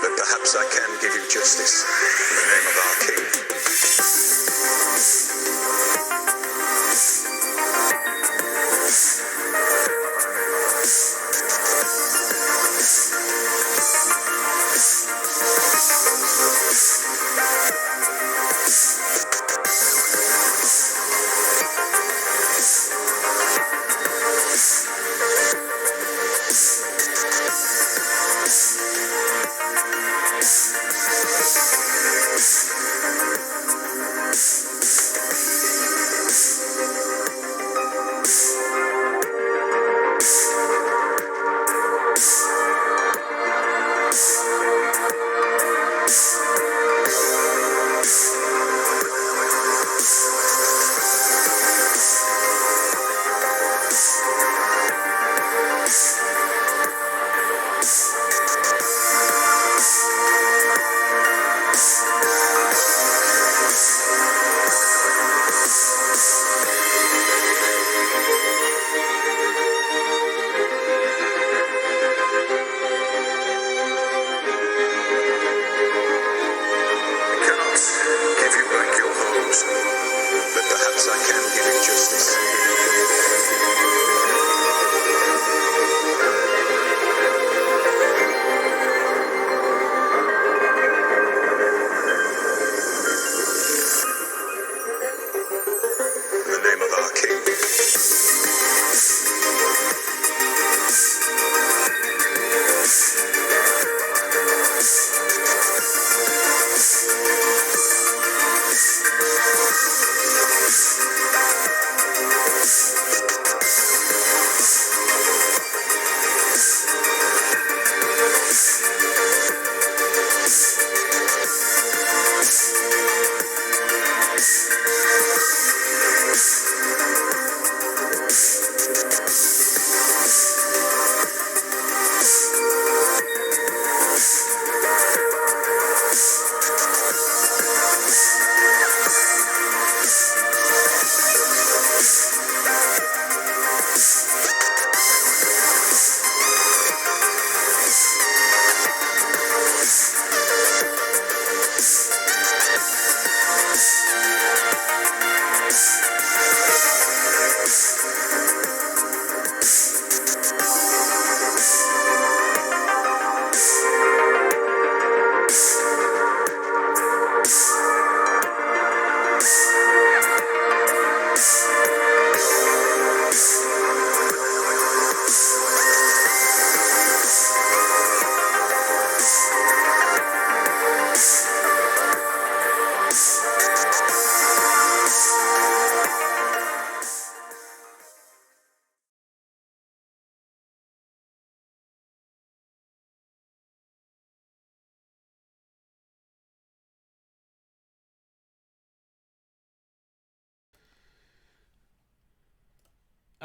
but perhaps I can give you justice in the name of our king.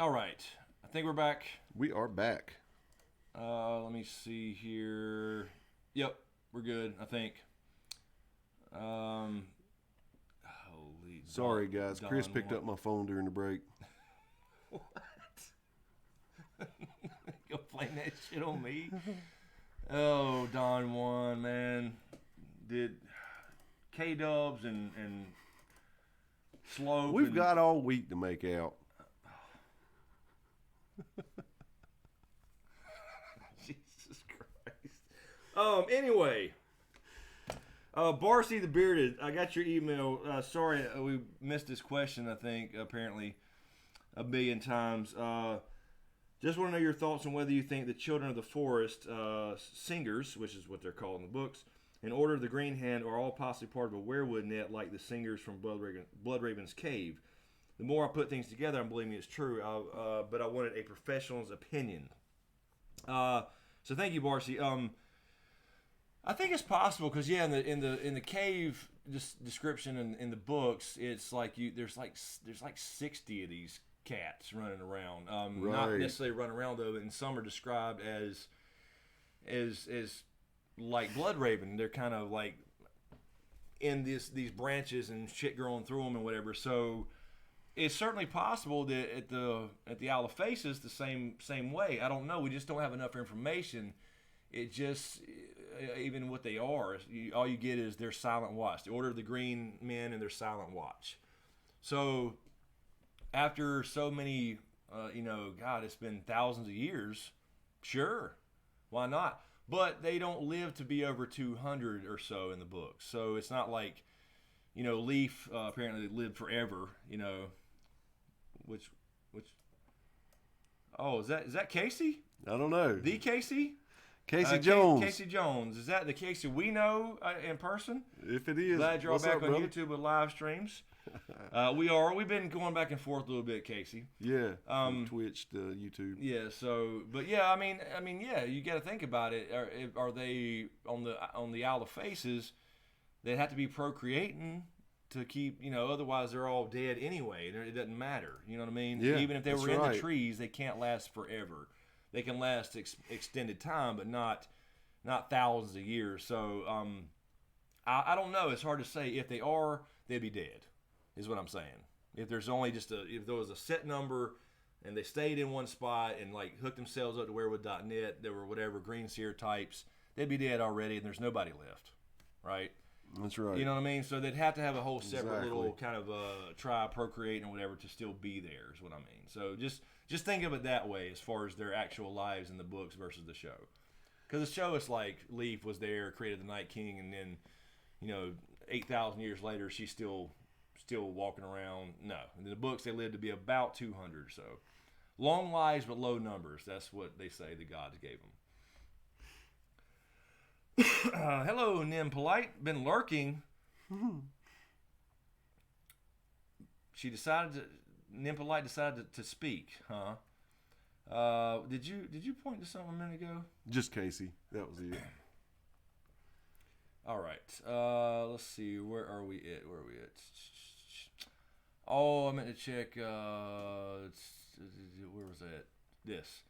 All right. I think we're back. We are back. Let me see here. Yep, we're good, I think. Holy. Sorry, guys. Chris Don picked up my phone during the break. What? You'll blame that shit on me? Oh, Don won, man. Did K-Dubs and Slope. We've got all week to make out. Jesus Christ. Anyway. Barcy the Bearded, I got your email. Sorry, we missed this question, I think, apparently, a billion times. Just want to know your thoughts on whether you think the Children of the Forest singers, which is what they're called in the books, in Order of the Green Hand, are all possibly part of a werewood net like the singers from Bloodraven's Cave. The more I put things together, I'm believing it's true, but I wanted a professional's opinion. So thank you, Barcy. I think it's possible because in the cave description in the books, it's like there's like 60 of these cats running around. Right. Not necessarily running around though, and some are described as like Bloodraven. They're kind of like in these branches and shit growing through them and whatever. So it's certainly possible that at the Isle of Faces the same way. I don't know. We just don't have enough information. It just even what they are, all you get is their silent watch. The Order of the Green Men and their silent watch. So after so many, God, it's been thousands of years. Sure, why not? But they don't live to be over 200 or so in the book. So it's not like, Leaf apparently lived forever. Which. Oh, is that Casey? I don't know. The Casey? Casey Jones. Casey Jones. Is that the Casey we know in person? If it is, Glad you're all what's back up, on brother? YouTube with live streams. We've been going back and forth a little bit, Casey. Yeah. From Twitch to YouTube. Yeah. So, but yeah, I mean, yeah, you got to think about it. Are they on the Isle of Faces? They have to be procreating to keep, otherwise they're all dead anyway. It doesn't matter. You know what I mean? Yeah, Even if they that's were in right. the trees, they can't last forever. They can last extended time, but not thousands of years. So I don't know. It's hard to say. If they are, they'd be dead, is what I'm saying. If there's only if there was a set number and they stayed in one spot and like hooked themselves up to werewood.net, there were whatever green seer types, they'd be dead already and there's nobody left, right? That's right. You know what I mean? So they'd have to have a whole separate Exactly. little kind of tribe procreating or whatever to still be there is what I mean. So just think of it that way as far as their actual lives in the books versus the show. Because the show is like Leaf was there, created the Night King, and then, 8,000 years later, she's still walking around. No. In the books, they lived to be about 200 or so. Long lives but low numbers. That's what they say the gods gave them. Hello, Nim Polite. Been lurking. Nim Polite decided to speak, huh? Did you point to something a minute ago? Just Casey. That was it. All right. Let's see. Where are we at? Oh, I meant to check. Where was that? This.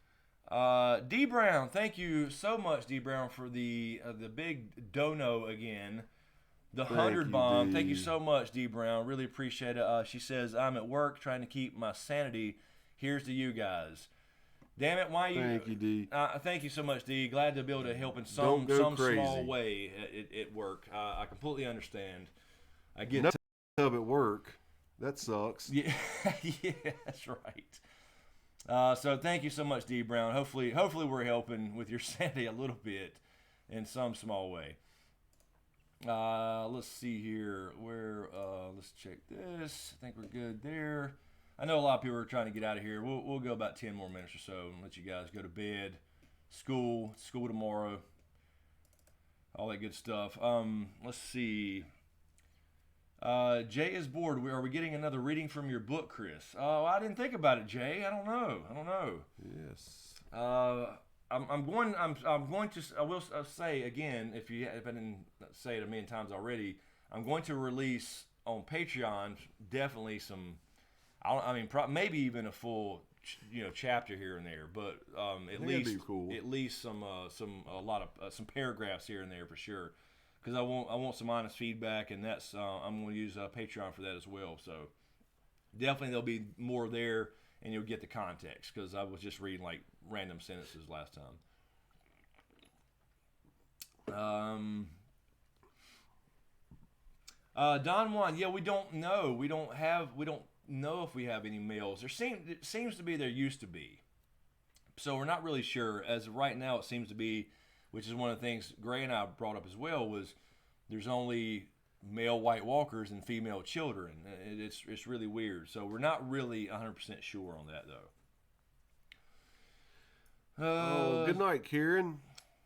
D Brown. Thank you so much, D Brown, for the big dono again. The 100 bomb. D. Thank you so much, D Brown. Really appreciate it. She says, I'm at work trying to keep my sanity. Here's to you guys. Damn it, why you? Thank you, D. Thank you so much, D. Glad to be able to help in Don't go some crazy. small way at work. I completely understand. I get No tub at work. That sucks. yeah, yeah, that's right. So thank you so much, D Brown. Hopefully we're helping with your sanity a little bit in some small way. Let's see here. Let's check this. I think we're good there. I know a lot of people are trying to get out of here. We'll go about 10 more minutes or so and let you guys go to bed. School tomorrow. All that good stuff. Let's see. Jay is bored. Are we getting another reading from your book, Chris? Oh, I didn't think about it, Jay. I don't know. Yes. I'm going to. I will say again, if I didn't say it a million times already, I'm going to release on Patreon definitely some. Maybe even a full chapter here and there, but at least some paragraphs here and there for sure, because I want some honest feedback, and that's I'm going to use Patreon for that as well. So definitely there'll be more there, and you'll get the context, because I was just reading like random sentences last time. Don Juan, yeah, we don't know. We don't know if we have any mails. It seems to be there used to be. So we're not really sure. As of right now, it seems to be, which is one of the things Gray and I brought up as well, was there's only male White Walkers and female children. It's really weird. So we're not really 100% sure on that, though. Good night, Kieran.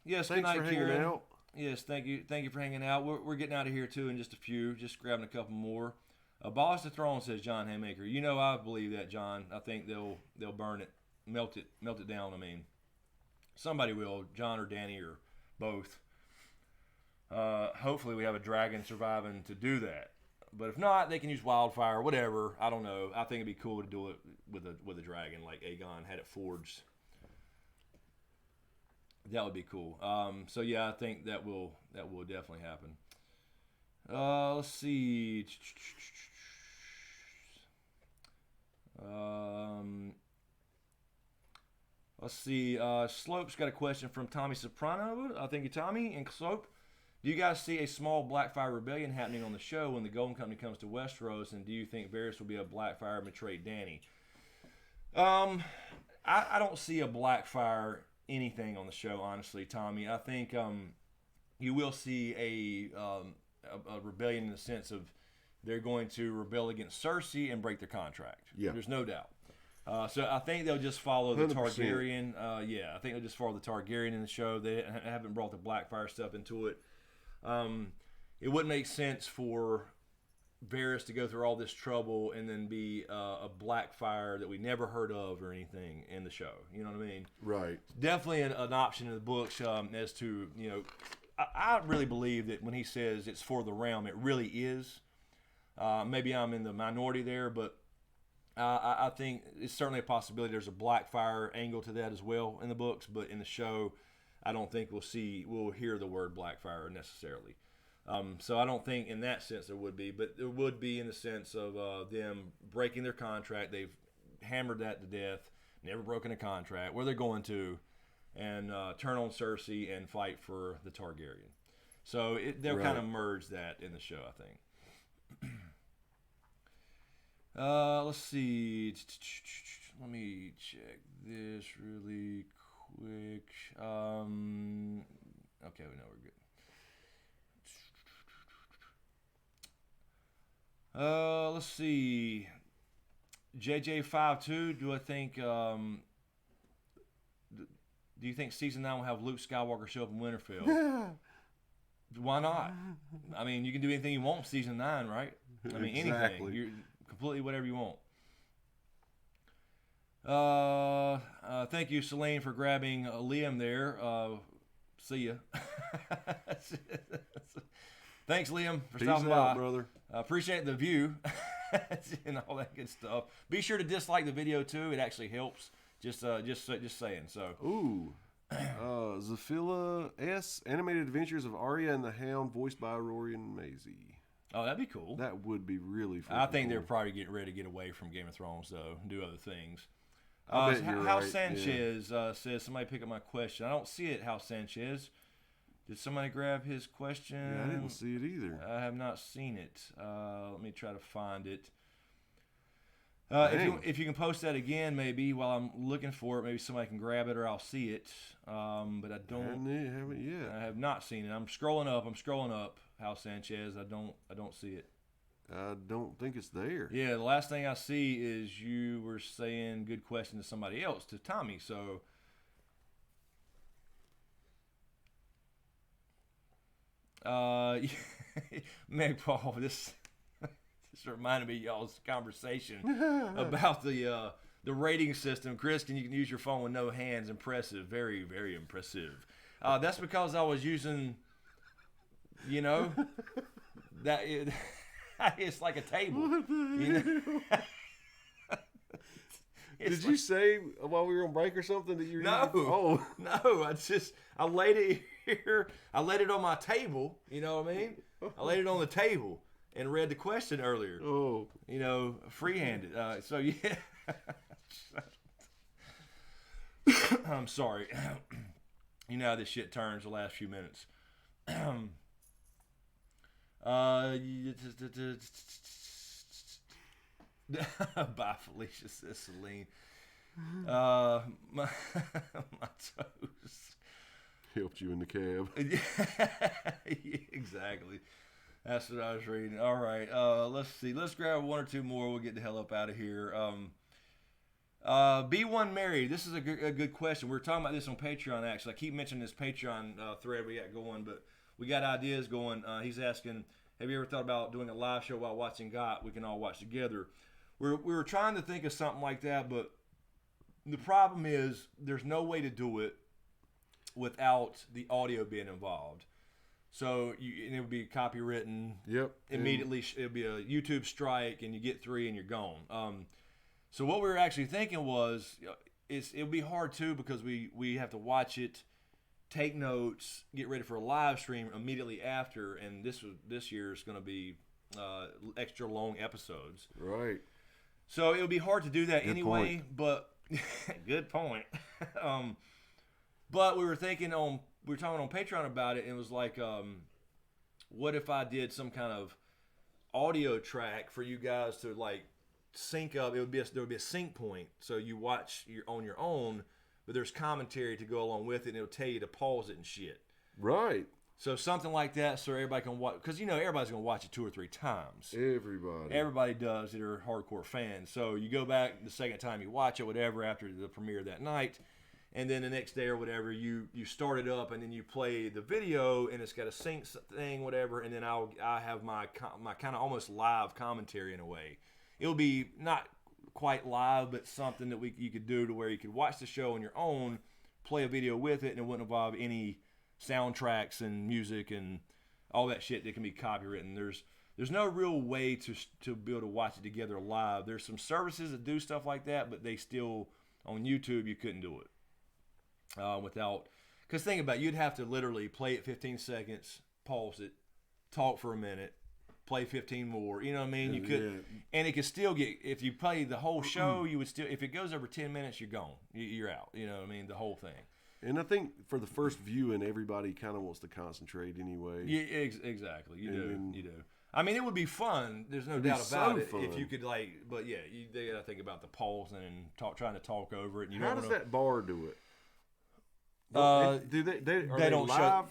Yes, Thanks good night, for hanging Kieran. out. Yes, thank you for hanging out. We're getting out of here too in just a few, just grabbing a couple more. Abolish the throne, says John Haymaker. I believe that, John. I think they'll burn it, melt it down. I mean, somebody will, John or Danny or both. Hopefully we have a dragon surviving to do that. But if not, they can use wildfire, whatever. I don't know. I think it'd be cool to do it with a dragon like Aegon had it forged. That would be cool. So yeah, I think that will definitely happen. Let's see. Slope's got a question from Tommy Soprano. Thank you, Tommy. And Slope, do you guys see a small Blackfire rebellion happening on the show when the Golden Company comes to Westeros? And do you think Varys will be a Blackfire and betray Dany? I don't see a Blackfire anything on the show, honestly, Tommy. I think you will see a rebellion in the sense of they're going to rebel against Cersei and break their contract. Yeah, there's no doubt. So I think they'll just follow the 100%. Targaryen. I think they'll just follow the Targaryen in the show. They haven't brought the Blackfire stuff into it. It wouldn't make sense for Varys to go through all this trouble and then be a Blackfire that we never heard of or anything in the show. You know what I mean? Right. Definitely an option in the books as to, I really believe that when he says it's for the realm, it really is. Maybe I'm in the minority there, but I think it's certainly a possibility there's a Blackfire angle to that as well in the books, but in the show, I don't think we'll hear the word Blackfire necessarily. So I don't think in that sense there would be, but there would be in the sense of them breaking their contract. They've hammered that to death, never broken a contract, where they're going to, and turn on Cersei and fight for the Targaryen. So they'll kind of merge that in the show, I think. Let's see. Let me check this really quick. Okay, we know we're good. Let's see. JJ52, do I think do you think season 9 will have Luke Skywalker show up in Winterfell? Why not? I mean, you can do anything you want in season 9, right? I mean, anything. You're completely whatever you want. Thank you, Celine, for grabbing Liam there. See ya. Thanks, Liam, for stopping by, brother. Appreciate the view and all that good stuff. Be sure to dislike the video too; it actually helps. Just saying. So, Zafila S. Animated Adventures of Arya and the Hound, voiced by Rory and Maisie. Oh, that'd be cool. That would be really fun. I think they're probably getting ready to get away from Game of Thrones though, and do other things. House Sanchez says, somebody pick up my question. I don't see it, House Sanchez. Did somebody grab his question? Yeah, I didn't see it either. I have not seen it. Let me try to find it. If you can post that again, maybe while I'm looking for it, maybe somebody can grab it or I'll see it. But I haven't yet. I have not seen it. I'm scrolling up. House Sanchez. I don't see it. I don't think it's there. Yeah, the last thing I see is you were saying good question to somebody else, to Tommy. So. Meg Paul, this reminded me of y'all's conversation about the rating system. Chris, you can use your phone with no hands. Impressive, very, very impressive. That's because I was using, that it's like a table. Did you say while we were on break or something that you were No. Oh. No, I laid it here. I laid it on my table. You know what I mean? I laid it on the table and read the question earlier. Oh. You know, free-handed. So, yeah. I'm sorry. You know how this shit turns the last few minutes. Bye, Felicia, says Celine. My toes. Helped you in the cab. Yeah, exactly. That's what I was reading. All right, let's see. Let's grab one or two more. We'll get the hell up out of here. B1 married. This is a good question. We were talking about this on Patreon, actually. I keep mentioning this Patreon thread we got going, but we got ideas going. He's asking, have you ever thought about doing a live show while watching GOT? We can all watch together. We were trying to think of something like that, but the problem is there's no way to do it without the audio being involved. So and it would be copywritten. Yep. Immediately, it would be a YouTube strike, and you get 3 and you're gone. So what we were actually thinking was, it would be hard too because we have to watch it, take notes, get ready for a live stream immediately after, and this year is going to be extra long episodes. Right. So it would be hard to do that Good anyway. point. But good point. But we were talking on Patreon about it, and it was like, what if I did some kind of audio track for you guys to like sync up? There would be a sync point, so you watch on your own, but there's commentary to go along with it, and it'll tell you to pause it and shit. Right. So something like that, so everybody can watch, because everybody's gonna watch it 2 or 3 times. Everybody does that are hardcore fans. So you go back the second time you watch it, whatever, after the premiere that night, and then the next day or whatever, you start it up, and then you play the video, and it's got a sync thing, whatever, and then I have my kind of almost live commentary in a way. It'll be not quite live, but something that you could do to where you could watch the show on your own, play a video with it, and it wouldn't involve any soundtracks and music and all that shit that can be copywritten. There's no real way to be able to watch it together live. There's some services that do stuff like that, but they still, on YouTube, you couldn't do it without, because think about it, you'd have to literally play it 15 seconds, pause it, talk for a minute, play 15 more. You know what I mean? You could, and it could still get, if you play the whole show, you would still, if it goes over 10 minutes, you're gone. You're out. You know what I mean? The whole thing. And I think for the first viewing, everybody kind of wants to concentrate anyway. Yeah, exactly. You do. I mean, it would be fun. There's no doubt about it. If you could but yeah, they got to think about the pausing and trying to talk over it. And how does that bar do it? Do they don't live? show.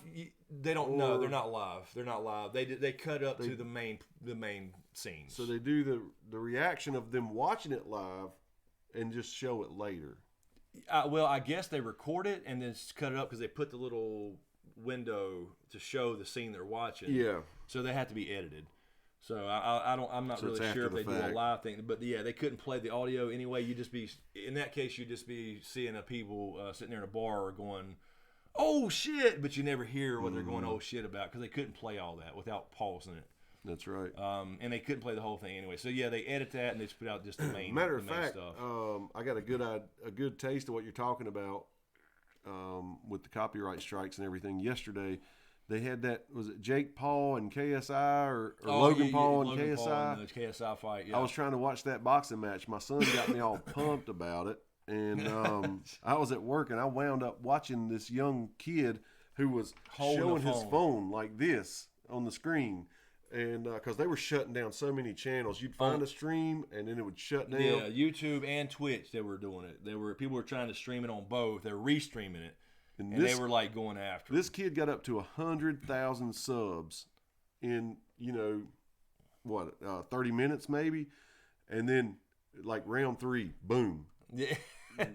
They don't. No, they're not live. They're not live. They cut up to the main scenes. So they do the reaction of them watching it live, and just show it later. Well, I guess they record it and then cut it up because they put the little window to show the scene they're watching. Yeah. So they have to be edited. So I'm not really sure if they do a live thing, but yeah, they couldn't play the audio anyway. You'd just be, in that case, you'd just be seeing people sitting there in a bar going, "Oh shit!" But you never hear what they're going "oh shit" about because they couldn't play all that without pausing it. That's right. And they couldn't play the whole thing anyway. So yeah, they edit that and they just put out just the main. Matter of the main fact, stuff. I got a good taste of what you're talking about with the copyright strikes and everything. Yesterday, they had that, was it Jake Paul and KSI or Logan Paul and KSI? Paul and the KSI fight. Yeah. I was trying to watch that boxing match. My son got me all pumped about it, and I was at work and I wound up watching this young kid who was showing his phone like this on the screen. And because they were shutting down so many channels, you'd find a stream and then it would shut down. Yeah, YouTube and Twitch, they were doing it. People were trying to stream it on both. They were restreaming it, and they were like going after. This kid got up to 100,000 subs in 30 minutes maybe, and then like round 3, boom. Yeah.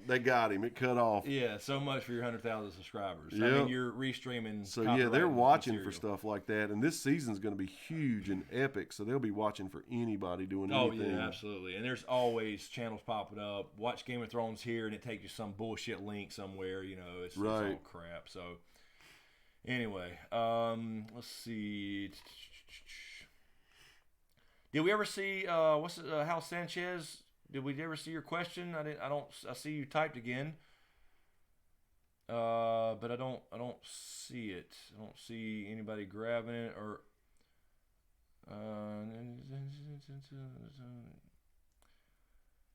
They got him. It cut off. Yeah, so much for your 100,000 subscribers. Yep. I mean, you're restreaming. So yeah, they're watching for stuff like that, and this season's going to be huge and epic. So they'll be watching for anybody doing anything. Oh yeah, absolutely. And there's always channels popping up. Watch Game of Thrones here, and it takes you some bullshit link somewhere. It's all crap. So anyway, let's see. Did we ever see Hal Sanchez Did we ever see your question? I see you typed again. But I don't see it. I don't see anybody grabbing it or.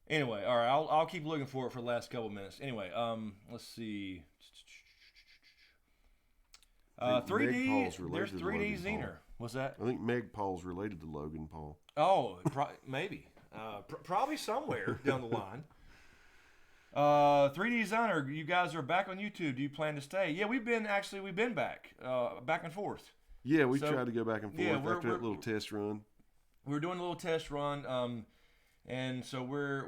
Anyway, all right. I'll keep looking for it for the last couple minutes. Anyway, let's see. 3D. There's 3D Zener. What's that? I think Meg Paul's related to Logan Paul. Oh, maybe. Probably somewhere down the line. 3D Designer, you guys are back on YouTube. Do you plan to stay? Yeah, we've been back, back and forth. Yeah, we tried to go back and forth after that little test run. We're doing a little test run, and so we're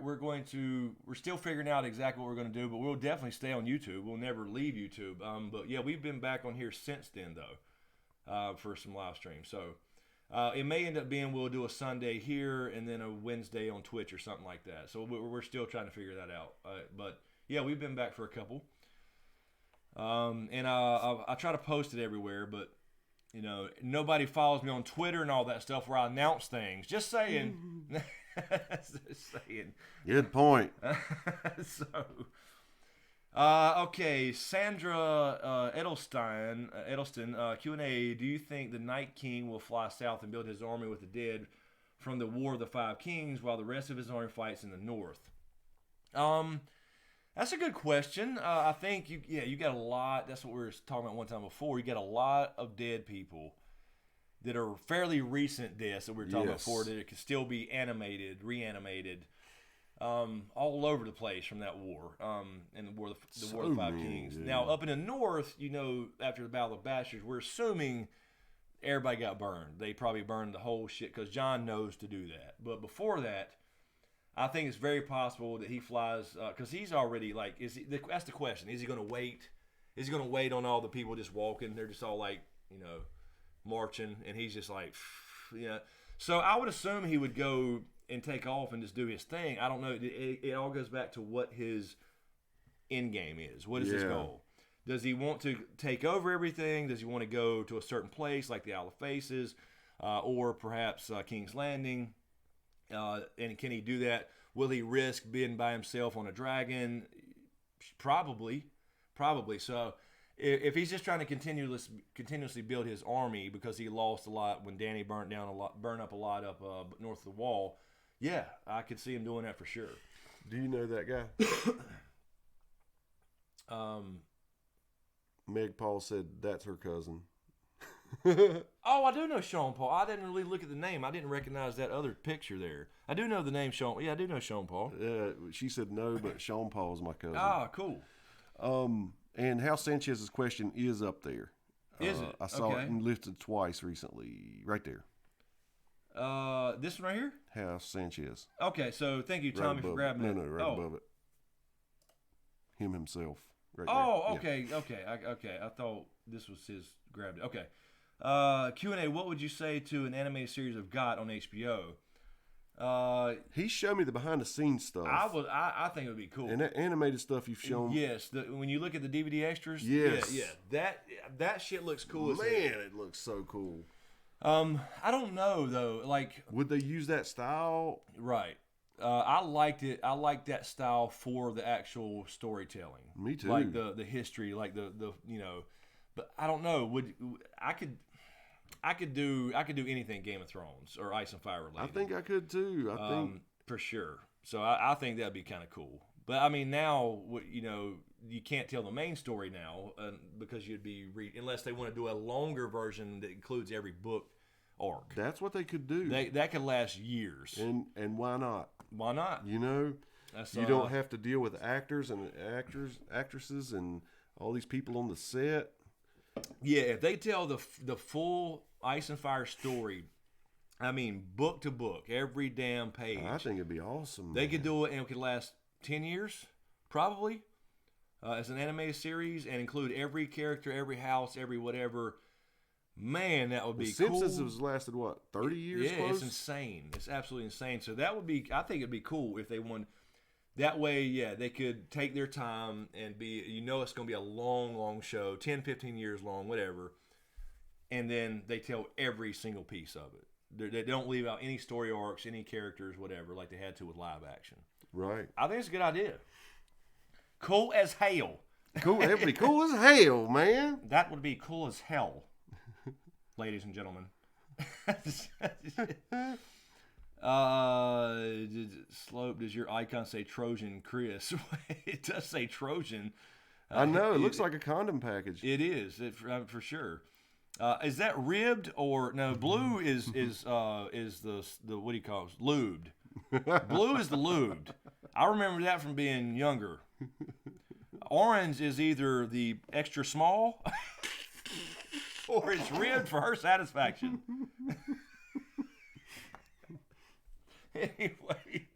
still figuring out exactly what we're going to do, but we'll definitely stay on YouTube. We'll never leave YouTube. But yeah, we've been back on here since then though, for some live streams. So it may end up being we'll do a Sunday here and then a Wednesday on Twitch or something like that. So we're still trying to figure that out. But yeah, we've been back for a couple. And I try to post it everywhere, but you know, nobody follows me on Twitter and all that stuff where I announce things. Just saying. Just saying. Good point. Okay, Sandra Edelston, Q&A. Do you think the Night King will fly south and build his army with the dead from the War of the Five Kings while the rest of his army fights in the north? That's a good question. I think you got a lot. That's what we were talking about one time before. You got a lot of dead people that are fairly recent deaths that we were talking about before that it could still be reanimated, all over the place from that war, and the War of the Five Kings. Dude. Now, up in the north, you know, after the Battle of Bastards, we're assuming everybody got burned. They probably burned the whole shit because John knows to do that. But before that, I think it's very possible that he flies because he's already like. That's the question? Is he going to wait? Is he going to wait on all the people just walking? They're just all like, you know, marching, and he's just like, yeah. So I would assume he would go and take off and just do his thing. I don't know. It all goes back to what his end game is. What is his goal? Does he want to take over everything? Does he want to go to a certain place like the Isle of Faces, or perhaps King's Landing? And can he do that? Will he risk being by himself on a dragon? Probably. So if he's just trying to continuously build his army because he lost a lot when Danny burned up a lot up north of the wall, yeah, I could see him doing that for sure. Do you know that guy? Meg Paul said that's her cousin. Oh, I do know Sean Paul. I didn't really look at the name. I didn't recognize that other picture there. I do know the name Sean. Yeah, I do know Sean Paul. She said no, but Sean Paul is my cousin. Ah, cool. And Hal Sanchez's question is up there. Is it? I saw it listed twice recently. Right there. This one right here? Hal Sanchez. Okay, so thank you, Tommy, for grabbing it. No, right above it. Him himself. Right there. Okay. I thought this was his grabbed it. Okay. Q&A, what would you say to an animated series of GOT on HBO? He showed me the behind the scenes stuff. I think it would be cool. And that animated stuff you've shown. Yes, when you look at the DVD extras. Yes. Yeah. That shit looks cool. Man, it looks so cool. I don't know though. Like, would they use that style? Right. I liked it. I liked that style for the actual storytelling. Me too. Like the history, like the you know. But I don't know. I could do anything Game of Thrones or Ice and Fire related. I think I could too. I think for sure. So I think that'd be kind of cool. But I mean, now you know you can't tell the main story now because you'd be unless they want to do a longer version that includes every book arc. That's what they could do. That could last years. And why not? Why not? You know, you don't have to deal with actors and actresses and all these people on the set. Yeah, if they tell the full Ice and Fire story, I mean, book to book, every damn page. I think it'd be awesome. They could do it, and it could last 10 years, probably, as an animated series, and include every character, every house, every whatever. Man, that would be cool. Simpsons has lasted, what, 30 years? Yeah, close? It's insane. It's absolutely insane. So that would be, I think it'd be cool if they won. That way, yeah, they could take their time and be, you know, it's going to be a long, long show, 10, 15 years long, whatever. And then they tell every single piece of it. They don't leave out any story arcs, any characters, whatever, like they had to with live action. Right. I think it's a good idea. Cool as hell. Cool. That'd be cool as hell, man. That would be cool as hell, ladies and gentlemen. Slope, does your icon say Trojan, Chris? It does say Trojan. I know. It looks like a condom package. It is, for sure. Is that ribbed or no? Blue is the what do you call it? Lubed. Blue is the lubed. I remember that from being younger. Orange is either the extra small or it's ribbed for her satisfaction. Anyway,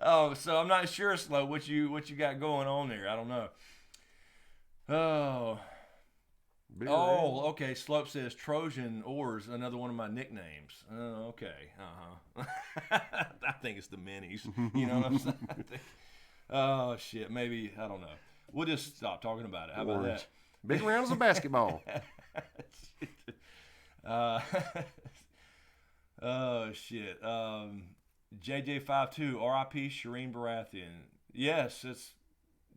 so I'm not sure, Slow, what you got going on there. I don't know. Okay. Slope says Trojan Oars, another one of my nicknames. Oh, okay. I think it's the minis. You know what I'm saying? Oh shit. Maybe I don't know. We'll just stop talking about it. How about that? Big rounds of basketball. Oh shit. JJ52 RIP Shireen Baratheon. Yes, it's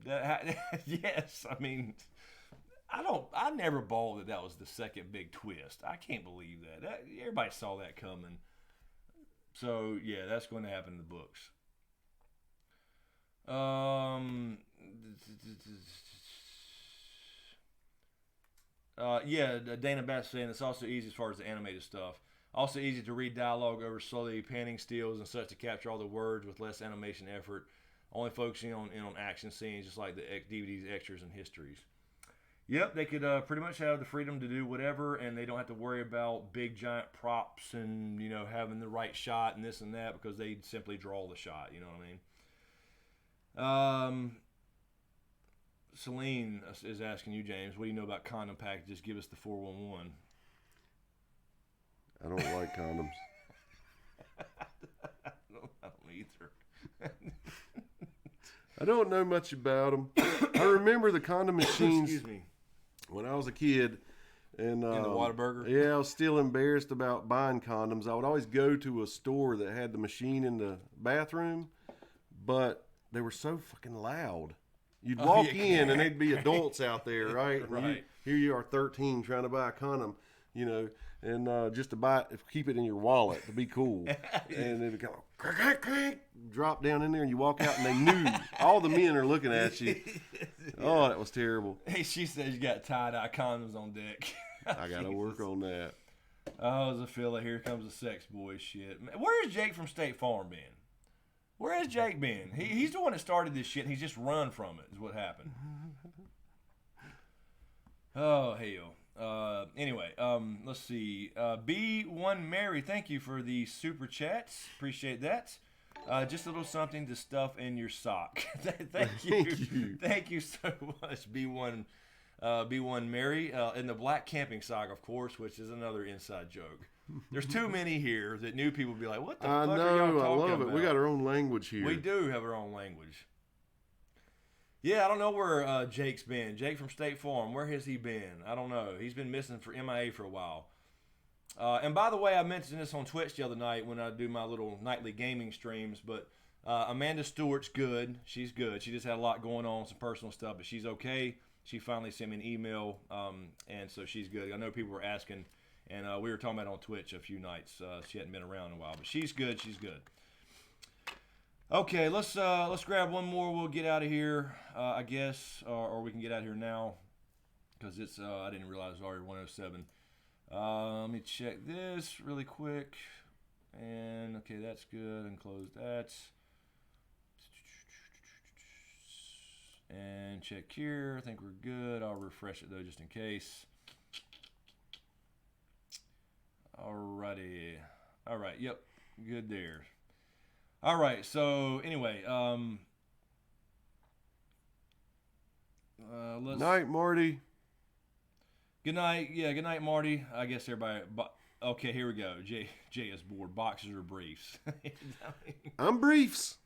that. Yes, I mean, I never bought that was the second big twist. I can't believe that. Everybody saw that coming. So yeah, that's going to happen in the books. Yeah, Dana Bass saying it's also easy as far as the animated stuff. Also easy to read dialogue over slowly panning stills and such to capture all the words with less animation effort, only focusing on action scenes, just like the DVD's extras and histories. Yep, they could pretty much have the freedom to do whatever, and they don't have to worry about big giant props and having the right shot and this and that, because they simply draw the shot. You know what I mean? Celine is asking you, James, what do you know about condom packages? Give us the 411. I don't like condoms. I don't either. I don't know much about them. I remember the condom machines. Excuse me. When I was a kid. And, in the Whataburger? Yeah, I was still embarrassed about buying condoms. I would always go to a store that had the machine in the bathroom, but they were so fucking loud. You'd walk in and there'd be adults out there, right? Right. Here you are, 13, trying to buy a condom, and just to buy it, keep it in your wallet to be cool. And it'd go crank, crank, drop down in there, and you walk out, and they knew. All the men are looking at you. Oh, that was terrible. Hey, she says you got tie-dye condoms on deck. I got to work on that. Oh, Zafilla, here comes the sex boy shit. Where's Jake from State Farm been? Where has Jake been? He's the one that started this shit, and he's just run from it, is what happened. Oh, hell. Anyway, let's see. B1 Mary, thank you for the super chats. Appreciate that. Just a little something to stuff in your sock. Thank you. Thank you so much, B1 Mary. In the black camping sock, of course, which is another inside joke. There's too many here that new people be like, what the fuck are y'all talking about? I love it. We got our own language here. We do have our own language. Yeah, I don't know where Jake's been. Jake from State Farm, where has he been? I don't know. He's been missing for MIA for a while. And by the way, I mentioned this on Twitch the other night when I do my little nightly gaming streams, but Amanda Stewart's good. She's good. She just had a lot going on, some personal stuff, but she's okay. She finally sent me an email, and so she's good. I know people were asking, and we were talking about it on Twitch a few nights. She hadn't been around in a while, but she's good. She's good. Okay, let's grab one more. We'll get out of here, I guess, or we can get out of here now because it's I didn't realize it was already 1:07. Let me check this really quick, and okay, that's good. And close that, and check here. I think we're good. I'll refresh it though, just in case. Alrighty, all right, yep, good there. All right, so anyway, let's... Night, Marty. Good night. Yeah, good night, Marty. I guess everybody... Okay, here we go. Jay is bored. Boxers or briefs? I'm briefs.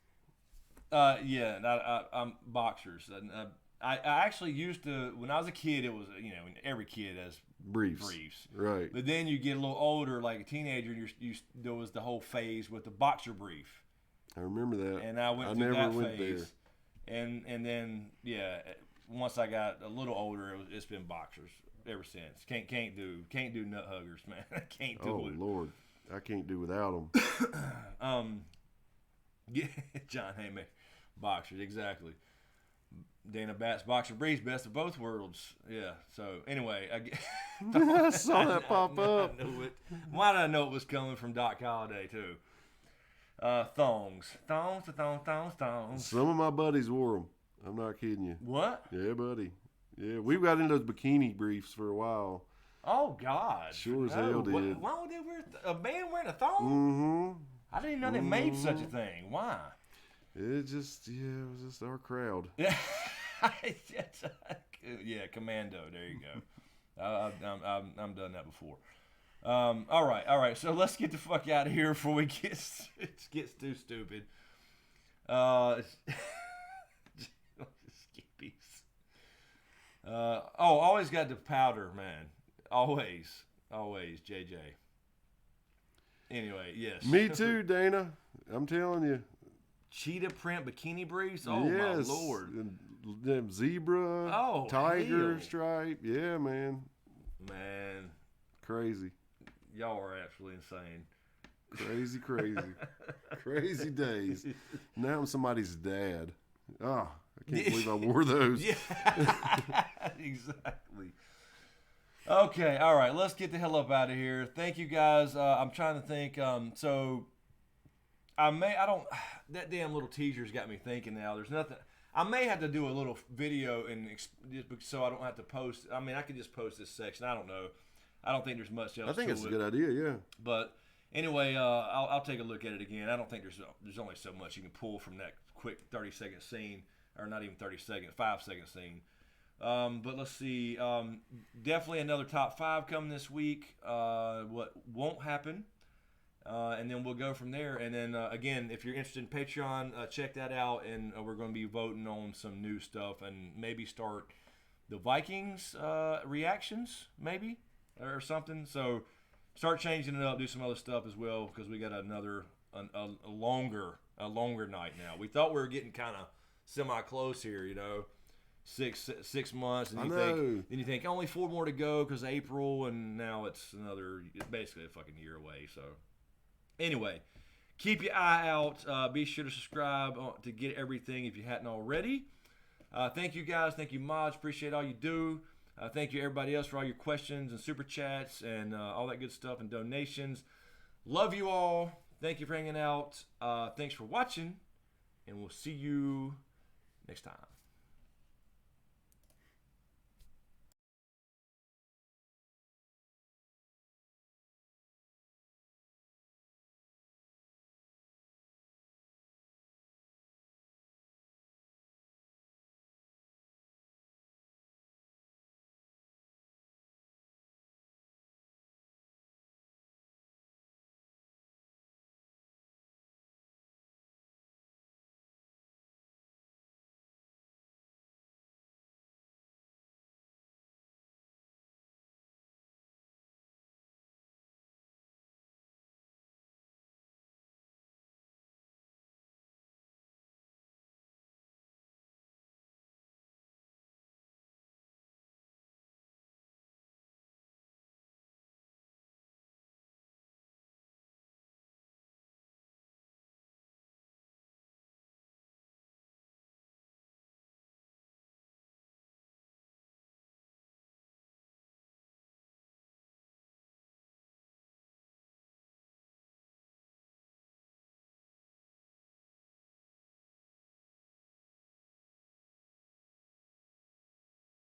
Yeah, I'm boxers. I actually used to... When I was a kid, it was, every kid has briefs. Right. But then you get a little older, like a teenager, there was the whole phase with the boxer brief. I remember that. And I went through never that went phase. There. And then once I got a little older, it's been boxers ever since. Can't do nut huggers, man. I can't do it. Oh Lord, I can't do without them. Yeah, John Haymaker, boxers, exactly. Dana Batts, Boxer Breeze, best of both worlds. Yeah. So anyway, I saw that pop up. I knew it. Why did I know it was coming from Doc Holliday too? Thongs. Some of my buddies wore them. I'm not kidding you. What? Yeah, buddy. Yeah, we got into those bikini briefs for a while. Oh God. Sure as hell did. Why would they wear a man wearing a thong? Mm-hmm. I didn't even know they made such a thing. Why? It was just our crowd. Yeah. Yeah, Commando. There you go. I'm done that before. All right. So let's get the fuck out of here before we gets too stupid. Skippies. Always got the powder, man. Always, JJ. Anyway, yes. Me too, Dana. I'm telling you. Cheetah print bikini briefs. Oh yes. my Lord. And them zebra, tiger hell. stripe. Yeah, man. Man, Crazy. y'all are absolutely insane. Crazy days. Now I'm somebody's dad. Oh, I can't believe I wore those. Yeah, exactly. Okay, all right, let's get the hell up out of here. Thank you guys. I'm trying to think. So that damn little teaser's got me thinking now. There's nothing. I may have to do a little video so I don't have to post. I mean, I could just post this section. I don't know. I don't think there's much else. I think to it's a it. good idea, yeah. But anyway, I'll take a look at it again. I don't think there's only so much you can pull from that quick 30-second scene, or not even 30-second, 5-second scene. But let's see. Definitely another top 5 coming this week. What won't happen, and then we'll go from there. And then again, if you're interested in Patreon, check that out. And we're going to be voting on some new stuff, and maybe start the Vikings reactions, maybe or something. So start changing it up, do some other stuff as well, because we got a longer night now. We thought we were getting kind of semi close here, 6 months, and you think only 4 more to go because April, and now it's basically a fucking year away. So anyway, keep your eye out. Be sure to subscribe to get everything if you hadn't already. Thank you guys. Thank you, mods. Appreciate all you do. Thank you everybody else for all your questions and super chats and all that good stuff and donations. Love you all. Thank you for hanging out. Thanks for watching, and we'll see you next time.